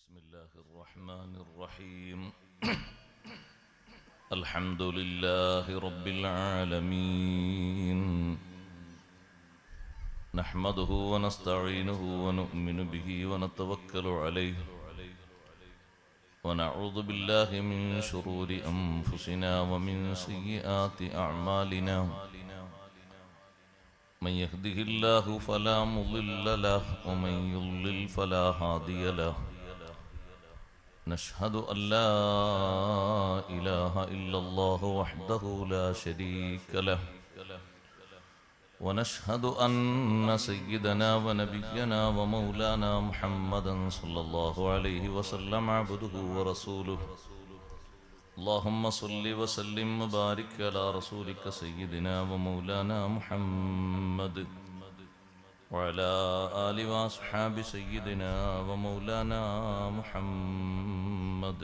بسم الله الرحمن الرحيم الحمد لله رب العالمين نحمده ونستعينه ونؤمن به ونتوكل عليه ونعوذ بالله من شرور أنفسنا ومن سيئات أعمالنا من يهده الله فلا مضل له ومن يضلل فلا هادي له نشهد أن لا إله إلا الله وحده لا شريك له ونشهد أن سيدنا ونبينا ومولانا محمدا صلى الله عليه وسلم عبده ورسوله اللهم صل وسلم وبارك على رسولك سيدنا ومولانا محمد وعلى آل وأصحاب سيدنا ومولانا محمد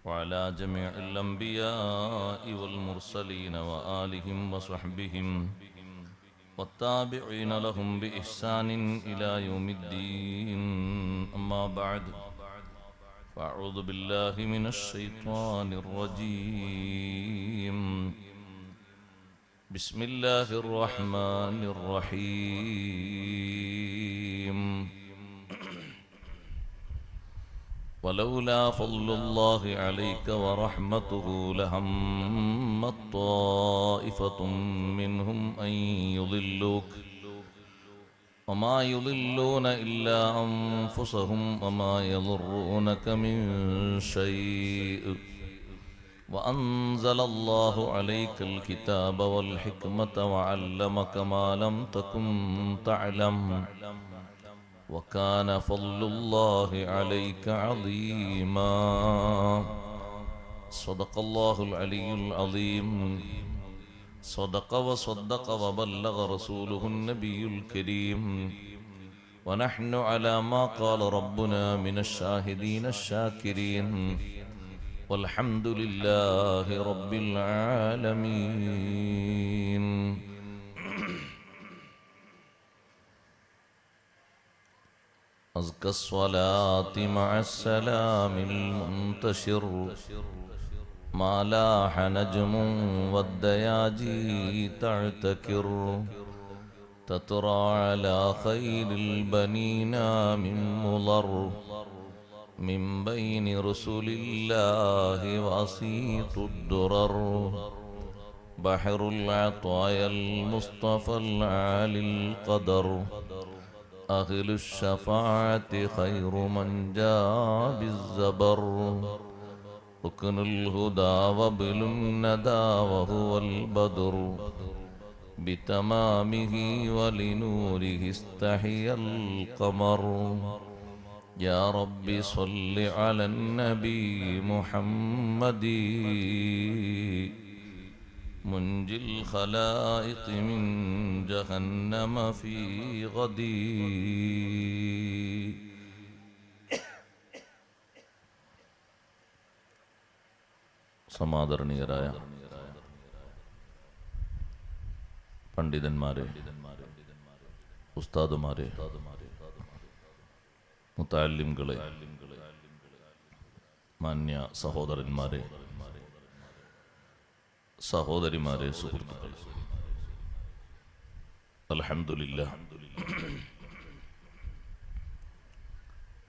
وعلى جميع الأنبياء والمرسلين وآلهم وصحبهم والتابعين لهم بإحسان إلى يوم الدين أما بعد فأعوذ بالله من الشيطان الرجيم بسم الله الرحمن الرحيم ولولا فضل الله عليك ورحمته لهمت طائفة منهم أن يضلوك وما يضلون إلا أنفسهم وما يضرونك من شيء وأنزل الله عليك الكتاب والحكمة وعلمك ما لم تكن تعلم وكان فضل الله عليك عظيما صدق الله العلي العظيم صدق وصدق وبلغ رسوله النبي الكريم ونحن على ما قال ربنا من الشاهدين الشاكرين والحمد لله رب العالمين أزكى الصلاة مع السلام المنتشر ما لاح نجم والدياجي تعتكر تترى على خيل البنين من مضر من بين رسل الله وسيط الدرر بحر العطايا المصطفى العالي القدر أهل الشفاعة خير من جاء بالزبر ركن الهدى وبل الندى وهو البدر بتمامه ولنوره استحيا القمر يا رب صل على النبي محمد منجي الخلائق من جهنم في غدي സമാദരണീയരായ പണ്ഡിതന്മാരെ, ഉസ്താദുമാരെ, മുതഅല്ലിംകളെ, മാന്യ സഹോദരന്മാരെ, സഹോദരിമാരെ, സുഹൃത്തുക്കളെ, അൽഹംദുലില്ലാഹ്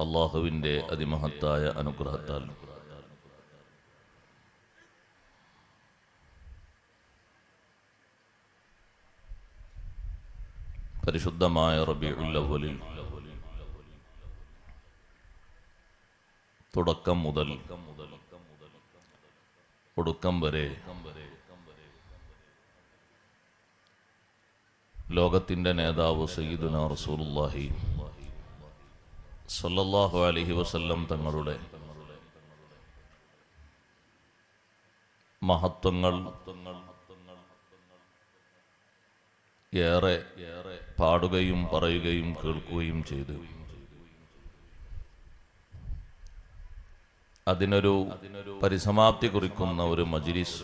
അല്ലാഹുവിൻ്റെ അതിമഹത്തായ അനുഗ്രഹത്താൽ പരിശുദ്ധമായ റബീഉൽ അവ്വലിൽ തുടക്കം മുതൽ ഒടുക്കം വരെ ലോകത്തിൻ്റെ നേതാവ് സയ്യിദുനാ റസൂലുള്ളാഹി സ്വല്ലല്ലാഹു അലൈഹി വസല്ലം തങ്ങളുടെ മഹത്വങ്ങൾ ഏറെ പാടുകയും പറയുകയും കേൾക്കുകയും ചെയ്തു. അതിനൊരു പരിസമാപ്തി കുറിക്കുന്ന ഒരു മജ്‌ലിസ്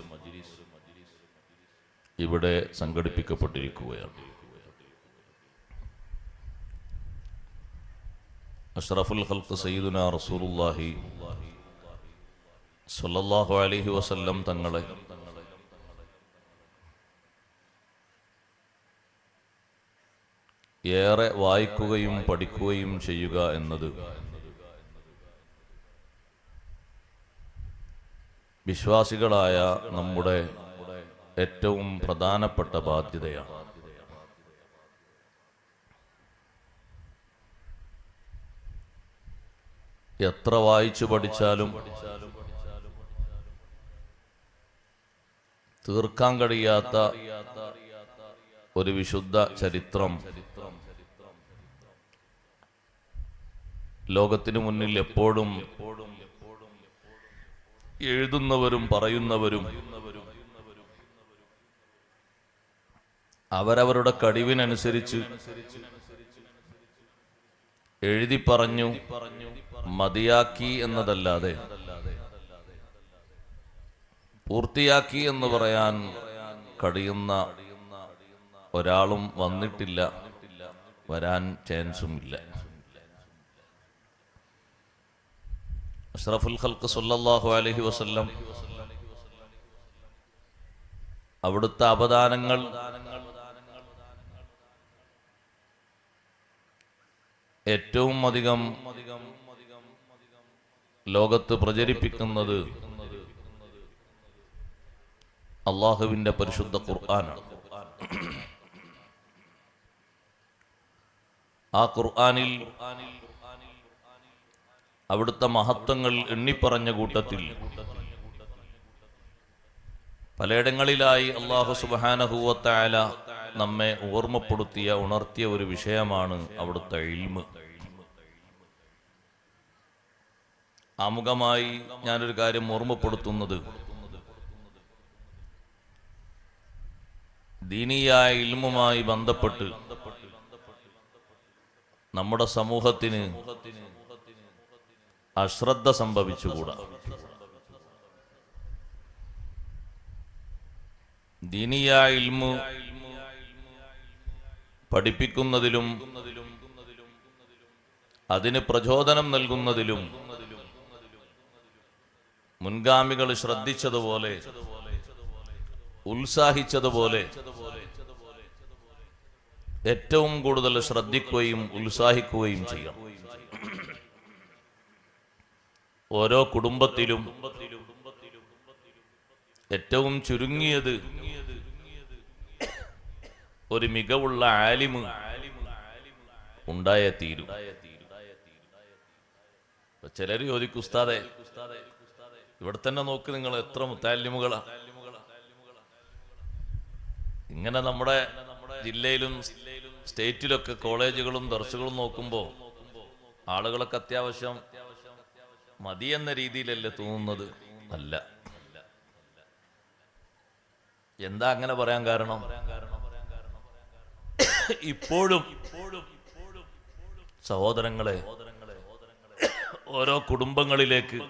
ഇവിടെ സംഘടിപ്പിക്കപ്പെട്ടിരിക്കുകയാണ്. അഷ്റഫുൽ ഖൽഖ് സയ്യിദുനാ റസൂലുള്ളാഹി സ്വല്ലല്ലാഹു അലൈഹി വസല്ലം തങ്ങളെ ഏറെ വായിക്കുകയും പഠിക്കുകയും ചെയ്യുക എന്നത് വിശ്വാസികളായ നമ്മുടെ ഏറ്റവും പ്രധാനപ്പെട്ട ബാധ്യതയാണ്. എത്ര വായിച്ചു പഠിച്ചാലും തീർക്കാൻ കഴിയാത്ത ഒരു വിശുദ്ധ ചരിത്രം ലോകത്തിനു മുന്നിൽ എപ്പോഴും എഴുതുന്നവരും പറയുന്നവരും അവരവരുടെ കഴിവിനനുസരിച്ച് എഴുതി പറഞ്ഞു മതിയാക്കി എന്നതല്ലാതെ പൂർത്തിയാക്കി എന്ന് പറയാൻ കഴിയുന്ന ഒരാളും വന്നിട്ടില്ല, വരാൻ ചാൻസുമില്ല. അഷ്റഫുൽ ഖൽഖ് സല്ലല്ലാഹു അലൈഹി വസല്ലം അവിടുത്തെ അവദാനങ്ങൾ ഏറ്റവും അധികം ലോകത്ത് പ്രചരിപ്പിക്കുന്നത് അള്ളാഹുവിന്റെ പരിശുദ്ധ ഖുർആനാണ്. ആ ഖുർആനിൽ അവിടുത്തെ മഹത്വങ്ങൾ എണ്ണിപ്പറഞ്ഞ കൂട്ടത്തിൽ പലയിടങ്ങളിലായി അല്ലാഹു സുബ്ഹാനഹു വ തആല നമ്മെ ഓർമ്മപ്പെടുത്തിയ ഉണർത്തിയ ഒരു വിഷയമാണ് അവിടുത്തെ ഇൽമ്. ആമുഖമായി ഞാനൊരു കാര്യം ഓർമ്മപ്പെടുത്തുന്നത്, ദീനിയായ ഇൽമുമായി ബന്ധപ്പെട്ട് നമ്മുടെ സമൂഹത്തിന് അശ്രദ്ധ സംഭവിച്ചുകൂടാ. ദീനിയായ ഇൽമു പഠിപ്പിക്കുന്നതിലും അതിന് പ്രചോദനം നൽകുന്നതിലും മുൻഗാമികൾ ശ്രദ്ധിച്ചതുപോലെ ഉത്സാഹിച്ചതുപോലെ ഏറ്റവും കൂടുതൽ ശ്രദ്ധിക്കുകയും ഉത്സാഹിക്കുകയും ചെയ്യണം. ഓരോ കുടുംബത്തിലും ഏറ്റവും ചുരുങ്ങിയത് ഒരു മികവുള്ള ആലിമ് ഉണ്ടായേ തീരൂ. ചിലർ ചോദിക്കും, ഉസ്താദേ ഇവിടെ തന്നെ നോക്ക്, നിങ്ങൾ എത്ര മുത്താലിമുകളാ. ഇങ്ങനെ നമ്മുടെ ജില്ലയിലും സ്റ്റേറ്റിലൊക്കെ കോളേജുകളും ദർസുകളും നോക്കുമ്പോൾ ആളുകളൊക്കെ അത്യാവശ്യം മതി എന്ന രീതിയിലല്ലേ തോന്നുന്നത്? അല്ല. എന്താ അങ്ങനെ പറയാൻ കാരണം? ഇപ്പോഴും സഹോദരങ്ങളെ, ഓരോ കുടുംബങ്ങളിലേക്ക്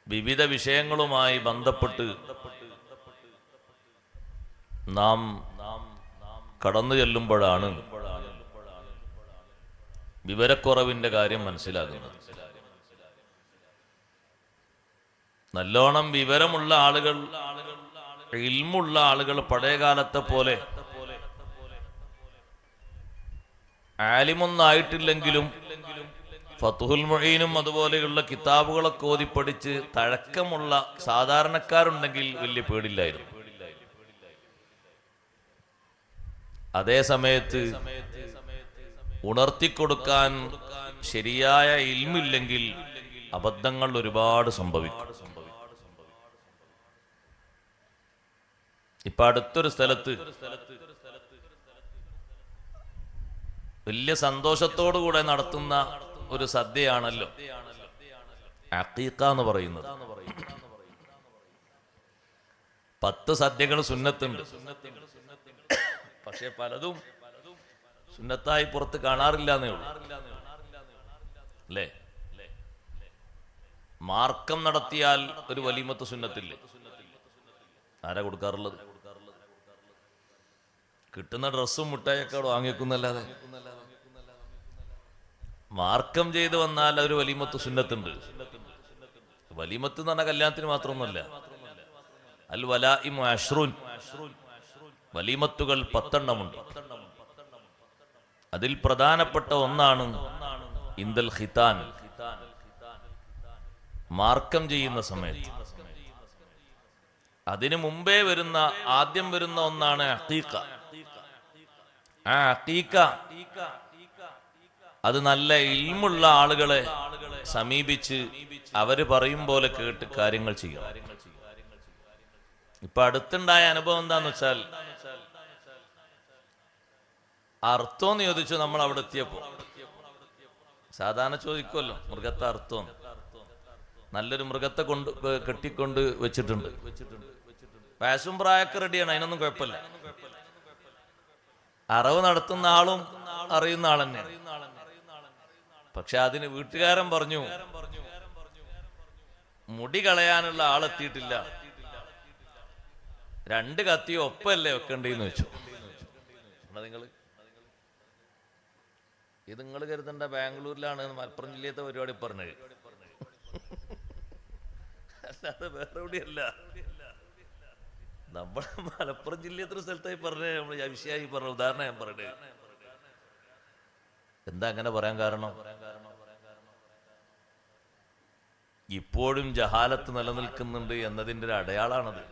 വിവിധ വിഷയങ്ങളുമായി ബന്ധപ്പെട്ട് നാം കടന്നു ചെല്ലുമ്പോഴാണ് വിവരക്കുറവിന്റെ കാര്യം മനസ്സിലാകുന്നത്. നല്ലോണം വിവരമുള്ള ആളുകൾ, ഇൽമുള്ള ആളുകൾ പഴയ കാലത്തെ പോലെ ആലിമൊന്നായിട്ടില്ലെങ്കിലും ഫത്ഹുൽ മുഈനും അതുപോലെയുള്ള കിതാബുകളൊക്കെ ഓതി പഠിച്ച് തഴക്കമുള്ള സാധാരണക്കാരുണ്ടെങ്കിൽ വലിയ പേടില്ലായിരുന്നു. അതേ സമയത്ത് ഉണർത്തിക്കൊടുക്കാൻ ശരിയായ ഇൽമില്ലെങ്കിൽ അബദ്ധങ്ങൾ ഒരുപാട് സംഭവിക്കും. ഇപ്പൊ അടുത്തൊരു സ്ഥലത്ത് വലിയ സന്തോഷത്തോടുകൂടെ നടത്തുന്ന ഒരു സദ്യയാണല്ലോ അഖീഖ എന്ന് പറയുന്നത്. 10 സദ്യകൾ സുന്നത്തുണ്ട്. പക്ഷെ പലതും സുന്നത്തായി പുറത്ത് കാണാറില്ല എന്നേ ഉള്ളൂ, അല്ലേ? മാർക്കം നടത്തിയാൽ ഒരു വലീമത്ത് സുന്നത്തില്ലേ? ആരാ കൊടുക്കാറുള്ളത്? കിട്ടുന്ന ഡ്രസ്സും മുട്ടായൊക്കെ അവിടെ വാങ്ങിക്കുന്നല്ലാതെ മാർക്കം ചെയ്ത് വന്നാൽ ഒരു വലീമത്ത് സുന്നത്തുണ്ട്. വലീമത്ത് എന്ന് പറഞ്ഞാൽ കല്യാണത്തിന് മാത്രമൊന്നുമല്ല. അൽ വലാഇമു അശ്റുൻ, വലീമത്തുകൾ 10 എണ്ണമുണ്ട്. അതിൽ പ്രധാനപ്പെട്ട ഒന്നാണ് ഇന്ദൽ ഖിതാൻ, മാർക്കം ചെയ്യുന്ന സമയത്ത്. അതിനു മുമ്പേ ആദ്യം വരുന്ന ഒന്നാണ് അഖീഖ. ആ അഖീഖ അത് നല്ല ഇൽമുള്ള ആളുകളെ സമീപിച്ച് അവര് പറയും പോലെ കേട്ട് കാര്യങ്ങൾ ചെയ്യണം. ഇപ്പൊ അടുത്തുണ്ടായ അനുഭവം എന്താന്ന് വെച്ചാൽ, അർത്ഥമെന്ന് ചോദിച്ചു. നമ്മൾ അവിടെ എത്തിയപ്പോ സാധാരണ ചോദിക്കുമല്ലോ മൃഗത്തെ അർത്ഥം. നല്ലൊരു മൃഗത്തെ കെട്ടിക്കൊണ്ട് വെച്ചിട്ടുണ്ട്, വയസ്സും പ്രായമൊക്കെ റെഡിയാണ്, അതിനൊന്നും കുഴപ്പമില്ല. അറവ് നടത്തുന്ന ആളും അറിയുന്ന ആൾ തന്നെ. പക്ഷെ അതിന് വീട്ടുകാരൻ പറഞ്ഞു, മുടി കളയാനുള്ള ആളെത്തിയിട്ടില്ല, 2 കത്തി ഒപ്പല്ലേ വെക്കണ്ടേന്ന് വെച്ചു. ഇത് നിങ്ങൾ കരുതണ്ട ബാംഗ്ലൂരിലാണ് മലപ്പുറം ജില്ലത്തെ പരിപാടി പറഞ്ഞത്, അല്ലാതെ വേറെ എവിടെയല്ല. നമ്മുടെ മലപ്പുറം ജില്ലത്തെ ഒരു സ്ഥലത്തായി പറഞ്ഞത്, നമ്മൾ വിഷയമായി പറഞ്ഞ ഉദാഹരണം ഞാൻ പറഞ്ഞത്. എന്താ അങ്ങനെ പറയാൻ കാരണം? ഇപ്പോഴും ജഹാലത്ത് നിലനിൽക്കുന്നുണ്ട് എന്നതിൻ്റെ ഒരു അടയാളാണത്.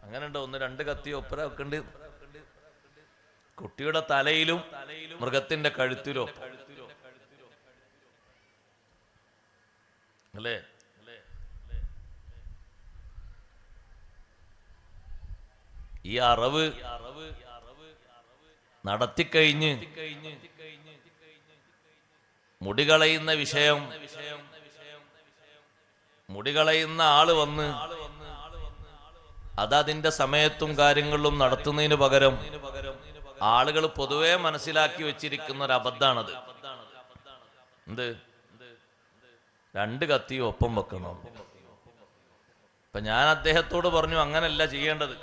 അങ്ങനെ ഉണ്ടോ? 1-2 കത്തി ഒപ്പര വെക്കണ്ട്, കുട്ടിയുടെ തലയിലും മൃഗത്തിന്റെ കഴുത്തിലും അല്ലേ? ഈ അറവ് നടത്തിക്കഴിഞ്ഞ് മുടി കളയുന്ന വിഷയം, മുടി കളയുന്ന ആള് വന്ന് അതതിന്റെ സമയത്തും കാര്യങ്ങളിലും നടത്തുന്നതിന് പകരം ആളുകൾ പൊതുവെ മനസ്സിലാക്കി വെച്ചിരിക്കുന്ന ഒരു അബദ്ധാണത്. എന്ത്? 2 കത്തി ഒപ്പം വെക്കണം. ഇപ്പൊ ഞാൻ അദ്ദേഹത്തോട് പറഞ്ഞു, അങ്ങനല്ല ചെയ്യേണ്ടത്.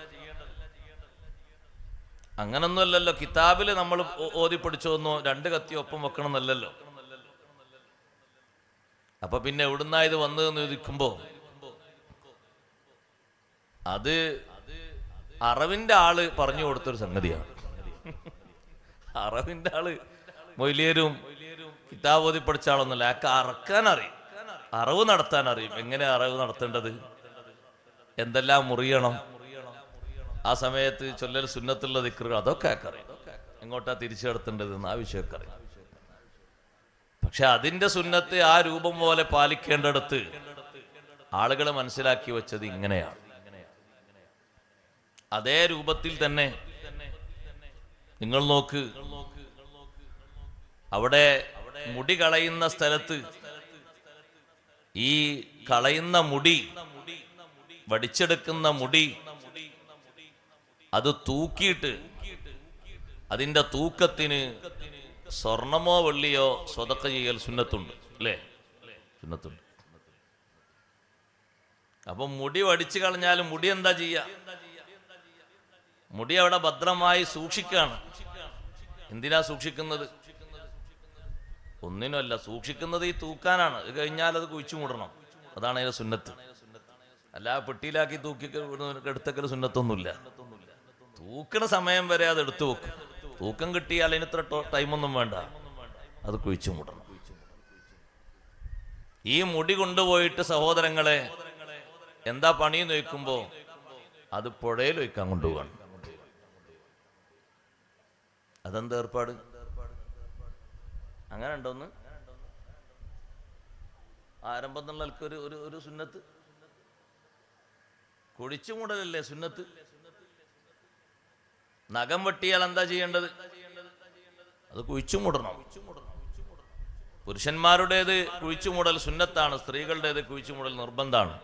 അങ്ങനൊന്നുമല്ലല്ലോ, കിതാബില് നമ്മൾ ഓതി പഠിച്ചോന്നോ 2 കത്തി ഒപ്പം വെക്കണം എന്നല്ലല്ലോ. അപ്പൊ പിന്നെ എവിടുന്നാ ഇത് വന്നതെന്ന് ചോദിക്കുമ്പോ, അത് അറവിന്റെ ആള് പറഞ്ഞു കൊടുത്തൊരു സംഗതിയാണ്. അറവിന്റെ ആള് മൊയ്ലിയരും കിതാബ് ഓതി പഠിച്ച ആളൊന്നുമല്ല. അയാൾക്ക് അറക്കാൻ അറിയും, അറവ് നടത്താൻ അറിയും. എങ്ങനെ അറവ് നടത്തേണ്ടത്, എന്തെല്ലാം മുറിയണം, ആ സമയത്ത് ചൊല്ലൽ സുന്നത്തുള്ള ദിക്റുകൾ, അതൊക്കെ അയാൾക്കറിയാം. എങ്ങോട്ടാ തിരിച്ചു നടത്തേണ്ടത് എന്ന് ആ വിഷയമൊക്കെ അറിയാം. പക്ഷെ അതിന്റെ സുന്നത്ത് ആ രൂപം പോലെ പാലിക്കേണ്ടടുത്ത് ആളുകൾ മനസ്സിലാക്കി വെച്ചത് ഇങ്ങനെയാണ്. അതേ രൂപത്തിൽ തന്നെ നിങ്ങൾ നോക്ക്, അവിടെ മുടി കളയുന്ന സ്ഥലത്ത് ഈ കളയുന്ന മുടി, വടിച്ചെടുക്കുന്ന മുടി, അത് തൂക്കിയിട്ട് അതിന്റെ തൂക്കത്തിന് സ്വർണമോ വെള്ളിയോ സ്വതക്ക ചെയ്യൽ സുന്നത്തുണ്ട്, അല്ലേ? സുന്നത്തുണ്ട്. അപ്പൊ മുടി വടിച്ചു കളഞ്ഞാലും മുടി എന്താ ചെയ്യുക? മുടി അവിടെ ഭദ്രമായി സൂക്ഷിക്കുകയാണ്. എന്തിനാ സൂക്ഷിക്കുന്നത്? ഒന്നിനുമല്ല, സൂക്ഷിക്കുന്നത് ഈ തൂക്കാനാണ്. ഇത് കഴിഞ്ഞാൽ അത് കുഴിച്ചു മൂടണം, അതാണ് അതിന്റെ സുന്നത്ത്. അല്ല പെട്ടിയിലാക്കി തൂക്കി എടുത്തക്കൽ സുന്നത്തൊന്നുമില്ല. തൂക്കണ സമയം വരെ അത് എടുത്തു വെക്കും. തൂക്കം കിട്ടിയാൽ അതിനിത്ര ടൈമൊന്നും വേണ്ട, അത് കുഴിച്ചു മൂടണം. ഈ മുടി കൊണ്ടുപോയിട്ട് സഹോദരങ്ങളെ എന്താ പണിയെന്ന് ചോദിക്കുമ്പോ അത് പുഴയിൽ വയ്ക്കാൻ കൊണ്ടുപോവാണ്. അതെന്താ ഏർപ്പാട്? അങ്ങനെ ഉണ്ടോന്ന് ആരംഭം എന്നുള്ള ഒരു സുന്നത്ത്, കുഴിച്ചു മൂടലല്ലേ സുന്നത്ത്? നഖം വെട്ടിയാൽ എന്താ ചെയ്യേണ്ടത്? അത് കുഴിച്ചു മൂടണം. പുരുഷന്മാരുടേത് കുഴിച്ചു മൂടൽ സുന്നത്താണ്, സ്ത്രീകളുടേത് കുഴിച്ചു മൂടൽ നിർബന്ധമാണ്.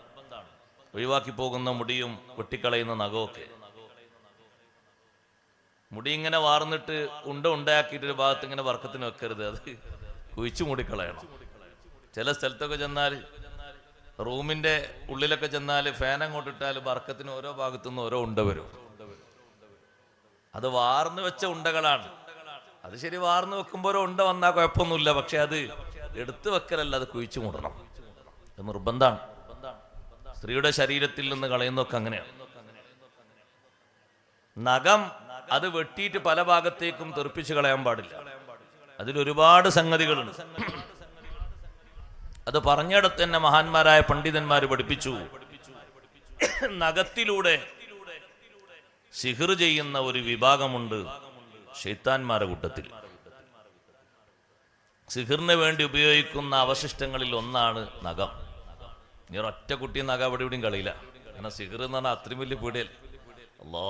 ഒഴിവാക്കി പോകുന്ന മുടിയും വെട്ടിക്കളയുന്ന നഖമൊക്കെ. മുടി ഇങ്ങനെ വാർന്നിട്ട് ഉണ്ടാക്കിയിട്ട് ഒരു ഭാഗത്ത് ഇങ്ങനെ വർക്കത്തിന് വെക്കരുത്, അത് കുഴിച്ചു മൂടിക്കളയണം. ചില സ്ഥലത്തൊക്കെ ചെന്നാൽ, റൂമിന്റെ ഉള്ളിലൊക്കെ ചെന്നാൽ ഫാൻ അങ്ങോട്ട് ഇട്ടാൽ വർക്കത്തിന് ഓരോ ഭാഗത്തുനിന്ന് ഓരോ ഉണ്ട വരും. അത് വാർന്നു വെച്ച ഉണ്ടകളാണ്, അത് ശരി, വാർന്ന് വെക്കുമ്പോഴോ ഉണ്ട വന്നാൽ കുഴപ്പമൊന്നുമില്ല. പക്ഷെ അത് എടുത്തു വെക്കലല്ല, അത് കുഴിച്ചു മൂടണം. അത് നിർബന്ധമാണ്. സ്ത്രീയുടെ ശരീരത്തിൽ നിന്ന് കളയുന്നതൊക്കെ അങ്ങനെയാണ്. നഖം അത് വെട്ടിയിട്ട് പല ഭാഗത്തേക്കും തെറിപ്പിച്ച് കളയാൻ പാടില്ല. അതിലൊരുപാട് സംഗതികളുണ്ട്. അത് പറഞ്ഞിടത്ത് തന്നെ മഹാന്മാരായ പണ്ഡിതന്മാർ പഠിപ്പിച്ചു. നഖത്തിലൂടെ സിഹ്ർ ചെയ്യുന്ന ഒരു വിഭാഗമുണ്ട് ശൈത്താന്മാരുടെ കൂട്ടത്തിൽ. സിഹ്റിന് വേണ്ടി ഉപയോഗിക്കുന്ന അവശിഷ്ടങ്ങളിൽ ഒന്നാണ് നഖം. ഇനി ഒരൊറ്റ കുട്ടി നഖം അവിടെ ഇവിടെയും കളിയില്ല. കാരണം സിഹ്ർ എന്ന് പറഞ്ഞാൽ അത്രയും വലിയ പീടിയല്ലേ. അല്ലോ,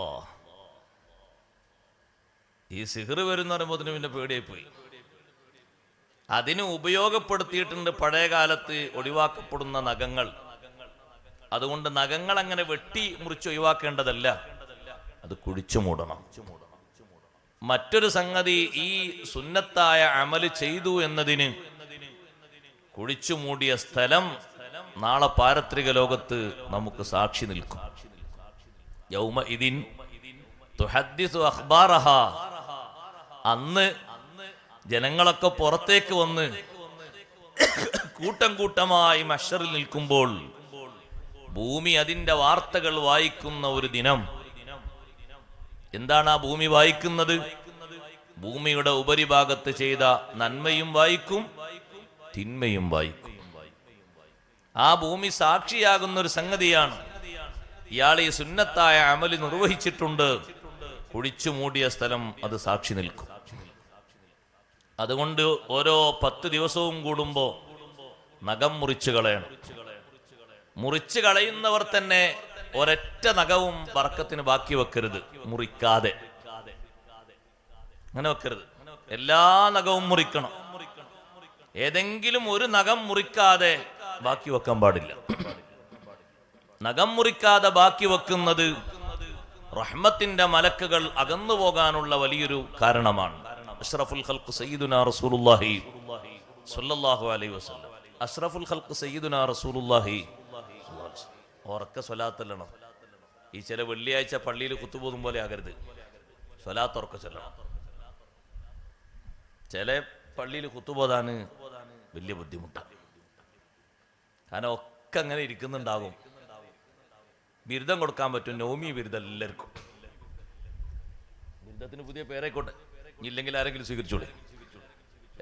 ഈ സിഹ്ർ വരുന്ന പറയുമ്പോൾ പിന്നെ പേടിയായി പോയി. അതിന് ഉപയോഗപ്പെടുത്തിയിട്ടുണ്ട് പഴയ കാലത്ത് ഒഴിവാക്കപ്പെടുന്ന നഖങ്ങൾ. അതുകൊണ്ട് നഖങ്ങൾ അങ്ങനെ വെട്ടി മുറിച്ച് ഒഴിവാക്കേണ്ടതല്ല, അത് കുഴിച്ചു മൂടണം. മറ്റൊരു സംഗതി, ഈ സുന്നത്തായ അമല് ചെയ്തു എന്നതിന് കുഴിച്ചു മൂടിയ സ്ഥലം നാളെ പാരത്രിക ലോകത്ത് നമുക്ക് സാക്ഷി നിൽക്കും. യൗമഇദിൻ തുഹദ്ദിസു അഖ്ബാറഹാ. അന്ന് ജനങ്ങളൊക്കെ പുറത്തേക്ക് വന്ന് കൂട്ടം കൂട്ടമായി മഹ്ശറിൽ നിൽക്കുമ്പോൾ ഭൂമി അതിന്റെ വാർത്തകൾ വായിക്കുന്ന ഒരു ദിനം. എന്താണ് ആ ഭൂമി വായിക്കുന്നത്? ഭൂമിയുടെ ഉപരിഭാഗത്ത് ചെയ്ത നന്മയും വായിക്കും, തിന്മയും വായിക്കും. ആ ഭൂമി സാക്ഷിയാകുന്ന ഒരു സംഗതിയാണ്. ഇയാൾ ഈ സുന്നത്തായ അമല് നിർവഹിച്ചിട്ടുണ്ട്, കുഴിച്ചു മൂടിയ സ്ഥലം അത് സാക്ഷി നിൽക്കും. അതുകൊണ്ട് ഓരോ 10 ദിവസവും കൂടുമ്പോൾ നഖം മുറിച്ചു കളയണം. മുറിച്ചു കളയുന്നവർ തന്നെ ഒരൊറ്റ നഖവും ബർക്കത്തിന് ബാക്കി വെക്കരുത്, മുറിക്കാതെ. അങ്ങനെ വെക്കരുത്. എല്ലാ നഖവും മുറിക്കണം. ഏതെങ്കിലും ഒരു നഖം മുറിക്കാതെ ബാക്കി വെക്കാൻ പാടില്ല. നഖം മുറിക്കാതെ ബാക്കി വെക്കുന്നത് റഹ്മത്തിന്റെ മലക്കുകൾ അകന്നു പോകാനുള്ള വലിയൊരു കാരണമാണ്. അഷ്റഫുൽ ഖൽഖ് സയ്യിദുനാ റസൂലുള്ളാഹി സ്വല്ലല്ലാഹു അലൈഹി വസല്ലം. അഷ്റഫുൽ ഖൽഖ് സയ്യിദുനാ റസൂലുള്ളാഹി ഉറക്ക സ്വലാത്തല്ലണം. ഈ ചില വെള്ളിയാഴ്ച പള്ളിയിൽ കുത്തുപോകും പോലെ ആകരുത്. സ്വലാത്ത് ഉറക്ക ചൊല്ലണം. ചില പള്ളിയിൽ കുത്തുപോതാണ് വലിയ ബുദ്ധിമുട്ടാണ്. കാരണം ഒക്കെ അങ്ങനെ ഇരിക്കുന്നുണ്ടാകും. ബിരുദം കൊടുക്കാൻ പറ്റും, നൗമി ബിരുദം എല്ലാവർക്കും. ബിരുദത്തിന് പുതിയ പേരായിക്കോട്ടെ, ഇല്ലെങ്കിൽ ആരെങ്കിലും സ്വീകരിച്ചോളെ.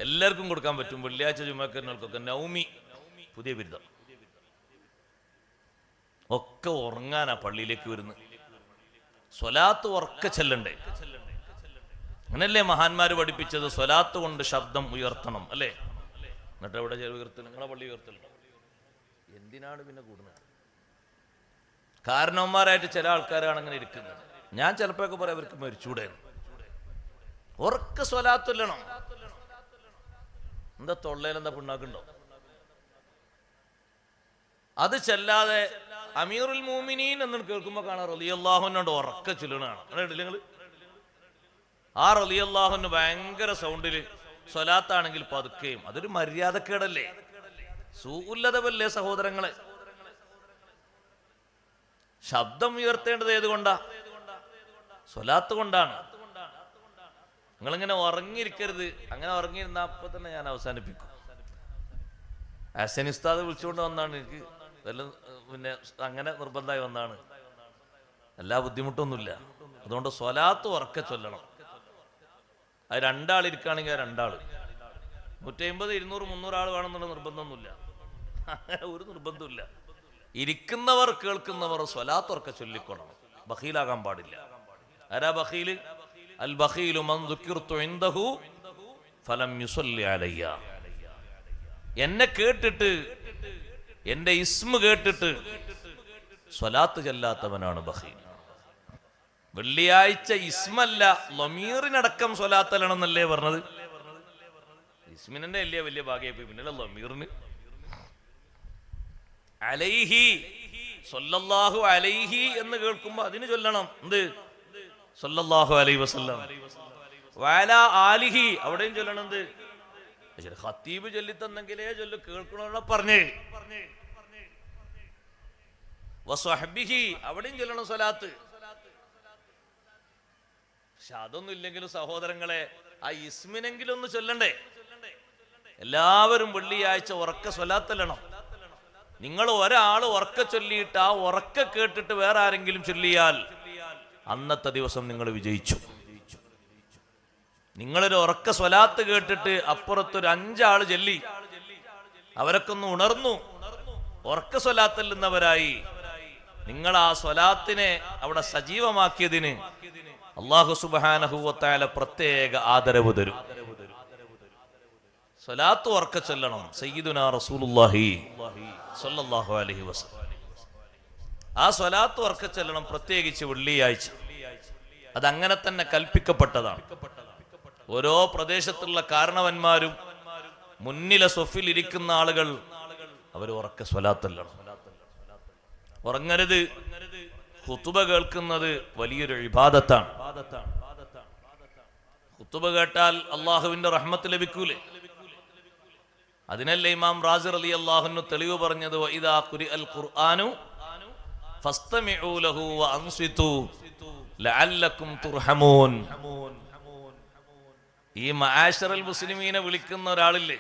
എല്ലാവർക്കും കൊടുക്കാൻ പറ്റും. വെള്ളിയാഴ്ച ജുമാക്കറിനൊക്കെ നൗമി പുതിയ ബിരുദം. ഒക്കെ ഉറങ്ങാനാ പള്ളിയിലേക്ക് വരുന്നത്. സ്വലാത്ത് ഉറക്ക ചെല്ലണ്ടേ? അങ്ങനല്ലേ മഹാന്മാര് പഠിപ്പിച്ചത്? സ്വലാത്ത് കൊണ്ട് ശബ്ദം ഉയർത്തണം അല്ലേ? എന്നിട്ട് എവിടെ ഉയർത്തൽ? നിങ്ങളെ പള്ളി ഉയർത്തലുണ്ടോ? എന്തിനാണ് പിന്നെ കൂടുന്നത്? കാരണവന്മാരായിട്ട് ചില ആൾക്കാരാണ് അങ്ങനെ ഇരിക്കുന്നത്. ഞാൻ ചിലപ്പോഴൊക്കെ പറയാം അവർക്ക് മരിച്ചൂടെ. ഉറക്ക സ്വലാത്തല്ലണം. എന്താ തൊള്ളയിലെന്താ പിണ്ണാക്കുണ്ടോ? അത് ചെല്ലാതെ അമീറുൽ മൂമിനീൻ എന്ന് കേൾക്കുമ്പോ കാണാം റളിയല്ലാഹുവിനോട് ഉറക്ക ചൊല്ലണാണ്. നിങ്ങൾ ആ റളിയല്ലാഹുവിന് ഭയങ്കര സൗണ്ടില് സ്വലാത്താണെങ്കിൽ പതുക്കെയും. അതൊരു മര്യാദക്കേടല്ലേ? സൂഉല്ലദബല്ലേ സഹോദരങ്ങളെ? ശബ്ദം ഉയർത്തേണ്ടത് ഏതുകൊണ്ടാ? സ്വലാത്ത് കൊണ്ടാണ്. നിങ്ങളിങ്ങനെ ഉറങ്ങിയിരിക്കരുത്. അങ്ങനെ ഉറങ്ങിയിരുന്ന അപ്പൊ തന്നെ ഞാൻ അവസാനിപ്പിക്കും. ഹസൻ ഉസ്താദ് വിളിച്ചുകൊണ്ട് വന്നാണ്. എനിക്ക് പിന്നെ അങ്ങനെ നിർബന്ധമായി വന്നാണ്. എല്ലാ ബുദ്ധിമുട്ടൊന്നുമില്ല. അതുകൊണ്ട് സ്വലാത്ത് ഉറക്കെ ചൊല്ലണം. അത് 2 ആൾ ഇരിക്കുകയാണെങ്കിൽ 2 ആള്, 150, 200, 300 ആൾ വേണമെന്നുള്ള നിർബന്ധമൊന്നുമില്ല. ഒരു നിർബന്ധമില്ല. ഇരിക്കുന്നവർ കേൾക്കുന്നവർ സ്വലാത്ത് ഉറക്കെ ചൊല്ലിക്കൊള്ളണം. ബഖീലാകാൻ പാടില്ല. ആരാ ബഖീല്? അൽ ബഖീലു മൻ ദുക്കിർതു ഇൻദഹു ഫലം യുസല്ലി അലയ്യ. എന്നെ കേട്ടിട്ട്, എന്റെ ഇസ്മ കേട്ടിട്ട് സ്വലാത്ത് ചെല്ലാത്തവനാണ് ബഖീൽ. വെള്ളിയാഴ്ച ഇസ്മല്ല ലമീറിനടക്കം സ്വലാത്തല്ലണമെന്നല്ലേ പറഞ്ഞത്? ഇസ്മിനെ അല്ലേ വലിയ ഭാഗ്യമായി, പിന്നെ ലമീറിന്. അലൈഹി, സ്വല്ലല്ലാഹു അലൈഹി എന്ന് കേൾക്കുമ്പോ അതിന് ചൊല്ലണം. എന്ത്? സ്വല്ലല്ലാഹു അലൈഹി വസല്ലം. വഅലാ ആലിഹി അവിടെയും ചൊല്ലണം. എന്ത്? ഖത്തീബ് ചൊല്ലിത്തന്നെങ്കിലേ ചൊല്ലു, കേൾക്കണോടെ പറഞ്ഞേ. വസ്വഹ്ബിഹി അവിടെയും ചൊല്ലണം സ്വലാത്ത്. പക്ഷെ അതൊന്നും ഇല്ലെങ്കിലും സഹോദരങ്ങളെ, ആ ഇസ്മിനെങ്കിലും ഒന്ന് ചൊല്ലണ്ടേ? എല്ലാവരും വെള്ളിയാഴ്ച ഉറക്ക സ്വലാത്തല്ലണം. നിങ്ങൾ ഒരാൾ ഉറക്ക ചൊല്ലിയിട്ട് ആ ഉറക്ക കേട്ടിട്ട് വേറെ ആരെങ്കിലും ചൊല്ലിയാൽ അന്നത്തെ ദിവസം നിങ്ങൾ വിജയിച്ചു. നിങ്ങളൊരു ഉറക്ക സ്വലാത്ത് കേട്ടിട്ട് അപ്പുറത്തൊരു 5 ആള് ചൊല്ലി, അവരൊക്കെ ഒന്ന് ഉണർന്നു, ഉറക്ക സ്വലാത്തല്ലുന്നവരായി. നിങ്ങൾ ആ സ്വലാത്തിനെ അവിടെ സജീവമാക്കിയതിന് അല്ലാഹു സുബ്ഹാനഹു വ തആല പ്രത്യേക ആദരവ് തരും. സ്വലാത്ത് ഉറക്ക ചൊല്ലണം. സയ്യിദുനാ റസൂലുള്ളാഹി സ്വല്ലല്ലാഹു അലൈഹി വസല്ലം ആ സ്വലാത്ത് ഉറക്ക ചൊല്ലണം, പ്രത്യേകിച്ച് വെള്ളിയാഴ്ച. അതങ്ങനെ തന്നെ കൽപ്പിക്കപ്പെട്ടതാണ്. ഓരോ പ്രദേശത്തുള്ള കാരണവന്മാരും മുന്നിലെ സൊഫിൽ ഇരിക്കുന്ന ആളുകൾ അവർ ഉറക്ക സ്വലാത്തല്ലണം. ഉറങ്ങരുത്. ഖുതുബ കേൾക്കുന്നത് വലിയൊരു ഇബാദത്താണ്. ഖുതുബ കേട്ടാൽ അള്ളാഹുവിന്റെ റഹ്മത്ത് ലഭിക്കൂലേ? അതിനല്ലേ ഇമാം റാസി റളിയല്ലാഹു അൻഹു തെളിവ് പറഞ്ഞത്, വഇദാ ഖുരിഅൽ ഖുർആനു ഫസ്തമിഉ ലഹു വഅൻസിതു ലഅല്ലകും തുർഹമൂൻ. ഈ മആശറൽ മുസ്ലിമീനെ വിളിക്കുന്ന ഒരാളില്ലേ,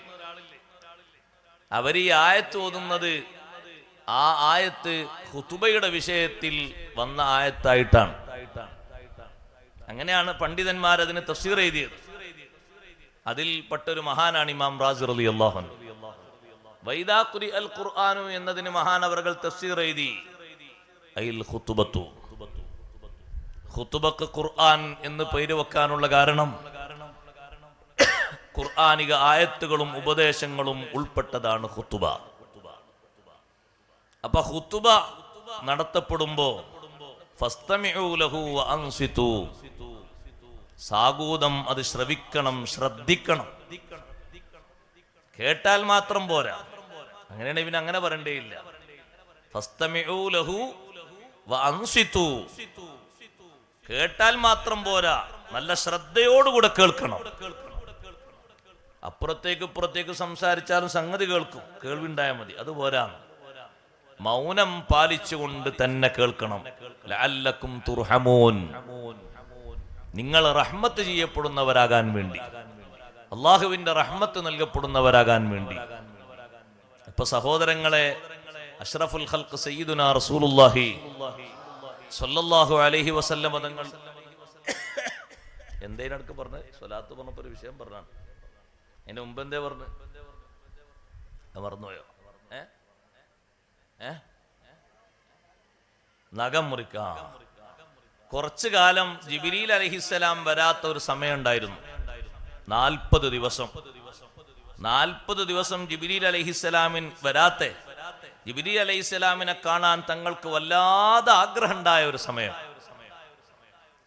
അവർ ഈ ആയത്ത് ഓതുന്നത് ആ ആയത്ത് ഖുതുബയുടെ വിഷയത്തിൽ വന്ന ആയത്തായിട്ടാണ്. അങ്ങനെയാണ് പണ്ഡിതന്മാർ അതിന് തഫ്സീർ എഴുതിയത്. അതിൽപ്പെട്ടൊരു മഹാനാണ് ഇമാം റാസി റളിയല്ലാഹു അൻഹു. വൈദാ ഖുരിഅൽ ഖുർആനു എന്നതിന് മഹാനവറുകൾ തഫ്സീർ എഴുതി, അയിൽ ഖുതുബത്തു. ഖുതുബക്ക് ഖുർആൻ എന്ന് പേര് വെക്കാനുള്ള കാരണം ഖുർആനിക ആയത്തുകളും ഉപദേശങ്ങളും ഉൾപ്പെട്ടതാണ് ഖുതുബ. അപ്പൊ ഖുതുബ നടത്തപ്പെടുമ്പോ ഫസ്തമിഉ ലഹു വഅൻസിതു, സാഗൂതം അത് ശ്രവിക്കണം, ശ്രദ്ധിക്കണം. കേട്ടാൽ മാത്രം പോരാ. അങ്ങനെയാണ് ഇവന് അങ്ങനെ പറയേണ്ടേയില്ല. ഫസ്തമിഉ ലഹു വഅൻസിതു, കേട്ടാൽ മാത്രം പോരാ, നല്ല ശ്രദ്ധയോടുകൂടെ കേൾക്കണം. അപ്പുറത്തേക്ക് ഇപ്പുറത്തേക്ക് സംസാരിച്ചാലും സംഗതി കേൾക്കും, കേൾവിണ്ടായാൽ മതി, അത് പോരാ. മൗനം പാലിച്ചുകൊണ്ട് തന്നെ കേൾക്കണം. ലഅല്ലകും തുർഹമൂൻ, നിങ്ങൾ റഹ്മത്ത് ചെയ്യപ്പെടുന്നവരാകാൻ വേണ്ടി, അള്ളാഹുവിന്റെ റഹ്മത്ത് നൽകപ്പെടുന്നവരാകാൻ വേണ്ടി. ഇപ്പൊ സഹോദരങ്ങളെ, അഷ്റഫുൽ ഖൽഖ് സയ്യിദുനാ റസൂലുള്ളാഹി സ്വല്ലല്ലാഹു അലൈഹി വസല്ലം തങ്ങൾ എന്തേനടുക്ക് പറഞ്ഞ് സ്വലാത്ത് പറഞ്ഞപ്പോ ഒരു വിഷയം പറഞ്ഞാണ്. അതിന്റെ മുമ്പ് എന്തേ പറഞ്ഞു? മറന്നുപോയോ? നഖം മുറിക്കാം. കുറച്ചു കാലം ജിബ്രീൽ അലൈഹിസ്സലാം വരാത്ത ഒരു സമയം ഉണ്ടായിരുന്നു. 40 ദിവസം. 40 ദിവസം ജിബ്രീൽ അലൈഹിസ്സലാമിൻ വരാത്തെ, ജിബ്രീൽ അലൈഹിസ്സലാമിനെ കാണാൻ തങ്ങൾക്ക് വല്ലാതെ ആഗ്രഹം ഉണ്ടായ ഒരു സമയം.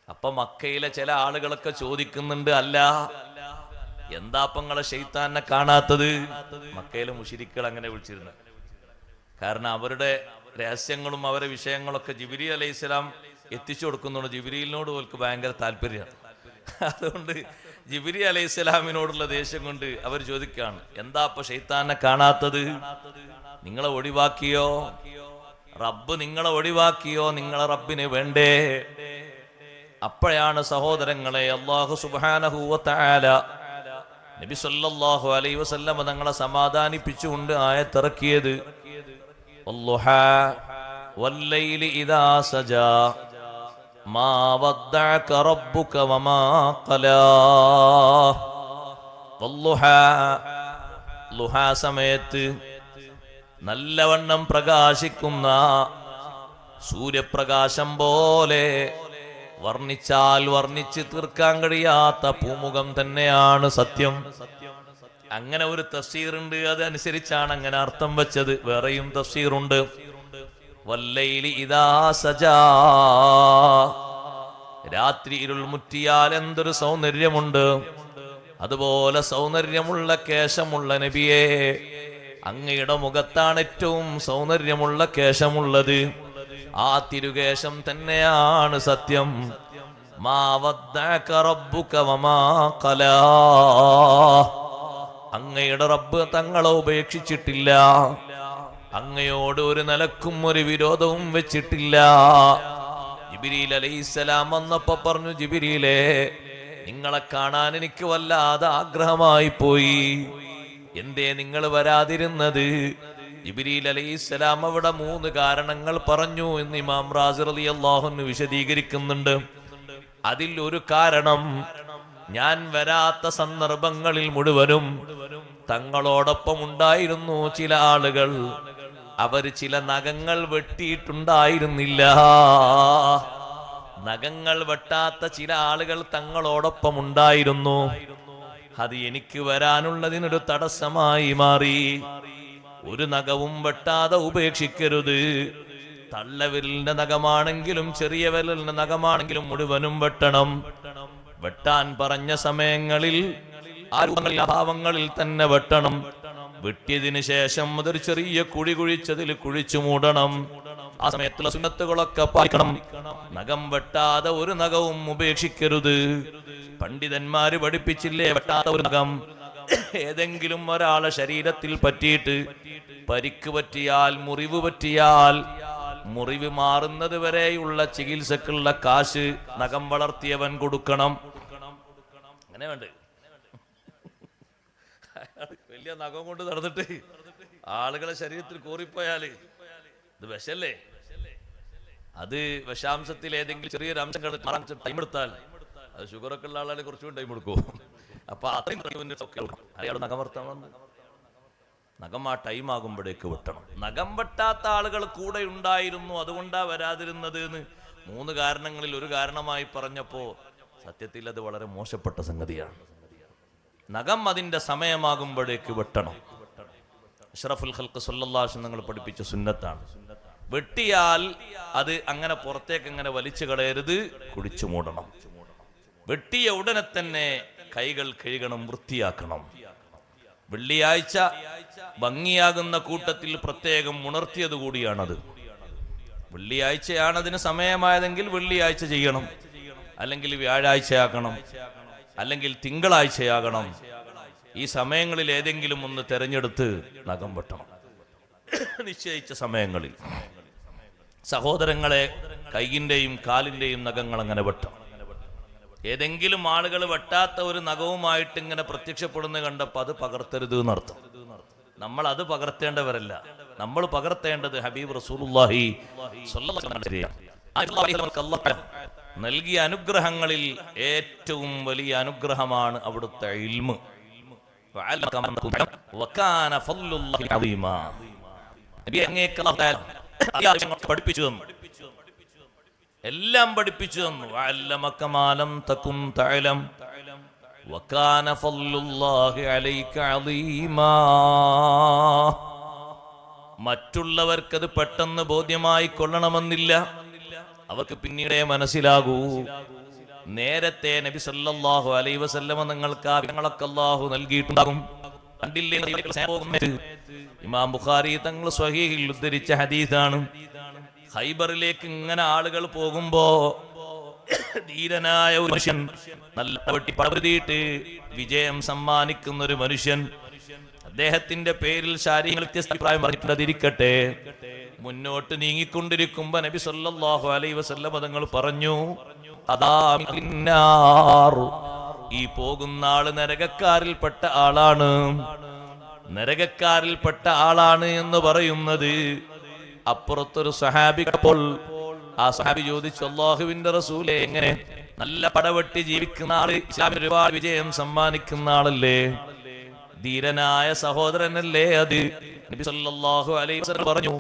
അപ്പൊ മക്കയിലെ ചില ആളുകളൊക്കെ ചോദിക്കുന്നുണ്ട്, അല്ല എന്താപ്പങ്ങളെ ശൈത്താനെ കാണാത്തത്? മക്കയിലെ മുശ്രിക്കുകൾ അങ്ങനെ വിളിച്ചിരുന്നു. കാരണം അവരുടെ രഹസ്യങ്ങളും അവരുടെ വിഷയങ്ങളൊക്കെ ജിബ്രീൽ അലൈഹിസ്സലാം എത്തിച്ചു കൊടുക്കുന്നുണ്ട്. ജിബ്രീലിനോട് അവർക്ക് ഭയങ്കര താല്പര്യമാണ്. അതുകൊണ്ട് ജിബ്രീൽ അലൈഹിസ്സലാമിനോടുള്ള ദേഷ്യം കൊണ്ട് അവർ ചോദിക്കുകയാണ്, എന്താ അപ്പൊ ശൈത്താനെ കാണാത്തത്? നിങ്ങളെ ഒഴിവാക്കിയോ? റബ്ബ് നിങ്ങളെ ഒഴിവാക്കിയോ? നിങ്ങളെ റബ്ബിന് വേണ്ടേ? അപ്പോഴാണ് സഹോദരങ്ങളെ അല്ലാഹു സുബ്ഹാനഹു വ തആല നബി സല്ലല്ലാഹു അലൈഹി വസല്ലം തങ്ങളെ സമാധാനിപ്പിച്ചുകൊണ്ട് ആയത്തിറക്കിയത്, വല്ലുഹാ വല്ലൈലി ഇദാ സജാ മാ വദ്ദഅക റബ്ബുക വമാ ഖലാ. വല്ലുഹാ, ലുഹാ സമയത്ത് നല്ലവണ്ണം പ്രകാശിക്കുന്ന സൂര്യപ്രകാശം പോലെ വർണ്ണിച്ചാൽ വർണ്ണിച്ച് തീർക്കാൻ കഴിയാത്ത പൂമുഖം തന്നെയാണ് സത്യം. അങ്ങനെ ഒരു തഫ്സീറുണ്ട്, അതനുസരിച്ചാണ് അങ്ങനെ അർത്ഥം വെച്ചത്. വേറെയും തഫ്സീറുണ്ട്. വല്ലൈലി ഇദാ സജാ, രാത്രി ഇരുൾ മുറ്റിയാൽ എന്തൊരു സൗന്ദര്യമുണ്ട്. അതുപോലെ സൗന്ദര്യമുള്ള കേശമുള്ള നബിയെ, അങ്ങയുടെ മുഖത്താണ് ഏറ്റവും സൗന്ദര്യമുള്ള കേശമുള്ളത്. ആ തിരുകേശം തന്നെയാണ് സത്യം. മാ വദ്ദഅക റബ്ബുക വമാ ഖലാ, അങ്ങയുടെ റബ്ബ് തങ്ങളെ ഉപേക്ഷിച്ചിട്ടില്ല, അങ്ങയോട് ഒരു നിലക്കും ഒരു വിരോധവും വെച്ചിട്ടില്ല. ജിബ്രീൽ അലൈഹിസ്സലാം വന്നപ്പോ പറഞ്ഞു, ജിബ്രീലേ, നിങ്ങളെ കാണാൻ എനിക്ക് വല്ലാതെ ആഗ്രഹമായി പോയി. എന്തേ നിങ്ങൾ വരാതിരുന്നത്? ജിബ്രീൽ അലൈഹിസ്സലാം അവിടെ 3 കാരണങ്ങൾ പറഞ്ഞു എന്ന് ഇമാം റാസി റളിയല്ലാഹു അൻഹു വിശദീകരിക്കുന്നുണ്ട്. അതിൽ ഒരു കാരണം, ഞാൻ വരാത്ത സന്ദർഭങ്ങളിൽ മുഴുവനും തങ്ങളോടൊപ്പം ഉണ്ടായിരുന്നു ചില ആളുകൾ. അവര് ചില നഖങ്ങൾ വെട്ടിയിട്ടുണ്ടായിരുന്നില്ല. നഖങ്ങൾ വെട്ടാത്ത ചില ആളുകൾ തങ്ങളോടൊപ്പം ഉണ്ടായിരുന്നു. അത് എനിക്ക് വരാനുള്ളതിനൊരു തടസ്സമായി മാറി. ഒരു നഖവും വെട്ടാതെ ഉപേക്ഷിക്കരുത്. തള്ളവിരലിന്റെ നഖമാണെങ്കിലും ചെറിയ വിരലിന്റെ നഖമാണെങ്കിലും മുഴുവനും വെട്ടണം. വെട്ടാൻ പറഞ്ഞ സമയങ്ങളിൽ ആ ഭാവങ്ങളിൽ തന്നെ വെട്ടണം. വെട്ടിയതിനു ശേഷം അതൊരു ചെറിയ കുഴി കുഴിച്ചതിൽ കുഴിച്ചു മൂടണം. ആ സമയത്തുള്ള സുന്നത്തുകളൊക്കെ പാലിക്കണം. നഖം വെട്ടാതെ ഒരു നഖവും ഉപേക്ഷിക്കരുത്. പണ്ഡിതന്മാര് പഠിപ്പിച്ചില്ലേ, വെട്ടാത്ത ഒരു നഖം ഏതെങ്കിലും ഒരാളെ ശരീരത്തിൽ പറ്റിയിട്ട് പരിക്ക് പറ്റിയാൽ, മുറിവ് പറ്റിയാൽ, മുറിവ് മാറുന്നത് വരെയുള്ള ചികിത്സക്കുള്ള കാശ് നഖം വളർത്തിയവൻ കൊടുക്കണം. അങ്ങനെ വേണ്ട, വലിയ നഖം കൊണ്ട് നടന്നിട്ട് ആളുകളെ ശരീരത്തിൽ കോറിപ്പോയാല് ഇത് വിഷല്ലേ? അത് വിഷാംശത്തിൽ ഏതെങ്കിലും ചെറിയൊരു അംശം കണ്ടിട്ട് ടൈം എടുത്താൽ അത് ഷുഗറൊക്കെ ഉള്ള ആളെ കുറച്ചുകൂടി ടൈം എടുക്കും. അപ്പൊ അത്രയും അയാൾ നഖം വർത്താൻ നഖം ആ ടൈം ആകുമ്പോഴേക്ക് വെട്ടണം. നഖം വെട്ടാത്ത ആളുകൾ കൂടെ ഉണ്ടായിരുന്നു, അതുകൊണ്ടാ വരാതിരുന്നത് എന്ന് 3 കാരണങ്ങളിൽ ഒരു കാരണമായി പറഞ്ഞപ്പോ സത്യത്തിൽ അത് വളരെ മോശപ്പെട്ട സംഗതിയാണ്. നഖം അതിന്റെ സമയമാകുമ്പോഴേക്ക് വെട്ടണം. അഷ്റഫുൽ ഖൽഖ് സല്ലല്ലാഹു അലൈഹി വസല്ലം പഠിപ്പിച്ച സുന്നത്താണ്. വെട്ടിയാൽ അത് അങ്ങനെ പുറത്തേക്ക് അങ്ങനെ വലിച്ചു കളയരുത്, കുടിച്ചു മൂടണം. വെട്ടിയ ഉടനെ തന്നെ കൈകൾ കഴുകണം, വൃത്തിയാക്കണം. വെള്ളിയാഴ്ച ഭംഗിയാകുന്ന കൂട്ടത്തിൽ പ്രത്യേകം ഉണർത്തിയത് കൂടിയാണത്. വെള്ളിയാഴ്ചയാണതിന് സമയമായതെങ്കിൽ വെള്ളിയാഴ്ച ചെയ്യണം, അല്ലെങ്കിൽ വ്യാഴാഴ്ചയാക്കണം, അല്ലെങ്കിൽ തിങ്കളാഴ്ചയാകണം. ഈ സമയങ്ങളിൽ ഏതെങ്കിലും ഒന്ന് തെരഞ്ഞെടുത്ത് നഖം വെട്ടണം. നിശ്ചയിച്ച സമയങ്ങളിൽ സഹോദരങ്ങളെ, കൈയിന്റെയും കാലിന്റെയും നഖങ്ങൾ അങ്ങനെ വെട്ടണം. ഏതെങ്കിലും ആളുകൾ വെട്ടാത്ത ഒരു നഖവുമായിട്ട് ഇങ്ങനെ പ്രത്യക്ഷപ്പെടുന്ന കണ്ടപ്പോൾ അത് പകർത്തരുത് എന്നർത്ഥം. നമ്മൾ അത് പകർത്തേണ്ടവരല്ല. നമ്മൾ പകർത്തേണ്ടത് ഹബീബ് റസൂലുള്ളാഹി സ്വല്ലല്ലാഹു അലൈഹി വസല്ലം നൽകിയ അനുഗ്രഹങ്ങളിൽ ഏറ്റവും വലിയ അനുഗ്രഹമാണ് അവിടുത്തെ ഇൽമ്. പഠിപ്പിച്ചു തന്നു, എല്ലാം പഠിപ്പിച്ചു തന്നു. മറ്റുള്ളവർക്കത് പെട്ടെന്ന് ബോധ്യമായി കൊള്ളണമെന്നില്ല, അവർക്ക് പിന്നീടേ മനസ്സിലാകൂ. നേരത്തെ നബി സല്ലല്ലാഹു അലൈഹി വസല്ലം നിങ്ങൾക്ക് ആ വിവരങ്ങളൊക്കെ അല്ലാഹു നൽകിയിട്ടുണ്ടാകും. കണ്ടില്ലേ? ഇമാം ബുഖാരി തങ്ങൾ സ്വഹീഹിൽ ഉദ്ധരിച്ച ഹദീസാണ്. ഖൈബറിലേക്ക് ഇങ്ങനെ ആളുകൾ പോകുമ്പോ ധീരനായ ഒരു മനുഷ്യൻ, നല്ല വെട്ടിപ്പടർത്തിയിട്ട് വിജയം സമ്മാനിക്കുന്ന ഒരു മനുഷ്യൻ, അദ്ദേഹത്തിന്റെ പേരിൽ ശാരീരിക വ്യത്യസ്ത അഭിപ്രായം പറഞ്ഞിട്ടിരിക്കട്ടെ, മുന്നോട്ട് നീങ്ങിക്കൊണ്ടിരിക്കുമ്പോ നബി സല്ലല്ലാഹു അലൈഹി വസല്ലം തങ്ങൾ പറഞ്ഞു, അതാ ഈ പോകുന്ന ആള് നരകക്കാരിൽപ്പെട്ട ആളാണ്. നരകക്കാരിൽപ്പെട്ട ആളാണ് എന്ന് പറയുന്നത് അപ്പുറത്തൊരു സഹാബി കണ്ടപ്പോൾ ആ സഹാബി ചോദിച്ചു, അല്ലാഹുവിന്റെ റസൂലേ, എങ്ങനെ? നല്ല പടവെട്ടി ജീവിക്കുന്ന ആള്, ഇസ്ലാമിന് ഒരുപാട് വിജയം സമ്മാനിക്കുന്ന ആളല്ലേ, ധീരനായ സഹോദരനല്ലേ അത്? നബി സല്ലല്ലാഹു അലൈഹി വസല്ലം പറഞ്ഞു,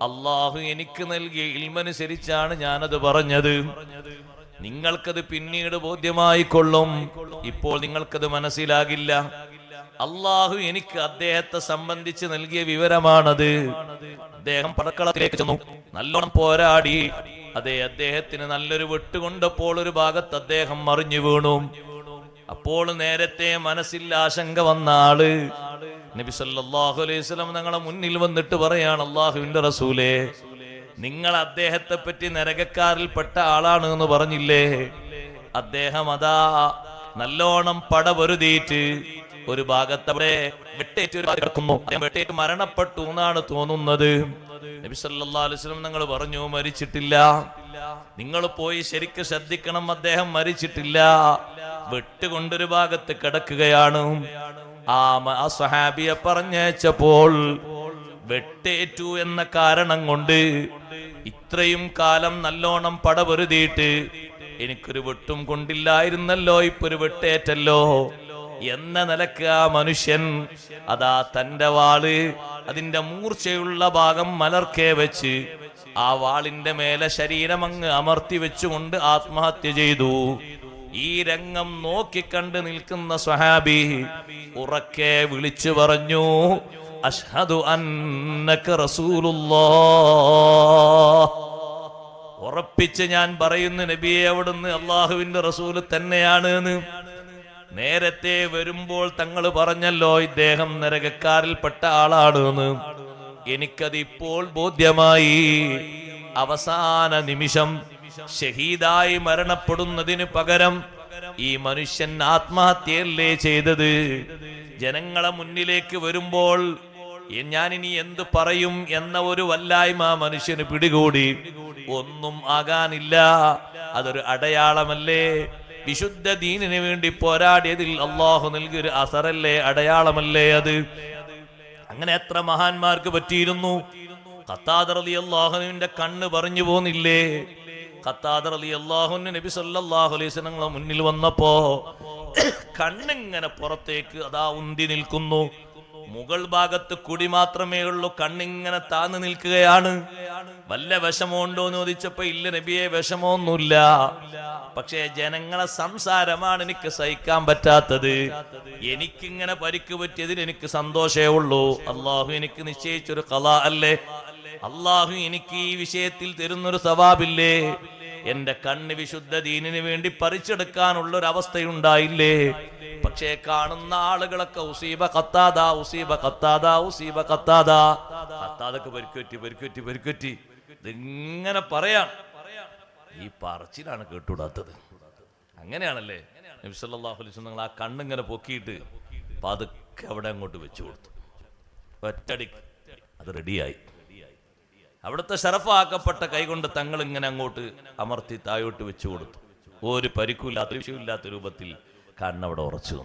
അല്ലാഹു എനിക്ക് നൽകിയ ഇൽമനുസരിച്ചാണ് ഞാനത് പറഞ്ഞത്. നിങ്ങൾക്കത് പിന്നീട് ബോധ്യമായി കൊള്ളും, ഇപ്പോൾ നിങ്ങൾക്കത് മനസ്സിലാകില്ല. അല്ലാഹു എനിക്ക് അദ്ദേഹത്തെ സംബന്ധിച്ച് നൽകിയ വിവരമാണത്. അദ്ദേഹം പടക്കളത്തിലേക്ക് ചെന്നു, നല്ലോണം പോരാടി. അതെ, അദ്ദേഹത്തിന് നല്ലൊരു വെട്ടുകൊണ്ടപ്പോൾ ഒരു ഭാഗത്ത് അദ്ദേഹം മറിഞ്ഞു വീണു. അപ്പോൾ നേരത്തെ മനസ്സിൽ ആശങ്ക വന്ന ആള് നബി സല്ലല്ലാഹു അലൈഹി വസല്ലം ഞങ്ങളെ മുന്നിൽ വന്നിട്ട് പറയാണ്, അല്ലാഹുവിന്റെ റസൂലേ, നിങ്ങൾ അദ്ദേഹത്തെ പറ്റി നരകക്കാരിൽപ്പെട്ട ആളാണ് എന്ന് പറഞ്ഞില്ലേ? അദ്ദേഹം അതാ നല്ലോണം പടപൊരുതിയിട്ട് ഒരു ഭാഗത്തവിടെ വെട്ടേറ്റ് കിടക്കുന്നു. വെട്ടേറ്റ് മരണപ്പെട്ടു എന്നാണ് തോന്നുന്നത്. നബി സല്ലല്ലാഹു അലൈഹി വസല്ലം ഞങ്ങൾ പറഞ്ഞു, മരിച്ചിട്ടില്ല. നിങ്ങൾ പോയി ശരിക്ക് ശ്രദ്ധിക്കണം, അദ്ദേഹം മരിച്ചിട്ടില്ല, വെട്ടുകൊണ്ടൊരു ഭാഗത്ത് കിടക്കുകയാണ്. ആ സ്വഹാബിയെ പറഞ്ഞയച്ചപ്പോൾ വെട്ടേറ്റു എന്ന കാരണം കൊണ്ട് ഇത്രയും കാലം നല്ലോണം പടപൊരുതിയിട്ട് എനിക്കൊരു വെട്ടും കൊണ്ടില്ലായിരുന്നല്ലോ, ഇപ്പൊ ഒരു വെട്ടേറ്റല്ലോ എന്ന നിലക്ക് ആ മനുഷ്യൻ അതാ തന്റെ വാള് അതിന്റെ മൂർച്ചയുള്ള ഭാഗം മലർക്കെ വെച്ച് ആ വാളിന്റെ മേലെ ശരീരം അങ്ങ് അമർത്തി വെച്ചുകൊണ്ട് ആത്മഹത്യ ചെയ്തു. ഈ രംഗം നോക്കിക്കണ്ട് നിൽക്കുന്ന സ്വഹാബി ഉറക്കെ വിളിച്ചു പറഞ്ഞു, അഷ്ഹദു അന്നക റസൂലുള്ളാഹ്. ഉറപ്പിച്ച് ഞാൻ പറയുന്നു നബിയെ, അവിടുന്ന് അള്ളാഹുവിന്റെ റസൂൽ തന്നെയാണ് എന്ന്. നേരത്തെ വരുമ്പോൾ തങ്ങൾ പറഞ്ഞല്ലോ ഇദ്ദേഹം നരകക്കാരിൽപ്പെട്ട ആളാണ് എന്ന്. എനിക്കത് ഇപ്പോൾ ബോധ്യമായി. അവസാന നിമിഷം ഷഹീദായി മരണപ്പെടുന്നതിന് പകരം ഈ മനുഷ്യൻ ആത്മഹത്യയല്ലേ ചെയ്തത്? ജനങ്ങളെ മുന്നിലേക്ക് വരുമ്പോൾ ഞാനിനി എന്ത് പറയും എന്ന ഒരു വല്ലായ്മ മനുഷ്യന് പിടികൂടി. ഒന്നും ആകാനില്ല, അതൊരു അടയാളമല്ലേ? വിശുദ്ധ ദീനിന് വേണ്ടി പോരാടിയതിൽ അള്ളാഹു നൽകിയൊരു അസറല്ലേ, അടയാളമല്ലേ അത്? അങ്ങനെ എത്ര മഹാന്മാർക്ക് പറ്റിയിരുന്നു. ഖത്താദ റളിയല്ലാഹുവിന്റെ കണ്ണ് പറഞ്ഞു പോന്നില്ലേ? ഖത്താദ റളിയല്ലാഹുവിന് നബി സല്ലല്ലാഹു അലൈഹി വസല്ലം മുന്നിൽ വന്നപ്പോ കണ്ണിങ്ങനെ പുറത്തേക്ക് അതാ ഉന്തി നിൽക്കുന്നു. മുകൾ ഭാഗത്ത് കുടി മാത്രമേ ഉള്ളൂ, കണ്ണിങ്ങനെ താന്ന് നിൽക്കുകയാണ്. വല്ല വിഷമമുണ്ടോ എന്ന് ചോദിച്ചപ്പോ ഇല്ല നബിയെ, വിഷമമൊന്നുമില്ല. പക്ഷേ ജനങ്ങളെ സംസാരമാണ് എനിക്ക് സഹിക്കാൻ പറ്റാത്തത്. എനിക്കിങ്ങനെ പരിക്ക് പറ്റിയതിൽ എനിക്ക് സന്തോഷമേ ഉള്ളൂ. അള്ളാഹു എനിക്ക് നിശ്ചയിച്ചൊരു ഖളാ അല്ലേ, അള്ളാഹു എനിക്ക് ഈ വിഷയത്തിൽ തരുന്നൊരു സവാബില്ലേ? എന്റെ കണ്ണ് വിശുദ്ധ ദീനിന് വേണ്ടി പറിച്ചെടുക്കാനുള്ള ഒരു അവസ്ഥയുണ്ടായില്ലേ? പക്ഷേ കാണുന്ന ആളുകളൊക്കെ ഉസീബ ഖത്താദ, ഉസീബ ഖത്താദ, ഉസീബ ഖത്താദ, ഖത്താദക്ക് പരിക്കുപറ്റി ഇതിങ്ങനെ പറയാം. ഈ പറച്ചിലാണ് കേട്ടുകൂടാത്തത്. അങ്ങനെയാണല്ലേ നബി സല്ലല്ലാഹു അലൈഹി വസല്ലം ആ കണ്ണിങ്ങനെ പൊക്കിയിട്ട് പതുക്കെ അവിടെ അങ്ങോട്ട് വെച്ചു കൊടുത്തു. ഒറ്റടിക്ക് അത് റെഡിയായി. അവിടുത്തെ ശറഫാക്കപ്പെട്ട കൈകൊണ്ട് തങ്ങൾ ഇങ്ങനെ അങ്ങോട്ട് അമർത്തി താഴോട്ട് വെച്ചു കൊടുത്തു. ഒരു പരിക്കുമില്ലാത്ത വിഷയമില്ലാത്ത രൂപത്തിൽ കണ്ണവിടെ ഉറച്ചു.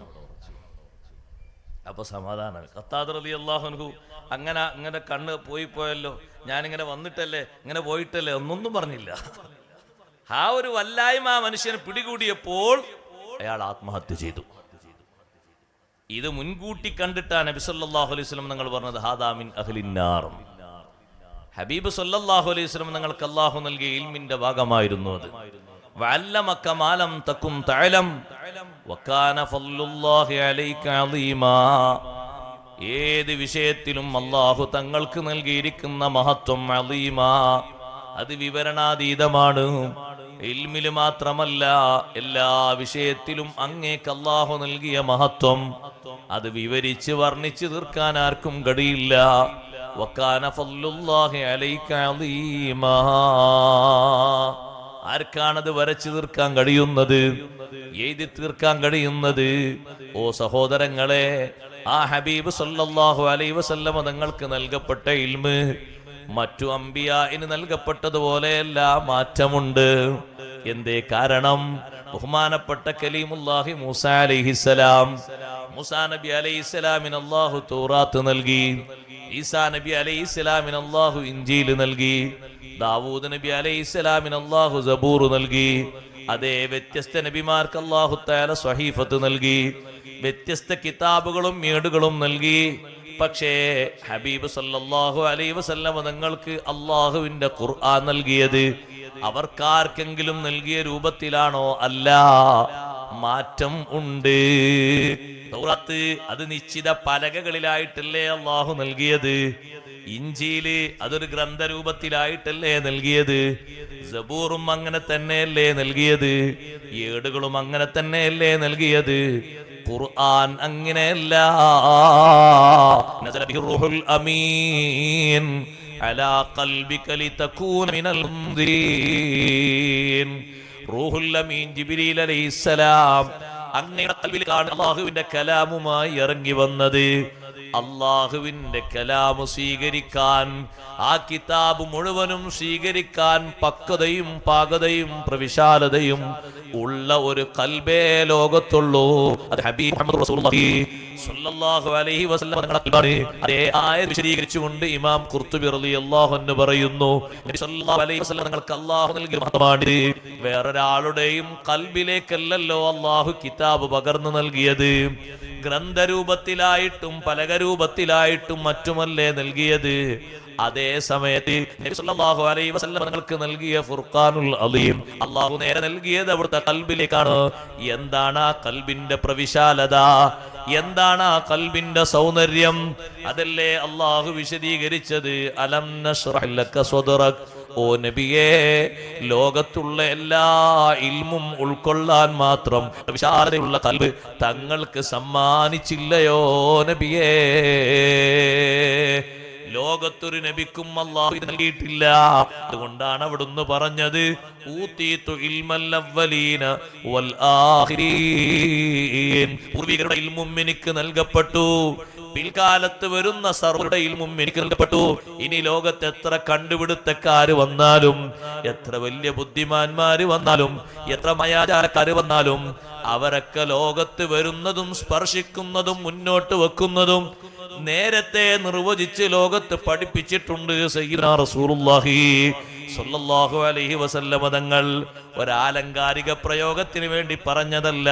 അപ്പൊ സമാധാനം. ഖത്താദ് റളിയല്ലാഹു അൻഹു അങ്ങനെ കണ്ണ് പോയല്ലോ, ഞാനിങ്ങനെ വന്നിട്ടല്ലേ, ഇങ്ങനെ പോയിട്ടല്ലേ, ഒന്നൊന്നും പറഞ്ഞില്ല. ആ ഒരു വല്ലായ്മ മനുഷ്യനെ പിടികൂടിയപ്പോൾ അയാൾ ആത്മഹത്യ ചെയ്തു. ഇത് മുൻകൂട്ടി കണ്ടിട്ടാണ് നബി സല്ലല്ലാഹു അലൈഹി വസല്ലം തങ്ങൾ പറഞ്ഞത് ഹാദാ മിൻ അഹ്ലിന്നാർ. ഹബീബ് സല്ലല്ലാഹു അലൈഹി വസല്ലം തങ്ങൾക്ക് അല്ലാഹു നൽകിയ ഇൽമിന്റെ ഭാഗമായിരുന്നു അത്. വഅല്ലമക മാ ലം തകുൻ തഅലം വകാന ഫളലുല്ലാഹി അലൈക അളീമാ. ഏത് വിഷയത്തിലും അല്ലാഹു തങ്ങൾക്ക് നൽകിയിരിക്കുന്ന മഹത്വം അളീമാ, അത് വിവരണാതീതമാണ്. ഇൽമില് മാത്രമല്ല, എല്ലാ വിഷയത്തിലും അങ്ങേക്ക് അല്ലാഹു നൽകിയ മഹത്വം അത് വിവരിച്ച് വർണ്ണിച്ച് തീർക്കാൻ ആർക്കും കഴിയില്ല. വകാന ഫളലുല്ലാഹി അലൈക അളീമാ. ആർക്കാണത് വരച്ചു തീർക്കാൻ കഴിയുന്നത്, എഴുതി തീർക്കാൻ കഴിയുന്നത്? ഓ സഹോദരങ്ങളെ, ആ ഹബീബ് സല്ലല്ലാഹു അലൈഹി വസല്ലം തങ്ങൾക്ക് നൽകപ്പെട്ട ഇൽമ് മറ്റു അംബിയാഇന് നൽകപ്പെട്ടതുപോലെയല്ല, മാറ്റമുണ്ട്. എന്തേ കാരണം? ബഹുമാനപ്പെട്ട കലീമുല്ലാഹി മൂസ അലൈഹിസ്സലാം, മൂസാ നബി അലൈഹിസ്സലാമിന് അല്ലാഹു തൗറാത്ത് നൽകി. ഈസാ നബി അലൈഹിസ്സലാമിന് അല്ലാഹു ഇൻജീൽ നൽകി. ദാവൂദ് നബി അലൈഹിസ്സലാമിന് അല്ലാഹു സബൂർ നൽകി. അതേ വ്യത്യസ്ത നബിമാർക്ക് അല്ലാഹു തആല സ്വഹീഫത്ത് നൽകി. വ്യത്യസ്ത കിതാബുകളും ഏടുകളും നൽകി. പക്ഷേ ഹബീബ് സല്ലല്ലാഹു അലൈഹി വസല്ലം തങ്ങൾക്ക് അല്ലാഹുവിന്റെ ഖുർആൻ നൽകിയത് അവർക്കാർക്കെങ്കിലും നൽകിയ രൂപത്തിലാണോ? അല്ല, മാറ്റം ഉണ്ട്. തൗറാത്ത് അത് നിശ്ചിത പലകകളിലായിട്ടല്ലേ അല്ലാഹു നൽകിയത്. ഇഞ്ചീല് അതൊരു ഗ്രന്ഥരൂപത്തിലായിട്ടല്ലേ നൽകിയത്. സബൂറും അങ്ങനെ തന്നെയല്ലേ നൽകിയത്. ഏടുകളും അങ്ങനെ തന്നെയല്ലേ നൽകിയത്. ഖുർആൻ അങ്ങനെയല്ല. നസല ബിഹിർ റൂഹുൽ അമീൻ അലാ ഖൽബിക ലിതകൂന മിനൽ മുൻദിരീൻ. റൂഹുൽ അമീൻ ജിബ്രീൽ അലൈഹിസ്സലാം അങ്ങയുടെ ഖൽബിൽ അല്ലാഹുവിന്റെ കലാമുമായി ഇറങ്ങി വന്നത്. അള്ളാഹുവിന്റെ കലാമ് സ്വീകരിക്കാൻ, ആ കിതാബ് മുഴുവനും സ്വീകരിക്കാൻ പക്വതയും പാകതയും പ്രവിശാലതയും ഉള്ള ഒരു ഖൽബേ ലോകത്തുള്ളൂ. അത് ഹബീബ് മുഹമ്മദ് റസൂലുള്ളാഹി സ്വല്ലല്ലാഹു അലൈഹി വസല്ലം തങ്ങളുടെ ഖൽബാണ്. അതേ ആയത്ത് വിശദീകരിച്ചുകൊണ്ട് ഇമാം ഖുർത്തുബി റളിയല്ലാഹു അൻഹു പറയുന്നു, നബി സല്ലല്ലാഹു അലൈഹി വസല്ലം തങ്ങൾക്ക് അല്ലാഹു നൽകിയ മഹത്വമാണ്. വേറൊരാളുടെയും ഖൽബിലേക്കല്ലല്ലോ അല്ലാഹു കിതാബ് പകർന്നു നൽകിയത്. ഗ്രന്ഥരൂപത്തിലായിട്ടും പലകരൂപത്തിലായിട്ടും മറ്റുമല്ലേ നൽകിയത്. അതേ സമയത്ത് നബി സല്ലല്ലാഹു അലൈഹി വസല്ലം തങ്ങൾക്ക് നൽകിയ ഫുർഖാനുൽ അലീം അല്ലാഹു നേരെ നൽകിയത് അവിടുത്തെ ഖൽബിലേക്കാണ്. എന്താണ് ആ ഖൽബിന്റെ പ്രവിശാലത, എന്താണ് ആ ഖൽബിന്റെ സൗന്ദര്യം? അതല്ലേ അല്ലാഹു വിശദീകരിച്ചത്, അലം നശ്റഹ് ലക സദ്റക്. ഓ നബിയേ, ലോകത്തുള്ള എല്ലാ ഇൽമും ഉൾക്കൊള്ളാൻ മാത്രം വിശാലതയുള്ള ഖൽബ് തങ്ങൾക്ക് സമ്മാനിച്ചില്ലയോ നബിയേ? ലോകത്തൊരു നബിക്കും അല്ലാഹു ഇത് നൽകിയിട്ടില്ല. അതുകൊണ്ടാണ് അവിടുന്ന് പറഞ്ഞത്, ഊതീതു ഇൽമൽ അവ്വലീന വൽ ആഖിരീൻ. പൂർവികരുടെ ഇൽമും എനിക്ക് നൽകപ്പെട്ടു, പിൽക്കാലത്ത് വരുന്ന സർവ്വരുടെ ഇൽമും എനിക്ക് നൽകപ്പെട്ടു. ഇനി ലോകത്ത് എത്ര കണ്ടുപിടുത്തക്കാര് വന്നാലും, എത്ര വലിയ ബുദ്ധിമാന്മാര് വന്നാലും, എത്ര മയാചാരക്കാര് വന്നാലും, അവരൊക്കെ ലോകത്ത് വരുന്നതും സ്പർശിക്കുന്നതും മുന്നോട്ട് വെക്കുന്നതും നേരത്തെ നിർവചിച്ച് ലോകത്ത് പഠിപ്പിച്ചിട്ടുണ്ട് സയ്യിദുനാ റസൂലുള്ളാഹി സ്വല്ലല്ലാഹു അലൈഹി വസല്ലം തങ്ങൾ. ഒരാലങ്കാരിക പ്രയോഗത്തിന് വേണ്ടി പറഞ്ഞതല്ല.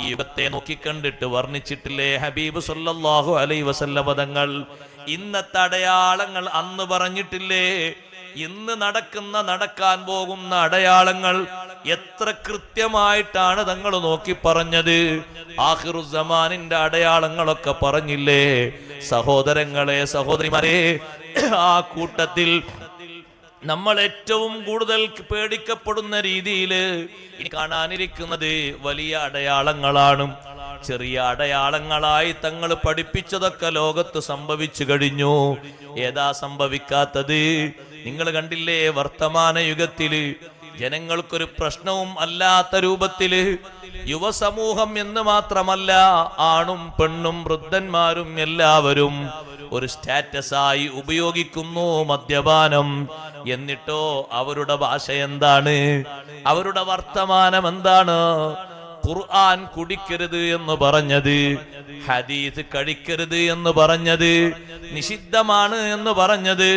ഈ യുഗത്തെ നോക്കിക്കണ്ടിട്ട് വർണ്ണിച്ചിട്ടില്ലേ ഹബീബ് സ്വല്ലല്ലാഹു അലൈഹി വസല്ലം തങ്ങൾ? ഇന്നത്തെ അടയാളങ്ങൾ അന്ന് പറഞ്ഞിട്ടില്ലേ? ഇന്ന് നടക്കാൻ പോകുന്ന അടയാളങ്ങൾ എത്ര കൃത്യമായിട്ടാണ് തങ്ങൾ നോക്കി പറഞ്ഞത്. ആഖിറുസ്സമാനിന്റെ അടയാളങ്ങളൊക്കെ പറഞ്ഞില്ലേ? സഹോദരങ്ങളെ, സഹോദരിമാരെ, ആ കൂട്ടത്തിൽ നമ്മൾ ഏറ്റവും കൂടുതൽ പേടിക്കപ്പെടുന്ന രീതിയിൽ ഇനി കാണാനിരിക്കുന്നത് വലിയ അടയാളങ്ങളാണ്. ചെറിയ അടയാളങ്ങളായി തങ്ങൾ പഠിപ്പിച്ചതൊക്കെ ലോകത്ത് സംഭവിച്ചു കഴിഞ്ഞു. ഏതാ സംഭവിക്കാത്തത്? നിങ്ങൾ കണ്ടില്ലേ, വർത്തമാന യുഗത്തില് ജനങ്ങൾക്കൊരു പ്രശ്നവും അല്ലാത്ത രൂപത്തില് യുവസമൂഹം എന്ന് മാത്രമല്ല, ആണും പെണ്ണും വൃദ്ധന്മാരും എല്ലാവരും ഒരു സ്റ്റാറ്റസായി ഉപയോഗിക്കുന്നു മദ്യപാനം. എന്നിട്ടോ അവരുടെ ഭാഷ എന്താണ്? അവരുടെ വർത്തമാനം എന്താണ്? ഖുർആൻ കുടിക്കരുത് എന്ന് പറഞ്ഞത്, ഹദീസ് കഴിക്കരുത് എന്ന് പറഞ്ഞത്, നിഷിദ്ധമാണ് എന്ന് പറഞ്ഞത്,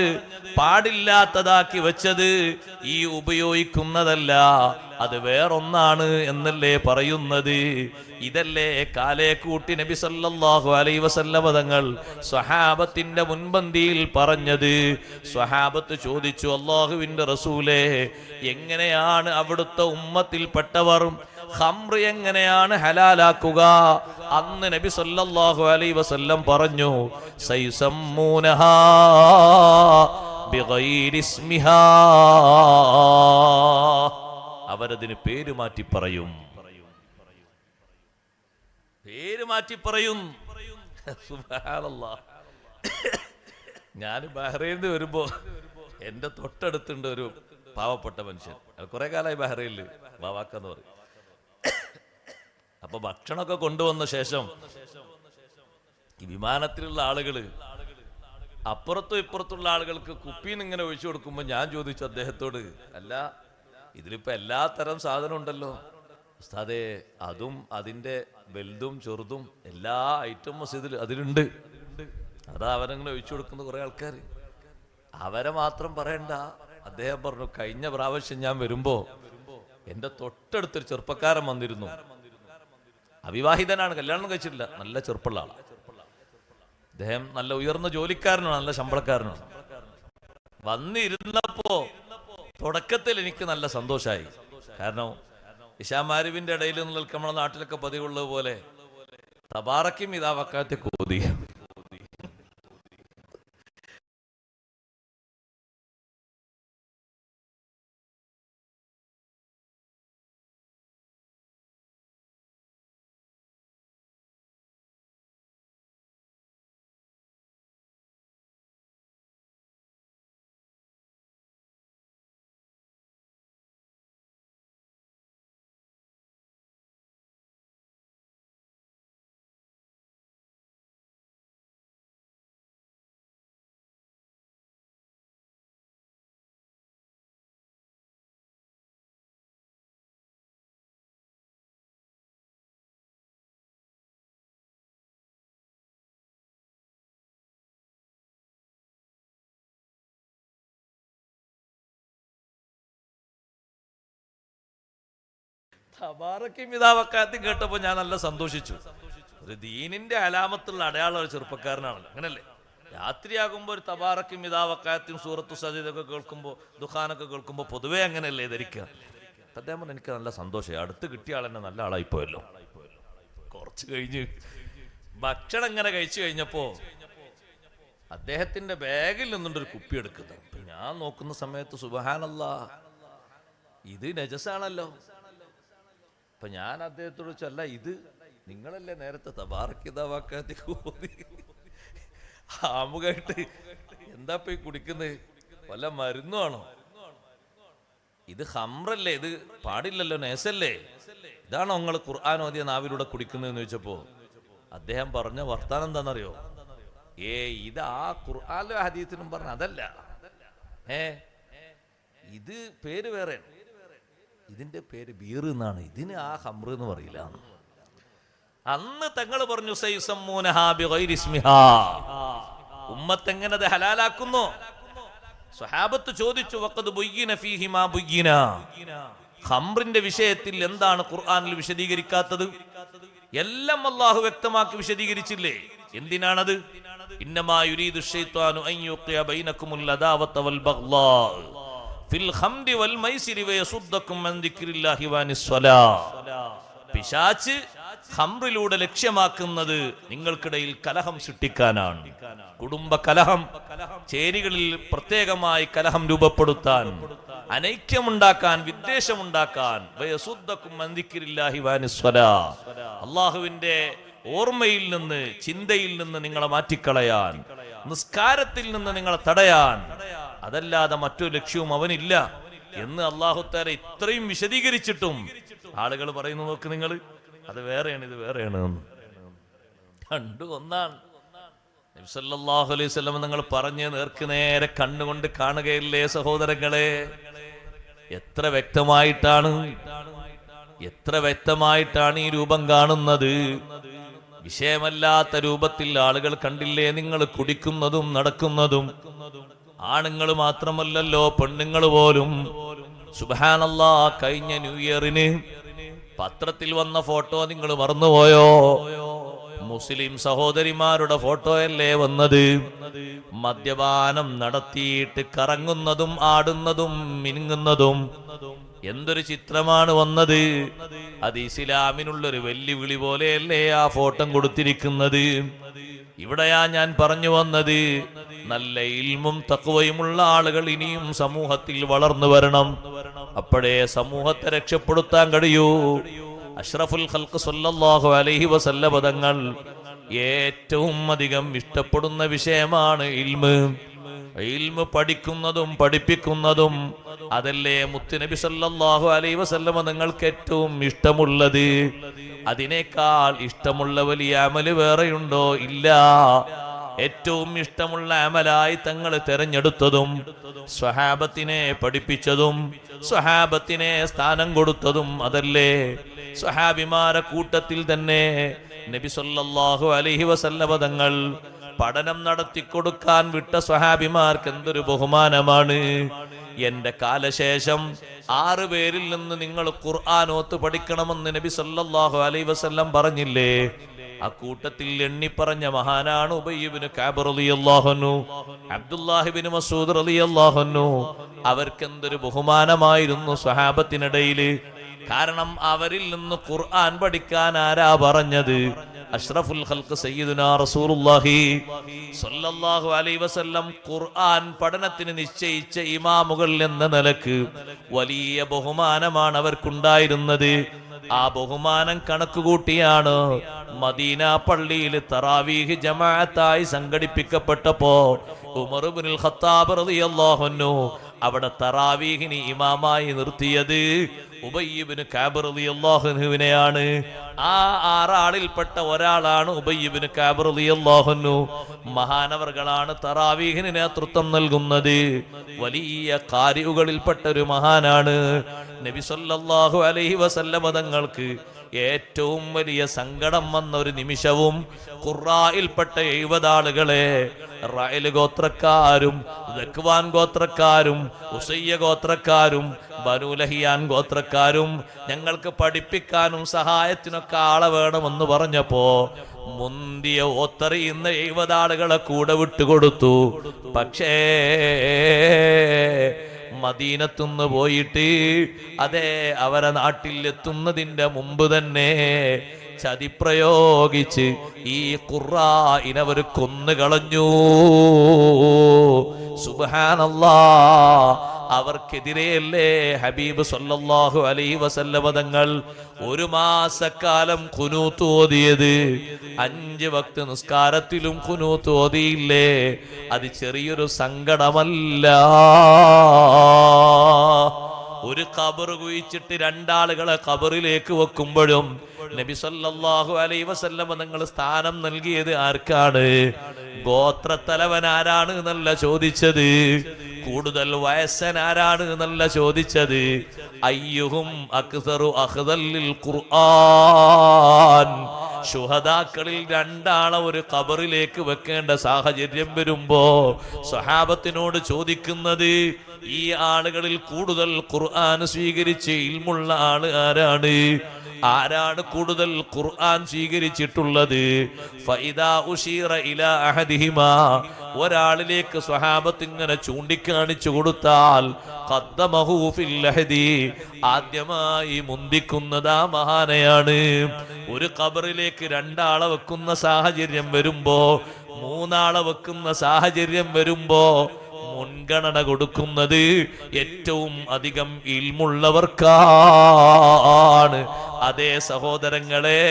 പാടില്ലാത്തതാക്കി വെച്ചത് ഈ ഉപയോഗിക്കുന്നതല്ല, അത് വേറൊന്നാണ് എന്നല്ലേ പറയുന്നത്. ഇതല്ലേ കാലേ കൂട്ടി നബി സല്ലല്ലാഹു അലൈഹി വസല്ലം തങ്ങൾ സ്വഹാബത്തിന്റെ മുൻപന്തിയിൽ പറഞ്ഞത്. സ്വഹാബത്ത് ചോദിച്ചു, അല്ലാഹുവിന്റെ റസൂലേ, എങ്ങനെയാണ് അവിടുത്തെ ഉമ്മത്തിൽപ്പെട്ടവർ ഖംർ എങ്ങനെയാണ് ഹലാലാക്കുക? അന്ന് നബി സല്ലല്ലാഹു അലൈഹി വസല്ലം പറഞ്ഞു, സൈസമ്മൂനഹാ ബിഗൈരി ഇസ്മിഹാ. അവരതിന് പേര് മാറ്റി പറയും, പേര് മാറ്റി പറയും. സുബ്ഹാനല്ലാഹ്. ഞാൻ ബഹ്റൈനിൽ വരുമ്പോ എന്റെ തൊട്ടടുത്തുണ്ട് ഒരു പാവപ്പെട്ട മനുഷ്യൻ. കുറെ കാലമായി ബഹ്റൈനില്, ബാവാക്കെന്ന് പറയും. അപ്പൊ ഭക്ഷണമൊക്കെ കൊണ്ടുവന്ന ശേഷം ഈ വിമാനത്തിലുള്ള ആളുകള് അപ്പുറത്തും ഇപ്പുറത്തുള്ള ആളുകൾക്ക് കുപ്പീന്ന് ഇങ്ങനെ ഒഴിച്ചു കൊടുക്കുമ്പോ ഞാൻ ചോദിച്ചു അദ്ദേഹത്തോട്, അല്ല ഇതിലിപ്പോ എല്ലാ തരം സാധനം ഉണ്ടല്ലോ ഉസ്താദേ, അതും അതിന്റെ വലുതും ചെറുതും എല്ലാ ഐറ്റംസ് അതിലുണ്ട്. അതാ അവരങ്ങനെ ഒഴിച്ചു കൊടുക്കുന്ന കുറെ ആൾക്കാർ. അവരെ മാത്രം പറയണ്ട. അദ്ദേഹം പറഞ്ഞു, കഴിഞ്ഞ പ്രാവശ്യം ഞാൻ വരുമ്പോ എന്റെ തൊട്ടടുത്തൊരു ചെറുപ്പക്കാരൻ വന്നിരുന്നു. അവിവാഹിതനാണ്, കല്യാണം കഴിച്ചിട്ടില്ല, നല്ല ചെറുപ്പമുള്ള ആളാണ്. അദ്ദേഹം നല്ല ഉയർന്ന ജോലിക്കാരനാണ്, നല്ല ശമ്പളക്കാരനാണ്. വന്നിരുന്നപ്പോ തുടക്കത്തിൽ എനിക്ക് നല്ല സന്തോഷമായി. കാരണം ഇശാമാരുവിന്റെ ഇടയിൽ നമ്മുടെ നാട്ടിലൊക്കെ പതിവുള്ളത് പോലെ തബാറക്കും ഇതാ വക്കാത്തെ കോതി തബാറക്കും ഇതാവക്കാത്തും കേട്ടപ്പോ ഞാൻ നല്ല സന്തോഷിച്ചു. ഒരു ദീനിന്റെ അലാമത്തുള്ള അടയാള ചെറുപ്പക്കാരനാണല്ലോ, അങ്ങനല്ലേ? രാത്രിയാകുമ്പോ ഒരു തബാറക്കും ഇതാവക്കാത്തും സൂറത്തു സജീദൊക്കെ കേൾക്കുമ്പോ, ദുഃഖാനൊക്കെ കേൾക്കുമ്പോ പൊതുവേ അങ്ങനെയല്ലേ ധരിക്കുക. അദ്ദേഹം പറഞ്ഞു എനിക്ക് നല്ല സന്തോഷമായി, അടുത്ത് കിട്ടിയ ആളെന്നെ നല്ല ആളായിപ്പോയല്ലോ. കുറച്ച് കഴിഞ്ഞ് ഭക്ഷണം ഇങ്ങനെ കഴിച്ചു കഴിഞ്ഞപ്പോ അദ്ദേഹത്തിന്റെ ബാഗിൽ നിന്നുണ്ടൊരു കുപ്പി എടുക്കുന്നത്. അപ്പൊ ഞാൻ നോക്കുന്ന സമയത്ത് സുബ്ഹാനല്ലാഹ്, ഇത് നജസാണല്ലോ. അപ്പൊ ഞാൻ അദ്ദേഹത്തോട് ചൊല്ല, ഇത് നിങ്ങളല്ലേ നേരത്തെ തബാറക്കിതാവാക്കാത്തി ആമുഖായിട്ട് എന്താ പോയി കുടിക്കുന്നത്? വല്ല മരുന്നാണോ? ഇത് ഹംറല്ലേ, ഇത് പാടില്ലല്ലോ, നേസല്ലേ. ഇതാണോ നിങ്ങൾ ഖുർആൻ ഓതിയ നാവിലൂടെ കുടിക്കുന്നതെന്ന് ചോദിച്ചപ്പോ അദ്ദേഹം പറഞ്ഞ വർത്താനം എന്താണെന്നറിയോ? ഇത് ആ ഖുർആനിലും ഹദീസിലും പറഞ്ഞ അതല്ല, ഇത് പേര് വേറെ, ഇതിന്റെ പേര് ബീർ എന്നാണ്, ഇതിന് ആ ഹംറ് എന്ന് പറയില്ല. അന്ന് തങ്ങൾ പറഞ്ഞു ഉമ്മത്ത് എങ്ങനെ അത് ഹലാലാക്കുന്നു? സ്വഹാബത്ത് ചോദിച്ചു, വഖദ് ബുയ്യിന ഫീഹി മാ ബുയ്യിന, ഖംറിന്റെ വിഷയത്തിൽ എന്താണ് ഖുർആനിൽ വിശദീകരിക്കാത്തത്? എല്ലാം അല്ലാഹു വ്യക്തമാക്കി വിശദീകരിച്ചില്ലേ? എന്തിനാണത്? ഇന്നമാ യുരീദു ശൈത്വാനു അൻ യുഖിയ ബൈനകുമുൽ അദാവത വൽ ബഗ്ളാ ഫിൽ ഖംരി വൽ മൈസിരി വയസുദ്ദകും അൻ ദിക്രില്ലാഹി വഅനിസ് സ്വലാ. പിശാച് ഖംറിലൂടെ ലക്ഷ്യമാക്കുന്നത് നിങ്ങൾക്കിടയിൽ കലഹം സൃഷ്ടിക്കാനാണ്. കുടുംബ കലഹം, ചേരികളിൽ പ്രത്യേകമായി കലഹം രൂപപ്പെടുത്താൻ, അനൈക്യമുണ്ടാക്കാൻ, വിദ്വേഷമുണ്ടാക്കാൻ. വയസുദ്ദകും അൻ ദിക്രില്ലാഹി വഅനിസ് സ്വലാ, അല്ലാഹുവിന്റെ ഓർമ്മയിൽ നിന്ന്, ചിന്തയിൽ നിന്ന് നിങ്ങളെ മാറ്റിക്കളയാൻ, നിസ്കാരത്തിൽ നിന്ന് നിങ്ങളെ തടയാൻ. അതല്ലാതെ മറ്റൊരു ലക്ഷ്യവും അവനില്ല എന്ന് അല്ലാഹു തആല ഇത്രയും വിശദീകരിച്ചിട്ടും ആളുകൾ പറയുന്നു, നോക്ക് നിങ്ങൾ, അത് വേറെയാണ്, ഇത് വേറെയാണ്. രണ്ടും ഒന്നാണ്. നബി സല്ലല്ലാഹു അലൈഹി വസല്ലം നിങ്ങൾ പറഞ്ഞ് നേർക്ക് നേരെ കണ്ണുകൊണ്ട് കാണുകയില്ലേ സഹോദരങ്ങളെ? എത്ര വ്യക്തമായിട്ടാണ് ഈ രൂപം കാണുന്നത്. വിഷയമല്ലാത്ത രൂപത്തിൽ ആളുകൾ കണ്ടില്ലേ നിങ്ങൾ കുടിക്കുന്നതും നടക്കുന്നതും? ആണുങ്ങൾ മാത്രമല്ലല്ലോ, പെണ്ണുങ്ങൾ പോലും. സുബ്ഹാനല്ലാഹ്, കഴിഞ്ഞ ന്യൂ ഇയറിന് പത്രത്തിൽ വന്ന ഫോട്ടോ നിങ്ങൾ മറന്നുപോയോ? മുസ്ലിം സഹോദരിമാരുടെ ഫോട്ടോയല്ലേ വന്നത്? മദ്യപാനം നടത്തിയിട്ട് കറങ്ങുന്നതും ആടുന്നതും മിനുങ്ങുന്നതും. എന്തൊരു ചിത്രമാണ് വന്നത്! അത് ഇസ്ലാമിനുള്ളൊരു വെല്ലുവിളി പോലെയല്ലേ ആ ഫോട്ടോ കൊടുത്തിരിക്കുന്നത്? ഇവിടെയാ ഞാൻ പറഞ്ഞു വന്നത്, നല്ല ഇൽമും തഖ്വയുമുള്ള ആളുകൾ ഇനിയും സമൂഹത്തിൽ വളർന്നു വരണം. അപ്പോഴേ സമൂഹത്തെ രക്ഷപ്പെടുത്താൻ കഴിയൂ. അഷ്റഫുൽ ഖൽഖ് സല്ലല്ലാഹു അലൈഹി വസല്ലം തങ്ങൾ ഏറ്റവും അധികം ഇഷ്ടപ്പെടുന്ന വിഷയമാണ് ഇൽമ്. ഇൽമ് പഠിക്കുന്നതും പഠിപ്പിക്കുന്നതും. അതല്ലേ മുത്തുനബി സല്ലല്ലാഹു അലൈഹി വസല്ലം നിങ്ങൾക്ക് ഏറ്റവും ഇഷ്ടമുള്ളത്? അതിനേക്കാൾ ഇഷ്ടമുള്ള വലിയ അമല് വേറെയുണ്ടോ? ഇല്ല. ഏറ്റവും ഇഷ്ടമുള്ള അമലായി തങ്ങൾ തെരഞ്ഞെടുത്തതും സ്വഹാബത്തിനെ പഠിപ്പിച്ചതും സ്വഹാബത്തിനെ സ്ഥാനം കൊടുത്തതും അതല്ലേ? സ്വഹാബിമാരെ കൂട്ടത്തിൽ തന്നെ നബി സല്ലല്ലാഹു അലൈഹി വസല്ലം തങ്ങൾ പഠനം നടത്തിക്കൊടുക്കാൻ വിട്ട സ്വഹാബിമാർക്ക് എന്തൊരു ബഹുമാനമാണ്. എന്റെ കാലശേഷം 6 പേരിൽ നിന്ന് നിങ്ങൾ ഖുർആൻ ഓത്ത് പഠിക്കണമെന്ന് നബി സല്ലല്ലാഹു അലൈഹി വസല്ലം പറഞ്ഞില്ലേ? ആ കൂട്ടത്തിൽ എണ്ണിപ്പറഞ്ഞ മഹാനാണ് ഉബയ്യ് ഇബ്നു കഅബ് റളിയല്ലാഹു അൻഹു, അബ്ദുല്ലാഹി ഇബ്നു മസ്ഊദ് റളിയല്ലാഹു അൻഹു. അവർക്ക് എന്തൊരു ബഹുമാനമായിരുന്നു സ്വഹാബത്തിനിടയിൽ. കാരണം അവരിൽ നിന്ന് ഖുർആൻ പഠിക്കാൻ ആരാ പറഞ്ഞത്? അഷ്റഫുൽ ഖൽഖ് സയ്യിദുനാ റസൂലുള്ളാഹി സ്വല്ലല്ലാഹു അലൈഹി വസല്ലം ഖുർആൻ പഠനത്തിന് നിശ്ചയിച്ച ഇമാമുകൾ എന്ന നിലക്ക് വലിയ ബഹുമാനമാണ് അവർക്കുണ്ടായിരുന്നത്. ആ ബഹുമാനം കണക്കുകൂട്ടിയാണ് മദീന പള്ളിയിൽ തറാവീഹ് ജമാഅത്തായി സംഘടിപ്പിക്കപ്പെട്ടപ്പോ ഉമർ ഇബ്നുൽ ഖത്താബ് റളിയല്ലാഹു അൻഹു അവിടെ തറാവീഹിന് ഇമാമായി നിർത്തിയത് ഉബയ്യ് ഇബ്നു കഅബ് റളിയല്ലാഹു അൻഹുവിനെയാണ്. ആ 6 ആളിൽപ്പെട്ട ഒരാളാണ് ഉബയ്യ് ഇബ്നു കഅബ് റളിയല്ലാഹു അൻഹു. മഹാനവർകളാണ് തറാവീഹിന് നേതൃത്വം നൽകുന്നത്. വലിയ ഖാരിഉകളിൽപ്പെട്ട ഒരു മഹാനാണ്. നബി സല്ലല്ലാഹു അലൈഹി വസല്ലം തങ്ങൾക്ക് ഏറ്റവും വലിയ സങ്കടം വന്ന ഒരു നിമിഷവും ഖുറായിൽപ്പെട്ട 70 ആളുകളെ റഅൽ ഗോത്രക്കാരും ദക്വാൻ ഗോത്രക്കാരും ഉസയ്യ ഗോത്രക്കാരും ബനൂ ലഹിയാൻ ഗോത്രക്കാരും ഞങ്ങൾക്ക് പഠിപ്പിക്കാനും സഹായത്തിനൊക്കെ ആളെ വേണമെന്ന് പറഞ്ഞപ്പോ മുന്തിയ ഓത്തറിയുന്ന 70 ആളുകളെ കൂടെ വിട്ടുകൊടുത്തു. പക്ഷേ മദീനത്തുനിന്ന് പോയിട്ട് അതേ അവരെ നാട്ടിൽ എത്തുന്നതിന്റെ മുമ്പ് തന്നെ ചതി പ്രയോഗിച്ച് ഈ ഖുർആനവർ കൊന്നുകളഞ്ഞു. സുബ്ഹാനല്ലാഹ്. അവർക്കെതിരെയല്ലേ ഹബീബ് സല്ലല്ലാഹു അലൈഹി വസല്ലമ തങ്ങൾ 1 മാസക്കാലം ഖുനൂത്ത് ഓതിയത്. 5 വക്ത് നിസ്കാരത്തിലും ഖുനൂത്ത് ഓതിയില്ലേ? അത് ചെറിയൊരു സങ്കടമല്ല. ഒരു ഖബർ കുഴിച്ചിട്ട് 2 ആളുകളെ ഖബറിലേക്ക് വെക്കുമ്പോഴും നബി സല്ലല്ലാഹു അലൈഹി വസല്ലമ തങ്ങൾ സ്ഥാനം നൽകിയത് ആർക്കാണ്? ഗോത്രത്തലവൻ ആരാണ് എന്നല്ല ചോദിച്ചത്, കൂടുതൽ വയസ്സൻ ആരാണ് എന്നല്ല ചോദിച്ചത്. അയ്യുഹും അക്സറു അഖ്ദൽ ലിൽ ഖുർആൻ. ശുഹദാക്കളിൽ 2 ആളെ ഒരു ഖബറിലേക്ക് വെക്കേണ്ട സാഹചര്യം വരുമ്പോ സ്വഹാബത്തിനോട് ചോദിക്കുന്നത്, ഈ ആളുകളിൽ കൂടുതൽ ഖുർആൻ സ്വീകരിച്ച് ഇൽമുള്ള ആള് ആരാണ്? ആരാണ് കൂടുതൽ ഖുർആൻ സ്വീകരിച്ചിട്ടുള്ളത്? ഫഇദാ ഉശീറ ഇലാ അഹദിഹിമാ, ഒരാളിലേക്ക് സ്വഹാബത്ത് ഇങ്ങനെ ചൂണ്ടിക്കാണിച്ചു കൊടുത്താൽ ഖദ്ദമഹു ഫിൽ ലഹദി, ആദ്യമായി മുന്തിക്കുന്നത് ആ മഹാനയാണ്. ഒരു ഖബറിലേക്ക് 2 ആളെ വെക്കുന്ന സാഹചര്യം വരുമ്പോ, 3 ആളെ വെക്കുന്ന സാഹചര്യം വരുമ്പോ മുൻഗണന കൊടുക്കുന്നത് ഏറ്റവും അധികം ഇൽമുള്ളവർക്കാണ്. അതേ സഹോദരങ്ങളെ,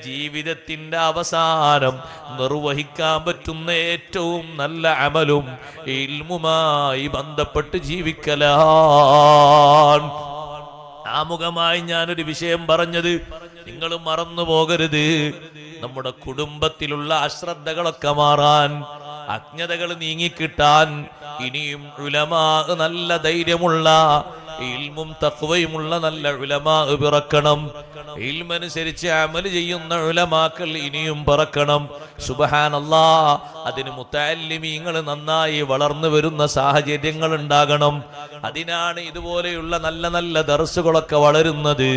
ജീവിതത്തിന്റെ അവസാനം നിർവഹിക്കാൻ പറ്റുന്ന ഏറ്റവും നല്ല അമലും ഇൽമുമായി ബന്ധപ്പെട്ട് ജീവിക്കലാണ്. ആമുഖമായി ഞാനൊരു വിഷയം പറഞ്ഞത് നിങ്ങൾ മറന്നു പോകരുത്. നമ്മുടെ കുടുംബത്തിലുള്ള അശ്രദ്ധകളൊക്കെ മാറാൻ, അജ്ഞതകൾ നീങ്ങിക്കിട്ടാൻ ഇനിയും ഉലമാ, നല്ല ധൈര്യമുള്ള ഇൽമും തഖ്വയുമുള്ള നല്ല ഉലമാ പിറക്കണം. ഇൽമനുസരിച്ച് അമൽ ചെയ്യുന്ന ഉലമാക്കൾ ഇനിയും പിറക്കണം. സുബ്ഹാനല്ലാഹ്. അതിന് മുതഅല്ലിമീങ്ങൾ നന്നായി വളർന്നു വരുന്ന സാഹചര്യങ്ങൾ ഉണ്ടാകണം. അതിനാണ് ഇതുപോലെയുള്ള നല്ല നല്ല ദർസുകളൊക്കെ വളരുന്നത്.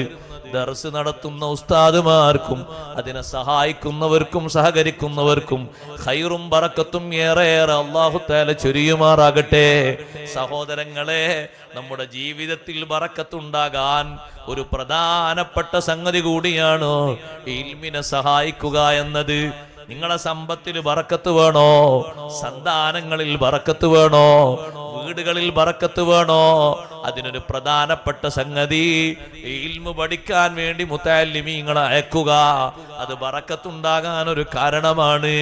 ദർസ് നടത്തുന്ന ഉസ്താദുമാർക്കും അതിനെ സഹായിക്കുന്നവർക്കും സഹകരിക്കുന്നവർക്കും ഖൈറും ബറക്കത്തും ഏറെ അല്ലാഹു തആല ചൊരിയുമാറാകട്ടെ. സഹോദരങ്ങളെ, നമ്മുടെ ജീവിതത്തിൽ ബറക്കത്തുണ്ടാകാൻ ഒരു പ്രധാനപ്പെട്ട സംഗതി കൂടിയാണ് ഇൽമിനെ സഹായിക്കുക എന്നത്. നിങ്ങളെ സമ്പത്തിൽ ബറക്കത്ത് വേണോ? സന്താനങ്ങളിൽ ബറക്കത്ത് വേണോ? വീടുകളിൽ ബറക്കത്ത് വേണോ? അതിനൊരു പ്രധാനപ്പെട്ട സംഗതി ഇൽമു പഠിക്കാൻ വേണ്ടി മുതഅല്ലിമീങ്ങളെ അയക്കുക. അത് ബറക്കത്തുണ്ടാകാൻ ഒരു കാരണമാണ്.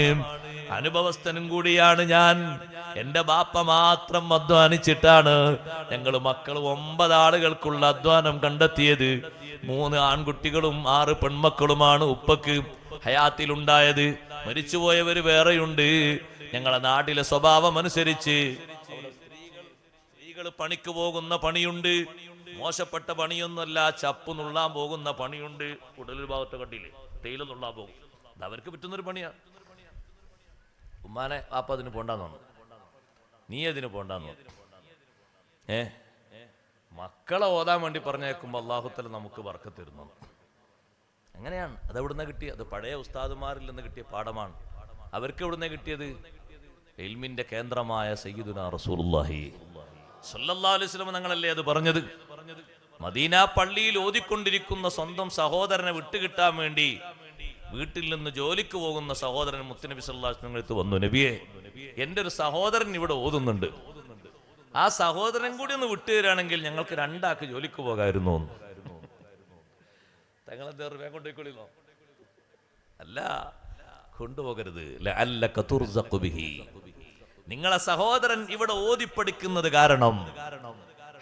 അനുഭവസ്ഥനും കൂടിയാണ് ഞാൻ. എന്റെ ബാപ്പ മാത്രം അധ്വാനിച്ചിട്ടാണ് ഞങ്ങൾ മക്കൾ 9 ആളുകൾക്കുള്ള അധ്വാനം കണ്ടെത്തിയത്. 3 ആൺകുട്ടികളും 6 പെൺമക്കളുമാണ് ഉപ്പക്ക് ഹയാത്തിലുണ്ടായത്. മരിച്ചുപോയവര് വേറെയുണ്ട്. ഞങ്ങളെ നാട്ടിലെ സ്വഭാവം അനുസരിച്ച് സ്ത്രീകൾ പണിക്ക് പോകുന്ന പണിയുണ്ട്. മോശപ്പെട്ട പണിയൊന്നുമല്ല, ചപ്പ് നുള്ളാൻ പോകുന്ന പണിയുണ്ട്. ഉടലൊരു ഭാഗത്ത് കണ്ടില്ലേ, തേയില നുള്ളാൻ പോകും. അത് അവർക്ക് പറ്റുന്നൊരു പണിയാണ്. ഉമ്മാനെ വാപ്പ അതിന് പോണ്ടാന്ന് പറഞ്ഞു, നീ അതിന് പോണ്ടാന്ന് പറഞ്ഞു. മക്കളെ ഓതാൻ വേണ്ടി പറഞ്ഞേക്കുമ്പോ അല്ലാഹു തആല നമുക്ക് ബർക്കത്ത് തരുന്നു. അങ്ങനെയാണ്. അത് എവിടുന്ന കിട്ടിയ? അത് പഴയ ഉസ്താദുമാരിൽ നിന്ന് കിട്ടിയ പാഠമാണ്. അവർക്ക് എവിടുന്ന കിട്ടിയത്? ഇൽമിന്റെ കേന്ദ്രമായ സയ്യിദുനാ റസൂലുള്ളാഹി സ്വല്ലല്ലാഹു അലൈഹി വസല്ലം തങ്ങളല്ലേ അത് പറഞ്ഞത്. മദീന പള്ളിയിൽ ഓതിക്കൊണ്ടിരിക്കുന്ന സ്വന്തം സഹോദരനെ വിട്ടുകിട്ടാൻ വേണ്ടി വീട്ടിൽ നിന്ന് ജോലിക്ക് പോകുന്ന സഹോദരൻ മുത്തുനബി സല്ലല്ലാഹു അലൈഹി വസല്ലം അടുത്ത് വന്നു, നബിയെ, എന്റെ ഒരു സഹോദരൻ ഇവിടെ ഓതുന്നുണ്ട്, ആ സഹോദരൻ കൂടി ഒന്ന് വിട്ടുതരാണെങ്കിൽ ഞങ്ങൾക്ക് 2 ആൾക്ക് ജോലിക്ക് പോകാമായിരുന്നു. തങ്ങളെന്താ വേഗം കൊണ്ടുപോയിക്കൊള്ളില്ലോ? അല്ല, കൊണ്ടുപോകരുത്. ലഅല്ലക തുർസഖു ബിഹി. നിങ്ങളെ സഹോദരൻ ഇവിടെ ഓതിപ്പടിക്കുന്നത് കാരണം,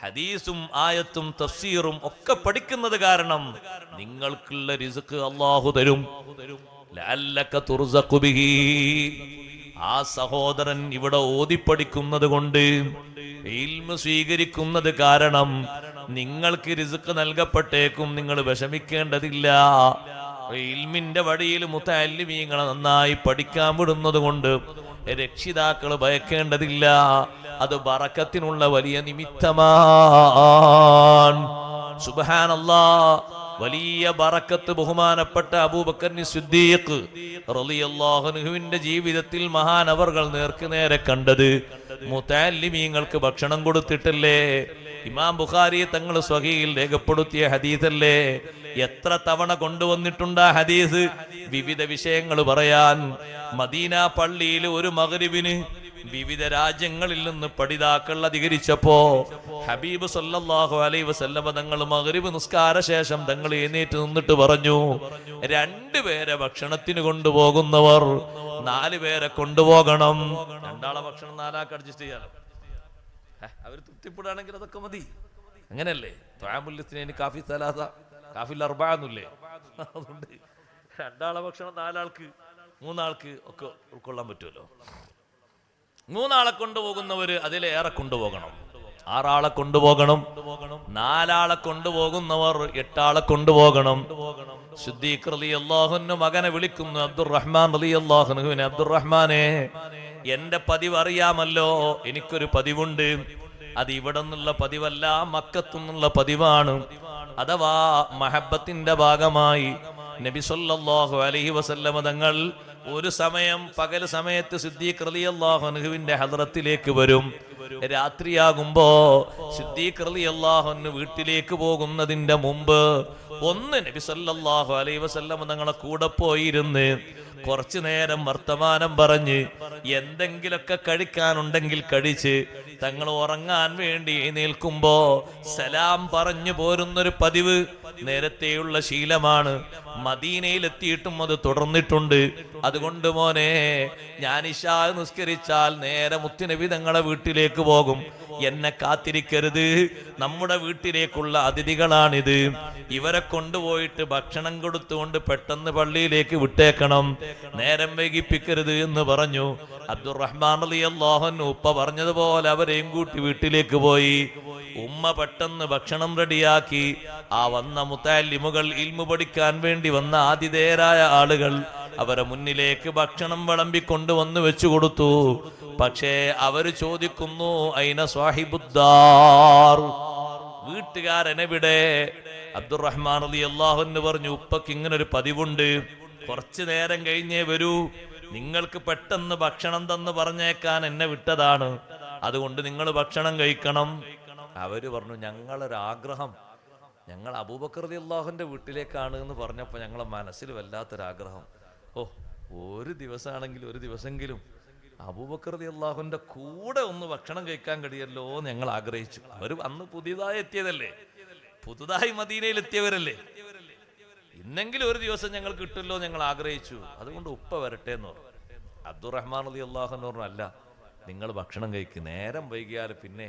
ഹദീസും ആയത്തും തഫ്സീറും ഒക്കെ പഠിക്കുന്നത് കാരണം നിങ്ങൾക്കുള്ള റിസ്ക് അല്ലാഹു തരും. ലഅല്ലക തുർസഖു ബിഹി. ആ സഹോദരൻ ഇവിടെ ഓതിപ്പടിക്കുന്നത് കൊണ്ട്, ഇൽമു സ്വീകരിക്കുന്നത് കാരണം നിങ്ങൾക്ക് റിസ്ക് നൽകപ്പെട്ടേക്കും, നിങ്ങൾ വിഷമിക്കേണ്ടതില്ല. ഇൽമിന്റെ വഴിയിൽ മുതഅല്ലിമീങ്ങളെ നന്നായി പഠിക്കാൻ വിടുന്നത് കൊണ്ട് രക്ഷിതാക്കൾ ഭയക്കേണ്ടതില്ല. അത് ബറക്കത്തിനുള്ള വലിയ നിമിത്തമാണ്. സുബ്ഹാനല്ലാഹ്. വലിയ ബറക്കത്ത് ബഹുമാനപ്പെട്ട അബൂബക്കർ സിദ്ദീഖ് റളിയല്ലാഹു അൻഹുവിന്റെ ജീവിതത്തിൽ മഹാനവർകൾ നേർക്കുനേരെ കണ്ടത് മുതഅല്ലിമീങ്ങൾക്ക് ഭക്ഷണം കൊടുത്തിട്ടല്ലേ. ഇമാം ബുഖാരി തങ്ങൾ സ്വഹീഹിൽ രേഖപ്പെടുത്തിയ ഹദീസല്ലേ. എത്ര തവണ കൊണ്ടുവന്നിട്ടുണ്ട് ആ ഹദീസ് വിവിധ വിഷയങ്ങൾ പറയാൻ. മദീന പള്ളിയിൽ ഒരു മഗ്രിബിന് വിവിധ രാജ്യങ്ങളിൽ നിന്ന് പഠിതാക്കൾ അധികരിച്ചപ്പോ ഹബീബ് സല്ലല്ലാഹു അലൈഹി വസല്ലമ തങ്ങൾ മഗ്രിബ് നിസ്കാര ശേഷം തങ്ങൾ എഴുന്നേറ്റ് നിന്നിട്ട് പറഞ്ഞു, 2 പേരെ ഭക്ഷണത്തിന് കൊണ്ടുപോകുന്നവർ 4 പേരെ കൊണ്ടുപോകണം. 2 ആളെ ഭക്ഷണം 4 ആൾക്ക് അഡ്ജസ്റ്റ് ചെയ്യാലോ. അവർ തൃപ്തിപ്പെടുകയാണെങ്കിൽ അതൊക്കെ മതി. അങ്ങനെയല്ലേ? ത്വഅമുൽ കാഫി സലാസ കാഫിൽ അർബഅന്നില്ലേ? അതുകൊണ്ട് 2 ആളെ ഭക്ഷണം 4 ആൾക്ക് 3 ആൾക്ക് ഒക്കെ ഉൾക്കൊള്ളാൻ പറ്റുമല്ലോ. 3 ആളെ കൊണ്ടുപോകുന്നവര് അതിലേറെ കൊണ്ടുപോകണം. 6 ആളെ കൊണ്ടുപോകണം. 4 ആളെ കൊണ്ടുപോകുന്നവർ 8 ആളെ കൊണ്ടുപോകണം. സിദ്ദീഖ് റളിയല്ലാഹു അൻഹു മകനെ വിളിക്കുന്നു, അബ്ദുറഹ്മാൻ റളിയല്ലാഹു അൻഹുവിനെ, അബ്ദുറഹ്മാനെ, എന്റെ പതിവ് അറിയാമല്ലോ, എനിക്കൊരു പതിവുണ്ട്. അത് ഇവിടെ നിന്നുള്ള പതിവല്ല, മക്കത്തു നിന്നുള്ള പതിവാണ്. അഥവാ മഹബത്തിന്റെ ഭാഗമായി നബി സല്ലല്ലാഹു അലൈഹി വസല്ലമ തങ്ങൾ ഒരു സമയം പകൽ സമയത്ത് സിദ്ദീഖ് റളിയല്ലാഹു അൻഹുവിന്റെ ഹദ്റത്തിലേക്ക് വരും. രാത്രിയാകുമ്പോ സിദ്ദീഖ് റളിയല്ലാഹു അൻഹു വീട്ടിലേക്ക് പോകുന്നതിന്റെ മുമ്പ് ഒന്ന് നബി സല്ലല്ലാഹു അലൈഹി വസല്ലമ തങ്ങളെ കൂടെ പോയിരുന്ന് കുറച്ചു നേരം വർത്തമാനം പറഞ്ഞ് എന്തെങ്കിലൊക്കെ കഴിക്കാനുണ്ടെങ്കിൽ കഴിച്ച് തങ്ങൾ ഉറങ്ങാൻ വേണ്ടി എഴുന്നേൽക്കുമ്പോ സലാം പറഞ്ഞു പോരുന്നൊരു പതിവ് നേരത്തെയുള്ള ശീലമാണ്. മദീനയിലെത്തിയിട്ടും അത് തുടർന്നിട്ടുണ്ട്. അതുകൊണ്ട് മോനെ, ഞാൻ ഇശാ നിസ്കരിച്ചാൽ നേരെ മുത്തുനബി തങ്ങളെ വീട്ടിലേക്ക് പോകും. എന്നെ കാത്തിരിക്കരുത്, നമ്മുടെ വീട്ടിലേക്കുള്ള അതിഥികളാണിത്, ഇവരെ കൊണ്ടുപോയിട്ട് ഭക്ഷണം കൊടുത്തുകൊണ്ട് പെട്ടെന്ന് പള്ളിയിലേക്ക് വിട്ടേക്കണം, നേരം വൈകിപ്പിക്കരുത് എന്ന് പറഞ്ഞു. അബ്ദുറഹ്മാൻ റളിയല്ലാഹു അൻഹു ഉപ്പ പറഞ്ഞതുപോലെ അവരെയും കൂട്ടി വീട്ടിലേക്ക് പോയി. ഉമ്മ പെട്ടെന്ന് ഭക്ഷണം റെഡിയാക്കി. ആ വന്ന മുതഅല്ലിമുകൾ, ഇൽമു പഠിക്കാൻ വേണ്ടി വന്ന ആതിഥേയരായ ആളുകൾ, അവരെ മുന്നിലേക്ക് ഭക്ഷണം വിളമ്പിക്കൊണ്ടുവന്ന് വെച്ചു കൊടുത്തു. പക്ഷേ അവര് ചോദിക്കുന്നു, ഐന സ്വാഹിബുദ്ദാർ, വീട്ടുകാരനെവിടെ? അബ്ദുറഹ്മാൻ റളിയല്ലാഹു അൻഹു പറഞ്ഞു, ഉപ്പക്ക് ഇങ്ങനൊരു പതിവുണ്ട്, കുറച്ചു നേരം കഴിഞ്ഞേ വരൂ, നിങ്ങൾക്ക് പെട്ടെന്ന് ഭക്ഷണം തന്ന് പറഞ്ഞേക്കാൻ എന്നെ വിട്ടതാണ്, അതുകൊണ്ട് നിങ്ങൾ ഭക്ഷണം കഴിക്കണം. അവര് പറഞ്ഞു, ഞങ്ങളൊരാഗ്രഹം, ഞങ്ങൾ അബൂബക്കർ റളിയല്ലാഹുവിന്റെ വീട്ടിലേക്കാണ് എന്ന് പറഞ്ഞപ്പോ ഞങ്ങളെ മനസ്സിൽ വല്ലാത്തൊരാഗ്രഹം, ഒരു ദിവസമാണെങ്കിൽ ഒരു ദിവസമെങ്കിലും അബൂബക്കർ റളിയല്ലാഹുവിന്റെ കൂടെ ഒന്ന് ഭക്ഷണം കഴിക്കാൻ കഴിയല്ലോ എന്ന് ഞങ്ങൾ ആഗ്രഹിച്ചു. അവർ അന്ന് പുതിയതായി എത്തിയതല്ലേ, പുതുതായി മദീനയിൽ എത്തിയവരല്ലേ, ഇന്നെങ്കിലും ഒരു ദിവസം ഞങ്ങൾ കിട്ടുമല്ലോ ഞങ്ങൾ ആഗ്രഹിച്ചു, അതുകൊണ്ട് ഉപ്പ വരട്ടെ എന്ന് പറഞ്ഞു. അബ്ദുറഹ്മാൻ റളിയല്ലാഹു അൻഹു പറഞ്ഞു, അല്ല, നിങ്ങൾ ഭക്ഷണം കഴിക്കും, നേരം വൈകിയാൽ പിന്നെ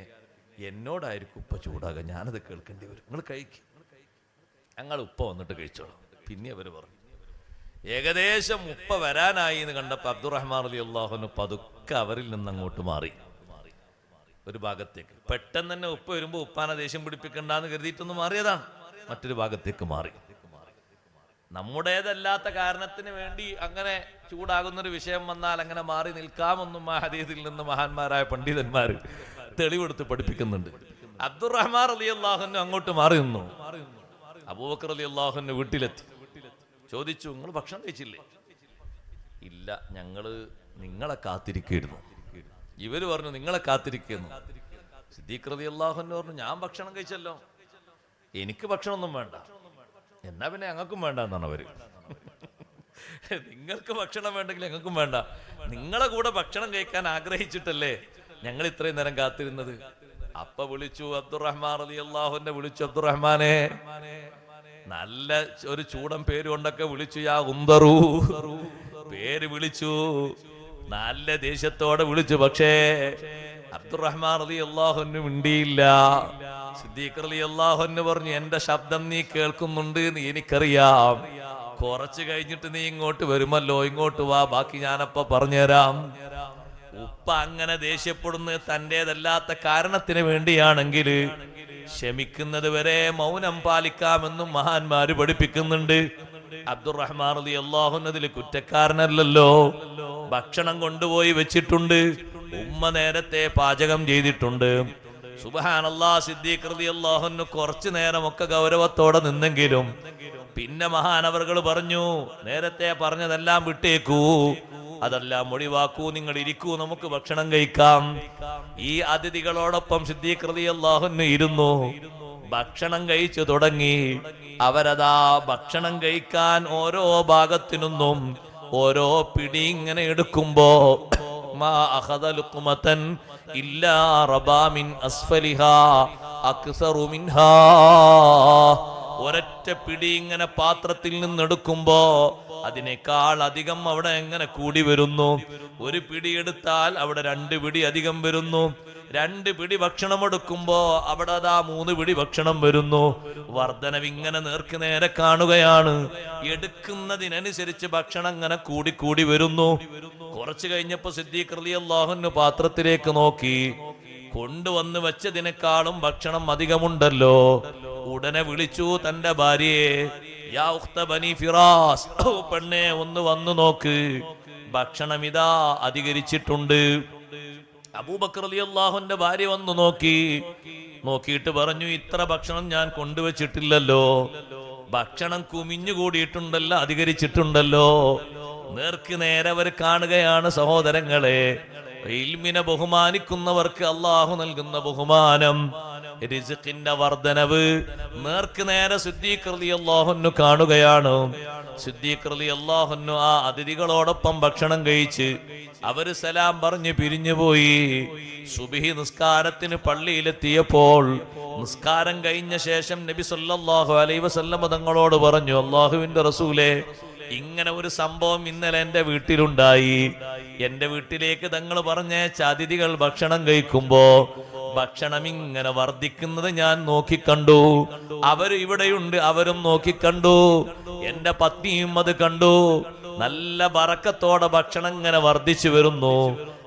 എന്നോടായിരിക്കും ഉപ്പ ചൂടാകുക, ഞാനത് കേൾക്കേണ്ടി വരും, നിങ്ങൾ കഴിക്കും, ഞങ്ങൾ ഉപ്പ വന്നിട്ട് കഴിച്ചോളാം. പിന്നെ അവർ പറഞ്ഞു. ഏകദേശം ഉപ്പ വരാനായി എന്ന് കണ്ടപ്പോൾ അബ്ദുറഹ്മാൻ റളിയല്ലാഹു അൻഹു പതുക്കെ അവരിൽ നിന്ന് അങ്ങോട്ട് മാറി ഒരു ഭാഗത്തേക്ക്. പെട്ടെന്ന് തന്നെ ഉപ്പ വരുമ്പോൾ ഉപ്പാനെ ദേഷ്യം പിടിപ്പിക്കണ്ടെന്ന് കരുതിയിട്ടൊന്ന് മാറിയതാണ്, മറ്റൊരു ഭാഗത്തേക്ക് മാറി. നമ്മുടേതല്ലാത്ത കാരണത്തിന് വേണ്ടി അങ്ങനെ ചൂടാകുന്നൊരു വിഷയം വന്നാൽ അങ്ങനെ മാറി നിൽക്കാമെന്നും ആ ഹദീസിൽ നിന്ന് മഹാന്മാരായ പണ്ഡിതന്മാർ തെളിവെടുത്ത് പഠിപ്പിക്കുന്നുണ്ട്. അബ്ദുറഹ്മാൻ റളിയല്ലാഹു അൻഹു അങ്ങോട്ട് മാറി നിന്നു. അബൂബക്കർ റളിയല്ലാഹു അൻഹു വീട്ടിലെത്തി. ചോദിച്ചു, നിങ്ങൾ ഭക്ഷണം കഴിച്ചില്ലേ? ഇല്ല, ഞങ്ങള് നിങ്ങളെ കാത്തിരിക്കുന്നു. ഇവര് പറഞ്ഞു, നിങ്ങളെ കാത്തിരിക്കുന്നു. സിദ്ദീഖ് റളിയല്ലാഹു അൻഹു പറഞ്ഞു, ഞാൻ ഭക്ഷണം കഴിച്ചല്ലോ, എനിക്ക് ഭക്ഷണമൊന്നും വേണ്ട. എന്നാ പിന്നെ ഞങ്ങൾക്കും വേണ്ട എന്നാണ് അവര്. നിങ്ങൾക്ക് ഭക്ഷണം വേണ്ടെങ്കിൽ ഞങ്ങൾക്കും വേണ്ട, നിങ്ങളെ കൂടെ ഭക്ഷണം കഴിക്കാൻ ആഗ്രഹിച്ചിട്ടല്ലേ ഞങ്ങൾ ഇത്രയും നേരം കാത്തിരുന്നത്. അപ്പ വിളിച്ചു, അബ്ദുറഹ്മാൻ റളിയല്ലാഹു അൻഹു വിളിച്ചു, അബ്ദുറഹ്മാനെ, നല്ല ഒരു ചൂടൻ പേര് കൊണ്ടൊക്കെ വിളിച്ചു, യാ ഉംദറു, പേര് വിളിച്ചു, നല്ല ദേഷ്യത്തോടെ വിളിച്ചു. പക്ഷേ അബ്ദുറഹ്മാൻ റളിയല്ലാഹു അൻഹു മിണ്ടിയില്ല. സിദ്ദീഖ് റളിയല്ലാഹു അൻഹു പറഞ്ഞു, എന്റെ ശബ്ദം നീ കേൾക്കുന്നുണ്ട് എന്ന് എനിക്കറിയാം, കുറച്ച് കഴിഞ്ഞിട്ട് നീ ഇങ്ങോട്ട് വരുമല്ലോ, ഇങ്ങോട്ട് വാ, ബാക്കി ഞാനപ്പ പറഞ്ഞുതരാം. ഉപ്പ അങ്ങനെ ദേഷ്യപ്പെടുന്നത് തൻ്റെതല്ലാത്ത കാരണത്തിന് വേണ്ടിയാണെങ്കിൽ ക്ഷമിക്കുന്നത് വരെ മൗനം പാലിക്കാമെന്നും മഹാന്മാര് പഠിപ്പിക്കുന്നുണ്ട്. അബ്ദുറഹ്മാൻ റളിയല്ലാഹു അൻഹു അതിൽ കുറ്റക്കാരനല്ലല്ലോ. ഭക്ഷണം കൊണ്ടുപോയി വെച്ചിട്ടുണ്ട്, ഉമ്മ നേരത്തെ പാചകം ചെയ്തിട്ടുണ്ട്. സുബ്ഹാനല്ലാഹ്, സിദ്ദീഖ് റളിയല്ലാഹു അൻഹു കുറച്ചു നേരമൊക്കെ ഗൗരവത്തോടെ നിന്നെങ്കിലും പിന്നെ മഹാനവറുകൾ പറഞ്ഞു, നേരത്തെ പറഞ്ഞതെല്ലാം വിട്ടേക്കൂ, അതെല്ലാം ഒഴിവാക്കൂ, നിങ്ങൾ ഇരിക്കൂ, നമുക്ക് ഭക്ഷണം കഴിക്കാം. ഈ അതിഥികളോടൊപ്പം സിദ്ദീഖ് റളിയല്ലാഹു അൻഹു ഇരുന്നു. ഭക്ഷണം കഴിച്ചു തുടങ്ങി. അവരതാ ഭക്ഷണം കഴിക്കാൻ ഓരോ ഭാഗത്തിനും ഓരോ പിടി ഇങ്ങനെ എടുക്കുമ്പോ മാ അഖദ ലുഖ്മതൻ ഇല്ലാ റബാ മിൻ അസ്ഫലിഹാ അക്സറു മിൻഹാ. ഒരൊറ്റ പിടി ഇങ്ങനെ പാത്രത്തിൽ നിന്നെടുക്കുമ്പോ അതിനേക്കാൾ അധികം അവിടെ എങ്ങനെ കൂടി വരുന്നു. ഒരു പിടി എടുത്താൽ അവിടെ 2 പിടി അധികം വരുന്നു. 2 പിടി ഭക്ഷണം എടുക്കുമ്പോ അവിടെ അതാ 3 പിടി ഭക്ഷണം വരുന്നു. വർധനവ് ഇങ്ങനെ നേർക്ക് നേരെ കാണുകയാണ്. എടുക്കുന്നതിനനുസരിച്ച് ഭക്ഷണം ഇങ്ങനെ കൂടി കൂടി വരുന്നു. കുറച്ചു കഴിഞ്ഞപ്പോ സിദ്ദീഖ് റളിയല്ലാഹു അൻഹു പാത്രത്തിലേക്ക് നോക്കി. കൊണ്ടുവന്ന് വെച്ചതിനേക്കാളും ഭക്ഷണം അധികമുണ്ടല്ലോ. ഉടനെ വിളിച്ചു തന്റെ ഭാര്യയെ, യാ ഉഖ്ത ബനി ഫിറാസ്, പെണ്ണെ ഒന്ന് വന്നു നോക്ക്, ഭക്ഷണം ഇതാ അധികരിച്ചിട്ടുണ്ട്. അബൂബക്കർ റളിയല്ലാഹുവിന്റെ ഭാര്യ വന്നു നോക്കിയിട്ട് പറഞ്ഞു, ഇത്ര ഭക്ഷണം ഞാൻ കൊണ്ടുവച്ചിട്ടില്ലല്ലോ, ഭക്ഷണം കുമിഞ്ഞുകൂടിയിട്ടുണ്ടല്ലോ, അധികരിച്ചിട്ടുണ്ടല്ലോ. നേർക്ക് നേരെ അവർ കാണുകയാണ്. സഹോദരങ്ങളെ, ഇൽമിനെ ബഹുമാനിക്കുന്നവർക്ക് അള്ളാഹു നൽകുന്ന ബഹുമാനം, റിസ്ഖിന്റെ വർധനവ് നേർക്ക് നേരെ സിദ്ദീഖ് റളിയല്ലാഹു അൻഹു കാണുകയാണ്. സിദ്ദീഖ് റളിയല്ലാഹു അൻഹു ആ അതിഥികളോടൊപ്പം ഭക്ഷണം കഴിച്ച് അവര് സലാം പറഞ്ഞ് പിരിഞ്ഞുപോയി. സുബ്ഹി നിസ്കാരത്തിന് പള്ളിയിലെത്തിയപ്പോൾ നിസ്കാരം കഴിഞ്ഞ ശേഷം നബി സല്ലല്ലാഹു അലൈഹി വസല്ലം തങ്ങളോട് പറഞ്ഞു, അല്ലാഹുവിന്റെ റസൂലേ, ഇങ്ങനെ ഒരു സംഭവം ഇന്നലെ എന്റെ വീട്ടിലുണ്ടായി. എന്റെ വീട്ടിലേക്ക് തങ്ങൾ പറഞ്ഞയച്ച അതിഥികൾ ഭക്ഷണം കഴിക്കുമ്പോ ഭക്ഷണം ഇങ്ങനെ വർദ്ധിക്കുന്നത് ഞാൻ നോക്കിക്കണ്ടു. അവര് ഇവിടെയുണ്ട്, അവരും നോക്കിക്കണ്ടു. എന്റെ പത്നിയും അത് കണ്ടു. നല്ല ബറക്കത്തോടെ ഭക്ഷണം ഇങ്ങനെ വർദ്ധിച്ചു വരുന്നു.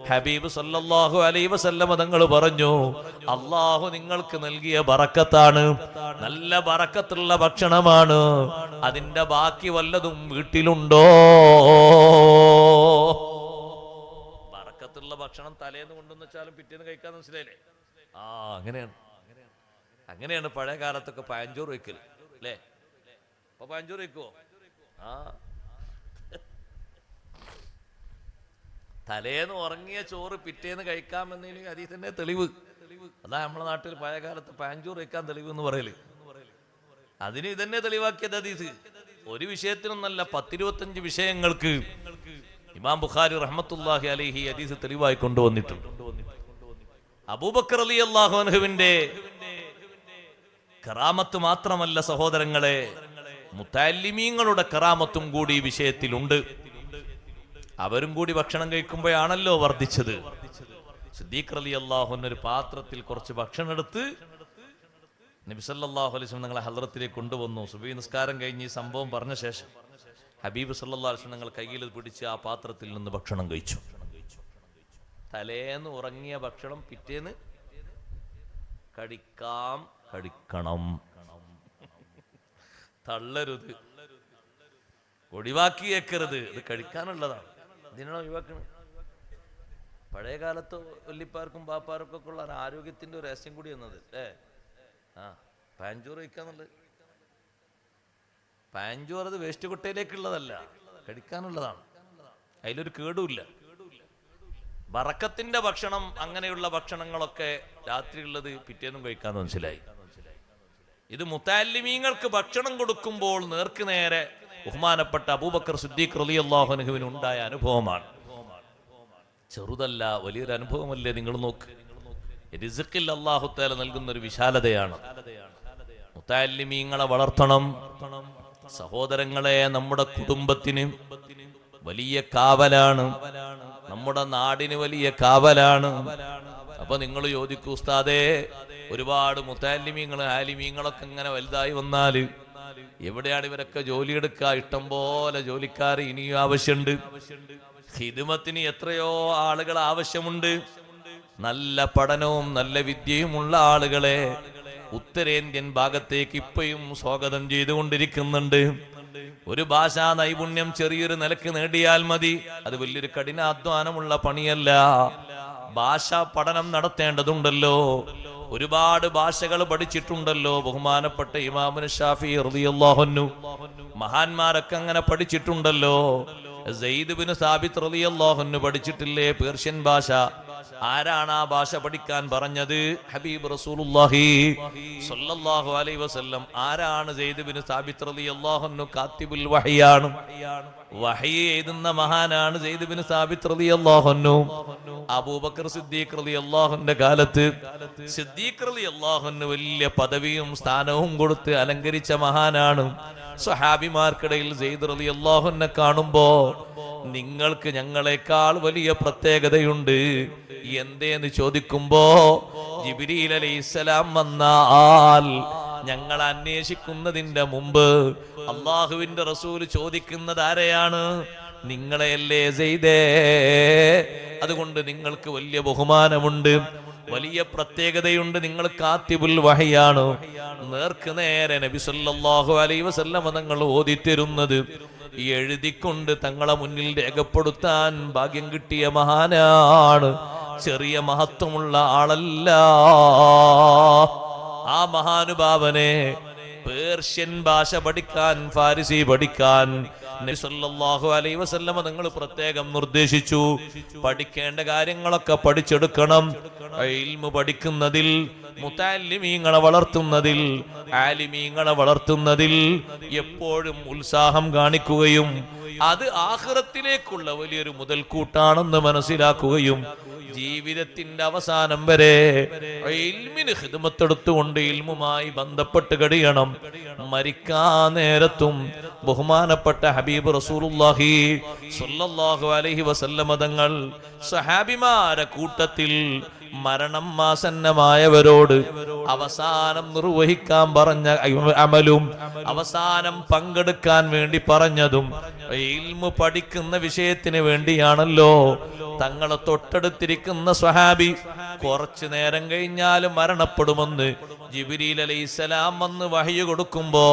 ഹബീബ് സല്ലല്ലാഹു അലൈഹി വസല്ലം തങ്ങൾ പറഞ്ഞു, അള്ളാഹു നിങ്ങൾക്ക് നൽകിയ ബറക്കത്താണ്, നല്ല ബറക്കത്തുള്ള ഭക്ഷണമാണ്. അതിന്റെ ബാക്കി വല്ലതും വീട്ടിലുണ്ടോ? ബറക്കത്തുള്ള ഭക്ഷണം തലേന്ന് കൊണ്ടുവന്ന് വെച്ചാലും പിറ്റേന്ന് കഴിക്കാൻ മനസ്സിലായില്ലേ? അങ്ങനെയാണ് പഴയ കാലത്തൊക്കെ പഴഞ്ചോറ് വെക്കല് അല്ലേ? അപ്പൊ പഴഞ്ചോറ് വെക്കുവോ? തലേന്ന് ഉറങ്ങിയ ചോറ് പിറ്റേന്ന് കഴിക്കാമെന്നതിന് ഹദീസിന്റെ തെളിവ് അതാ. നമ്മുടെ നാട്ടിൽ പഴയ കാലത്ത് പഴഞ്ചോറ് വെക്കാൻ തെളിവ് എന്ന് പറയല്. അതിന് ഇതന്നെ തെളിവാക്കിയത് ഹദീസ്. ഒരു വിഷയത്തിനൊന്നല്ല, 10-25 വിഷയങ്ങൾക്ക് ഇമാം ബുഖാരി റഹ്മത്തുള്ളാഹി അലൈഹി ഹദീസ് തെളിവായി കൊണ്ടുവന്നിട്ടുണ്ട്. അബൂബക്കർ റളിയല്ലാഹു അൻഹുവിന്റെ കറാമത്ത് മാത്രമല്ല സഹോദരങ്ങളെ, മുതഅല്ലിമീങ്ങളുടെ കറാമത്തും കൂടി ഈ വിഷയത്തിലുണ്ട്. അവരും കൂടി ഭക്ഷണം കഴിക്കുമ്പോഴാണല്ലോ വർദ്ധിച്ചത്. സിദ്ദീഖ് റളിയല്ലാഹു അൻഹു ഒരു പാത്രത്തിൽ കുറച്ച് ഭക്ഷണം എടുത്ത് നബി സല്ലല്ലാഹു അലൈഹി വസല്ലം തങ്ങളെ ഹദ്റത്തിലേക്ക് കൊണ്ടുവന്നു. സുബഹി നിസ്കാരം കഴിഞ്ഞ് ഈ സംഭവം പറഞ്ഞ ശേഷം ഹബീബ് സല്ലല്ലാഹു അലൈഹി വസല്ലം തങ്ങൾ കയ്യിൽ പിടിച്ച് ആ പാത്രത്തിൽ നിന്ന് ഭക്ഷണം കഴിച്ചു. തലേന്ന് ഉറങ്ങിയ ഭക്ഷണം പിറ്റേന്ന് കഴിക്കണം, തള്ളരുത്, ഒഴിവാക്കിയേക്കരുത്. ഇത് കഴിക്കാനുള്ളതാണ്. ഇതിനാണ് ഒഴിവാക്കുന്നത്. പഴയ കാലത്ത് വല്ലിപ്പാർക്കും ബാപ്പാർക്കും ഒക്കെ ഉള്ള ആരോഗ്യത്തിന്റെ ഒരു രഹസ്യം കൂടി എന്നത് അല്ലേ? പാഞ്ചോറ് കഴിക്കാന്നുള്ളത്. പാഞ്ചോറ് അത് വേസ്റ്റ് കൊട്ടയിലേക്കുള്ളതല്ല, കഴിക്കാനുള്ളതാണ്. അതിലൊരു കേടുമില്ല. ബറക്കത്തിന്റെ ഭക്ഷണം, അങ്ങനെയുള്ള ഭക്ഷണങ്ങളൊക്കെ രാത്രിയുള്ളത് പിറ്റേന്നും കഴിക്കാന്ന് മനസ്സിലായി. ഇത് മുതഅല്ലിമീങ്ങൾക്ക് ഭക്ഷണം കൊടുക്കുമ്പോൾ നേർക്ക് നേരെ ബഹുമാനപ്പെട്ട അബൂബക്കർ സിദ്ദീഖ് റളിയല്ലാഹു അൻഹുവിന് ഉണ്ടായ അനുഭവമാണ്. ചെറുതല്ല, വലിയൊരു അനുഭവമല്ലേ? നിങ്ങൾ നോക്ക്, റിസ്ഖിൽ അല്ലാഹു തആല നൽകുന്ന ഒരു വിശാലതയാണ്. മുതഅല്ലിമീങ്ങളെ വളർത്തണം. സഹോദരങ്ങളെ, നമ്മുടെ കുടുംബത്തിന് വലിയ കാവലാണ്, നമ്മുടെ നാടിന് വലിയ കാവലാണ്. അപ്പൊ നിങ്ങൾ ചോദിക്കൂ, ഉസ്താദേ, ഒരുപാട് മുതഅല്ലിമീങ്ങൾ ആലിമീങ്ങളൊക്കെ ഇങ്ങനെ വലുതായി വന്നാല് എവിടെയാണ് ഇവരൊക്കെ ജോലിയെടുക്കുക? ഇഷ്ടം പോലെ ജോലിക്കാർ ഇനിയും ആവശ്യമുണ്ട്. ഖിദ്മത്തിന് എത്രയോ ആളുകൾ ആവശ്യമുണ്ട്. നല്ല പഠനവും നല്ല വിദ്യയുമുള്ള ആളുകളെ ഉത്തരേന്ത്യൻ ഭാഗത്തേക്ക് ഇപ്പോഴും സ്വാഗതം ചെയ്തുകൊണ്ടിരിക്കുന്നുണ്ട്. ഒരു ഭാഷാ നൈപുണ്യം ചെറിയൊരു നിലക്ക് നേടിയാൽ മതി. അത് വലിയൊരു കഠിനാധ്വാനമുള്ള പണിയല്ല. ഭാഷാ പഠനം നടത്തേണ്ടതുണ്ടല്ലോ. ഒരുപാട് ഭാഷകൾ പഠിച്ചിട്ടുണ്ടല്ലോ ബഹുമാനപ്പെട്ട ഇമാമുന ഷാഫി റളിയല്ലാഹു അൻഹു. മഹാന്മാരൊക്കെ അങ്ങനെ പഠിച്ചിട്ടുണ്ടല്ലോ. സെയ്ദ് ബിൻ സാബിത്ത് റളിയല്ലാഹു അൻഹു പഠിച്ചിട്ടില്ലേ പേർഷ്യൻ ഭാഷ? ആരാണ് ആ ഭാഷ പഠിക്കാൻ പറഞ്ഞത്? ഹബീബ് റസൂലുള്ളാഹി സ്വല്ലല്ലാഹു അലൈഹി വസല്ലം. ആരാണ് സെയ്ദ് ബിൻ സാബിത്ത് റളിയല്ലാഹു അൻഹു? കാത്തിബുൽ വഹ്യാണ്. വഹി എഴുതുന്ന മഹാനാണ് സെയ്ദ് ബിൻ സാബിത്ത് റളിയല്ലാഹു അൻഹു. അബൂബക്കർ സിദ്ദീഖ് റളിയല്ലാഹു അൻഹുവിന്റെ കാലത്ത് സിദ്ദീഖ് റളിയല്ലാഹു അൻഹു വലിയ പദവിയും സ്ഥാനവും കൊടുത്ത് അലങ്കരിച്ച മഹാനാണ്. സ്വഹാബിമാർക്കിടയിൽ സെയ്ദ് റളിയല്ലാഹു അൻഹു കാണുമ്പോ നിങ്ങൾക്ക് ഞങ്ങളെക്കാൾ വലിയ പ്രത്യേകതയുണ്ട് എന്തേന്ന് ചോദിക്കുമ്പോ ജിബ്രീൽ അലൈഹിസ്സലാം വന്നാൽ ഞങ്ങൾ അന്വേഷിക്കുന്നതിന്റെ മുമ്പ് അള്ളാഹുവിന്റെ റസൂൽ ചോദിക്കുന്നത് ആരെയാണ്? നിങ്ങളെയല്ലേ സെയ്ദേ. അതുകൊണ്ട് നിങ്ങൾക്ക് വലിയ ബഹുമാനമുണ്ട്, വലിയ പ്രത്യേകതയുണ്ട്. നിങ്ങൾ കാത്തിബുൽ വഹയാണ്. നേർക്ക് നേരെ നബി സല്ലല്ലാഹു അലൈഹി വസല്ലം തങ്ങൾ ഓതിത്തരുന്നത് എഴുതിക്കൊണ്ട് തങ്ങളെ മുന്നിൽ രേഖപ്പെടുത്താൻ ഭാഗ്യം കിട്ടിയ മഹാനാണ്. ചെറിയ മഹത്വമുള്ള ആളല്ല. ആ മഹാനുഭാവനെ പേർഷ്യൻ ഭാഷ പഠിക്കാൻ, ഫാരിസി പഠിക്കാൻ നബി സല്ലല്ലാഹു അലൈഹി വസല്ലം തങ്ങൾ പ്രത്യേകം നിർദ്ദേശിച്ചു. പഠിക്കേണ്ട കാര്യങ്ങളൊക്കെ പഠിച്ചെടുക്കണം. ഇൽമു പഠിക്കുന്നതിൽ, മുതഅല്ലിമീങ്ങളെ വളർത്തുന്നതിൽ, ആലിമീങ്ങളെ വളർത്തുന്നതിൽ എപ്പോഴും ഉത്സാഹം കാണിക്കുകയും അത് ആഖിറത്തിലേക്കുള്ള വലിയൊരു മുതൽക്കൂട്ടാണെന്ന് മനസ്സിലാക്കുകയും ജീവിതത്തിന്റെ അവസാനം വരെ ഇൽമിന് ഖിദ്മത്തെടുത്തുകൊണ്ട് ഇൽമുമായി ബന്ധപ്പെട്ട് കഴിയണം. മരിക്കാൻ നേരത്തും ബഹുമാനപ്പെട്ട ഹബീബ് റസൂലുള്ളാഹി സ്വല്ലല്ലാഹു അലൈഹി വസല്ലം തങ്ങൾ സഹാബിമാരെ കൂട്ടത്തിൽ മരണം ആസന്നമായവരോട് അവസാനം നിർവഹിക്കാൻ പറഞ്ഞ അമലും അവസാനം പങ്കെടുക്കാൻ വേണ്ടി പറഞ്ഞതും ഇൽമു പഠിക്കുന്ന വിഷയത്തിന് വേണ്ടിയാണല്ലോ. തങ്ങളെ തൊട്ടടുത്തിരിക്കുന്ന സ്വഹാബി കുറച്ചു നേരം കഴിഞ്ഞാൽ മരണപ്പെടുമെന്ന് ജിബ്രീൽ അലൈഹിസ്സലാം വന്ന് വഹ്യ് കൊടുക്കുമ്പോ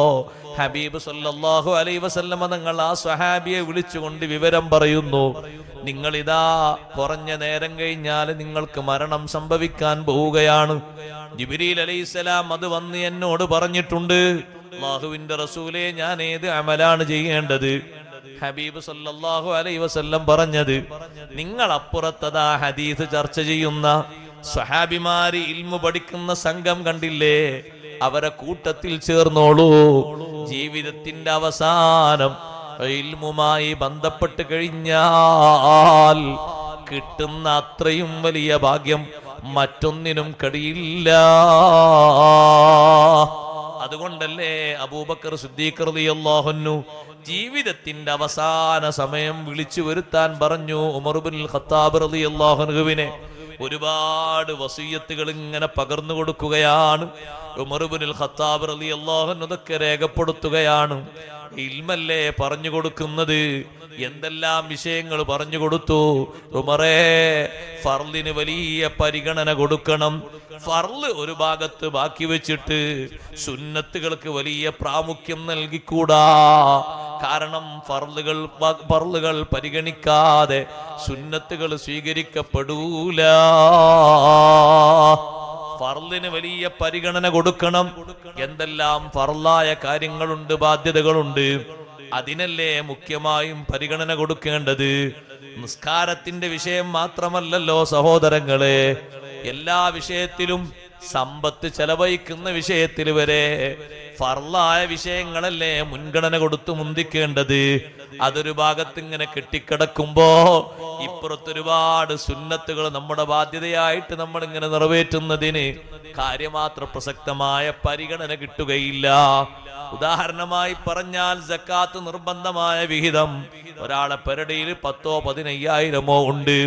ഹബീബ് സല്ലല്ലാഹു അലൈഹി വസല്ലം തങ്ങൾ ആ സ്വഹാബിയെ വിളിച്ചുകൊണ്ട് വിവരം പറയുന്നു. നിങ്ങളിതാ കുറഞ്ഞ നേരം കഴിഞ്ഞാൽ നിങ്ങൾക്ക് മരണം സംഭവിക്കാൻ പോവുകയാണ്. ജിബ്രീൽ അലൈഹിസ്സലാം അത് വന്ന് എന്നോട് പറഞ്ഞിട്ടുണ്ട്. അല്ലാഹുവിന്റെ റസൂലേ, ഞാൻ ഏത് അമലാണ് ചെയ്യേണ്ടത്? ഹബീബ് സല്ലല്ലാഹു അലൈഹി വസല്ലം പറഞ്ഞത്, നിങ്ങൾ അപ്പുറത്തതാ ഹദീസ് ചർച്ച ചെയ്യുന്ന സ്വഹാബിമാര് ഇൽമു പഠിക്കുന്ന സംഘം കണ്ടില്ലേ, അവരെ കൂട്ടത്തിൽ ചേർന്നോളൂ. ജീവിതത്തിന്റെ അവസാനം ഇൽമുമായി ബന്ധപ്പെട്ട് കഴിഞ്ഞാൽ കിട്ടുന്ന അത്രയും വലിയ ഭാഗ്യം മറ്റൊന്നിനും കഴിയില്ല. അതുകൊണ്ടല്ലേ അബൂബക്കർ സിദ്ദീഖ് റളിയല്ലാഹു അൻഹു ജീവിതത്തിന്റെ അവസാന സമയം വിളിച്ചു വരുത്താൻ പറഞ്ഞു ഉമർ ഇബ്നുൽ ഖത്താബ് റളിയല്ലാഹു അൻഹുവിനെ. ഒരുപാട് വസിയ്യത്തുകൾ ഇങ്ങനെ പകർന്നു കൊടുക്കുകയാണ്. ഉമർ ഇബ്നുൽ ഖത്താബ് റളിയല്ലാഹു അൻഹു അതൊക്കെ രേഖപ്പെടുത്തുകയാണ്. ഇൽമല്ലേ പറഞ്ഞു കൊടുക്കുന്നത്, എന്തെല്ലാം വിഷയങ്ങൾ പറഞ്ഞു കൊടുത്തു. ഉമറേ, ഫർളിന് വലിയ പരിഗണന കൊടുക്കണം. ഫർള് ഒരു ഭാഗത്ത് ബാക്കി വെച്ചിട്ട് സുന്നത്തുകൾക്ക് വലിയ പ്രാമുഖ്യം നൽകിക്കൂടാ. കാരണം ഫർളുകൾ പരിഗണിക്കാതെ സുന്നത്തുകൾ സ്വീകരിക്കപ്പെടൂല. ഫർളിന് വലിയ പരിഗണന കൊടുക്കണം. എന്തെല്ലാം ഫർളായ കാര്യങ്ങളുണ്ട്, ബാധ്യതകളുണ്ട്, അതിനല്ലേ മുഖ്യമായും പരിഗണന കൊടുക്കേണ്ടത്. നിസ്കാരത്തിന്റെ വിഷയം മാത്രമല്ലല്ലോ സഹോദരങ്ങളെ, എല്ലാ വിഷയത്തിലും സമ്പത്ത് ചെലവഴിക്കുന്ന വിഷയത്തിൽ വരെ ഫർളായ വിഷയങ്ങളല്ലേ മുൻഗണന കൊടുത്തു മുന്തിക്കേണ്ടത്. അതൊരു ഭാഗത്ത് ഇങ്ങനെ കെട്ടിക്കിടക്കുമ്പോ ഇപ്പുറത്തൊരുപാട് സുന്നത്തുകൾ നമ്മുടെ ബാധ്യതയായിട്ട് നമ്മൾ ഇങ്ങനെ നിറവേറ്റുന്നതിന് കാര്യമാത്ര പ്രസക്തമായ പരിഗണന കിട്ടുകയില്ല. ഉദാഹരണമായി പറഞ്ഞാൽ സക്കാത്ത് നിർബന്ധമായ വിഹിതം ഒരാളെ പെരടിയിൽ 10,000 15,000 ഉണ്ട്.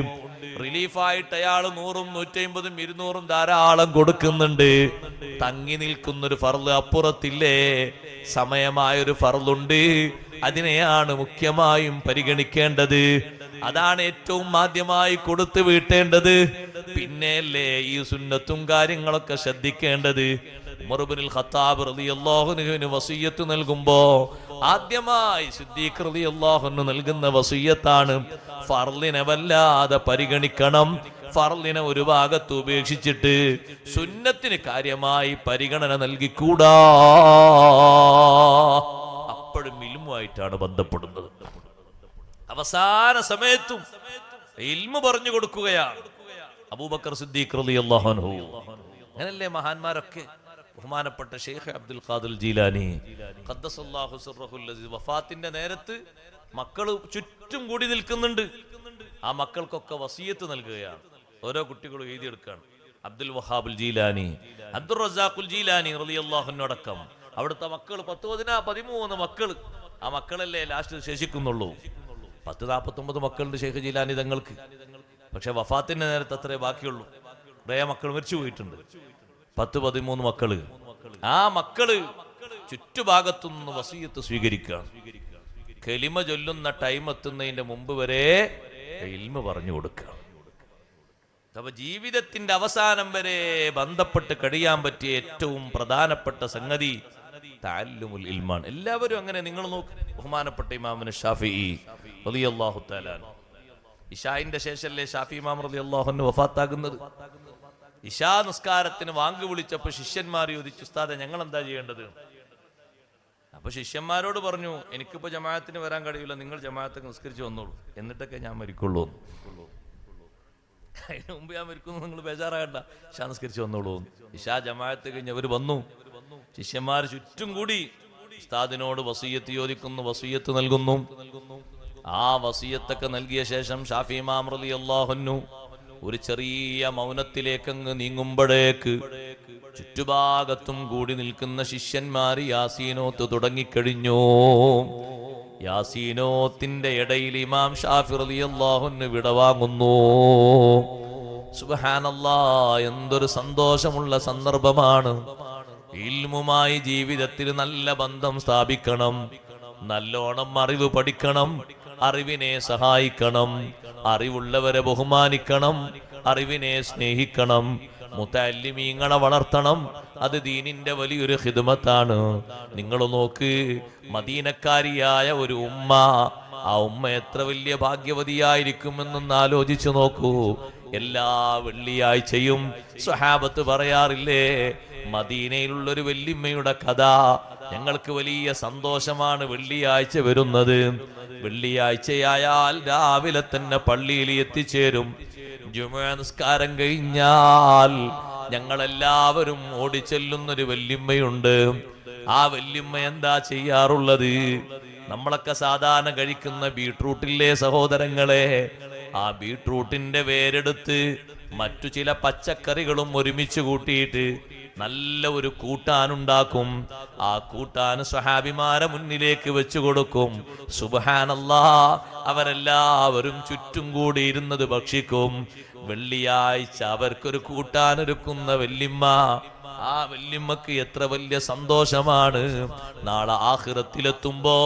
റിലീഫായിട്ട് അയാൾ 100, 150, 200 ധാരാളം കൊടുക്കുന്നുണ്ട്. തങ്ങി നിൽക്കുന്നൊരു ഫർള് അപ്പുറത്തില്ലേ, സമയമായൊരു ഫർളുണ്ട്. അതിനെയാണ് മുഖ്യമായും പരിഗണിക്കേണ്ടത്. അതാണ് ഏറ്റവും ആദ്യമായി കൊടുത്തു വീട്ടേണ്ടത്. പിന്നെയല്ലേ ഈ സുന്നത്തും കാര്യങ്ങളൊക്കെ ശ്രദ്ധിക്കേണ്ടത്. ഉമർ ഇബ്നുൽ ഖത്താബ് റളിയല്ലാഹു അൻഹുവിന് വസിയ്യത്ത് നൽകുമ്പോ ആദ്യമായി സിദ്ദീഖ് റളിയല്ലാഹു അൻഹു നൽകുന്ന വസിയ്യത്താണ് ഫർളിനെ വല്ലാതെ പരിഗണിക്കണം, ഫർളിനെ ഒരു ഭാഗത്ത് ഉപേക്ഷിച്ചിട്ട് സുന്നത്തിന് കാര്യമായി പരിഗണന നൽകിക്കൂടാ. അപ്പോഴും ഇൽമുമായിട്ടാണ് ബന്ധപ്പെടുന്നത്. അവസാന സമയത്തും ഇൽമു പറഞ്ഞു കൊടുക്കുകയാണ് അബൂബക്കർ സിദ്ദീഖ് റളിയല്ലാഹു അൻഹു. അങ്ങനല്ലേ മഹാന്മാരൊക്കെ. ബഹുമാനപ്പെട്ട ഷെയ്ഖ് അബ്ദുൽ ഖാദിർ ജീലാനി ഖദ്ദസല്ലാഹു സിർറഹുൽ അസീസ് വഫാത്തിന്റെ നേരത്ത് മക്കള് ചുറ്റും കൂടി നിൽക്കുന്നുണ്ട്. ആ മക്കൾക്കൊക്കെ വസിയത്ത് നൽകുകയാണ്. ഓരോ കുട്ടികളും എഴുതിയെടുക്കുകയാണ്. അബ്ദുൽ വഹാബുൽ ജീലാനി, അബ്ദുർ റസാഖുൽ ജീലാനി റളിയല്ലാഹു അൻഹു അടക്കം അവിടുത്തെ മക്കൾ 13 മക്കള്. ആ മക്കളല്ലേ ലാസ്റ്റ് ശേഷിക്കുന്നുള്ളൂ. 49 മക്കളുണ്ട് ഷെയ്ഖ് ജീലാനി തങ്ങൾക്ക്. പക്ഷെ വഫാത്തിന്റെ നേരത്തെ അത്രേ ബാക്കിയുള്ളൂ. കുറേ മക്കൾ മരിച്ചു പോയിട്ടുണ്ട്. 10-13 മക്കള്. ആ മക്കള് ചുറ്റുഭാഗത്തുനിന്ന് വസിയത്ത് സ്വീകരിക്കുക. കലിമ ചൊല്ലുന്ന ടൈം എത്തുന്നതിന്റെ മുമ്പ് വരെ ഇൽമ പറഞ്ഞു കൊടുക്കുക. അപ്പൊ ജീവിതത്തിന്റെ അവസാനം വരെ ബന്ധപ്പെട്ട് കഴിയാൻ പറ്റിയ ഏറ്റവും പ്രധാനപ്പെട്ട സംഗതി തഅല്ലുമുൽ ഇൽമാണ്. എല്ലാവരും അങ്ങനെ. നിങ്ങൾ നോക്ക്, ബഹുമാനപ്പെട്ട ഇമാം ശാഫിഈ റളിയല്ലാഹു തആല ഇശാഇന്റെ ശേഷമല്ലേ ഷാഫി ഇമാം റളിയല്ലാഹു അൻഹു വഫാത്താകുന്നത്. ഇശാ നിസ്കാരത്തിന് വാങ്ക് വിളിച്ചപ്പോൾ ശിഷ്യന്മാർ ചോദിച്ചു, ഉസ്താദെ ഞങ്ങൾ എന്താ ചെയ്യേണ്ടത്? അപ്പൊ ശിഷ്യന്മാരോട് പറഞ്ഞു, എനിക്കിപ്പോ ജമാഅത്തിന് വരാൻ കഴിയില്ല, നിങ്ങൾ ജമാഅത്ത് നിസ്കരിച്ച് വന്നോളൂ, എന്നിട്ടൊക്കെ ഞാൻ മരിക്കുള്ളൂ. അതിന് മുമ്പ് ഞാൻ മരിക്കുന്നു, നിങ്ങൾ ബേജാറാകണ്ട, ഇശാ നിസ്കരിച്ച് വന്നോളൂ. ഇശാ ജമാഅത്ത് കഴിഞ്ഞ് അവർ വന്നു. ശിഷ്യന്മാർ ചുറ്റും കൂടി ഉസ്താദിനോട് വസിയത്ത് ചോദിക്കുന്നു, വസിയത്ത് നൽകുന്നു. ആ വസിയത്തൊക്കെ നൽകിയ ശേഷം ഷാഫി ഇമാം റളിയല്ലാഹു അൻഹു ഒരു ചെറിയ മൗനത്തിലേക്കങ്ങ് നീങ്ങുമ്പോഴേക്ക് ചുറ്റുഭാഗത്തും കൂടി നിൽക്കുന്ന ശിഷ്യന്മാർ യാസീനോത്ത് തുടങ്ങിക്കഴിഞ്ഞു. യാസീനോത്തിന്റെ ഇടയിൽ ഇമാം ഷാഫി റളിയല്ലാഹു അൻഹു വിടവാങ്ങുന്നു. സുബ്ഹാനല്ലാഹ്, എന്തൊരു സന്തോഷമുള്ള സന്ദർഭമാണ്. ഇൽമുമായി ജീവിതത്തിൽ നല്ല ബന്ധം സ്ഥാപിക്കണം, നല്ലോണം അറിവ് പഠിക്കണം, അറിവിനെ സഹായിക്കണം, അറിവുള്ളവരെ ബഹുമാനിക്കണം, അറിവിനെ സ്നേഹിക്കണം, മുതഅല്ലിമീങ്ങളെ വളർത്തണം. അത് ദീനിന്റെ വലിയൊരു ഖിദ്മത്താണ്. നിങ്ങൾ നോക്ക്, മദീനക്കാരിയായ ഒരു ഉമ്മ, ആ ഉമ്മ എത്ര വലിയ ഭാഗ്യവതിയായിരിക്കുമെന്നൊന്ന് ആലോചിച്ചു നോക്കൂ. എല്ലാ വെള്ളിയാഴ്ചയും സ്വഹാബത്ത് പറയാറില്ലേ, മദീനയിലുള്ളൊരു വല്യമ്മയുടെ കഥ ഞങ്ങൾക്ക് വലിയ സന്തോഷമാണ് വെള്ളിയാഴ്ച വരുന്നത്. വെള്ളിയാഴ്ചയായാൽ രാവിലെ തന്നെ പള്ളിയിൽ എത്തിച്ചേരും. ജുമുഅ നിസ്കാരം കഴിഞ്ഞാൽ ഞങ്ങളെല്ലാവരും ഓടിച്ചെല്ലുന്നൊരു വല്യമ്മയുണ്ട്. ആ വല്യമ്മ എന്താ ചെയ്യാറുള്ളത്? നമ്മളൊക്കെ സാധാരണ കഴിക്കുന്ന ബീട്രൂട്ടില്ലേ സഹോദരങ്ങളെ, ആ ബീട്രൂട്ടിന്റെ വേരെടുത്ത് മറ്റു ചില പച്ചക്കറികളും ഒരുമിച്ച് കൂട്ടിയിട്ട് നല്ല ഒരു കൂട്ടാനുണ്ടാക്കും. ആ കൂട്ടാൻ സ്വഹാബിമാരെ മുന്നിലേക്ക് വെച്ചു കൊടുക്കും. സുബ്ഹാനല്ലാഹ്, അവരെല്ലാവരും ചുറ്റും കൂടി ഇരുന്നത് ഭക്ഷിക്കും. വെള്ളിയാഴ്ച അവർക്കൊരു കൂട്ടാനൊരുക്കുന്ന വല്യമ്മ, ആ വല്യമ്മക്ക് എത്ര വലിയ സന്തോഷമാണ്. നാളെ ആഖിറത്തിലെത്തുമ്പോ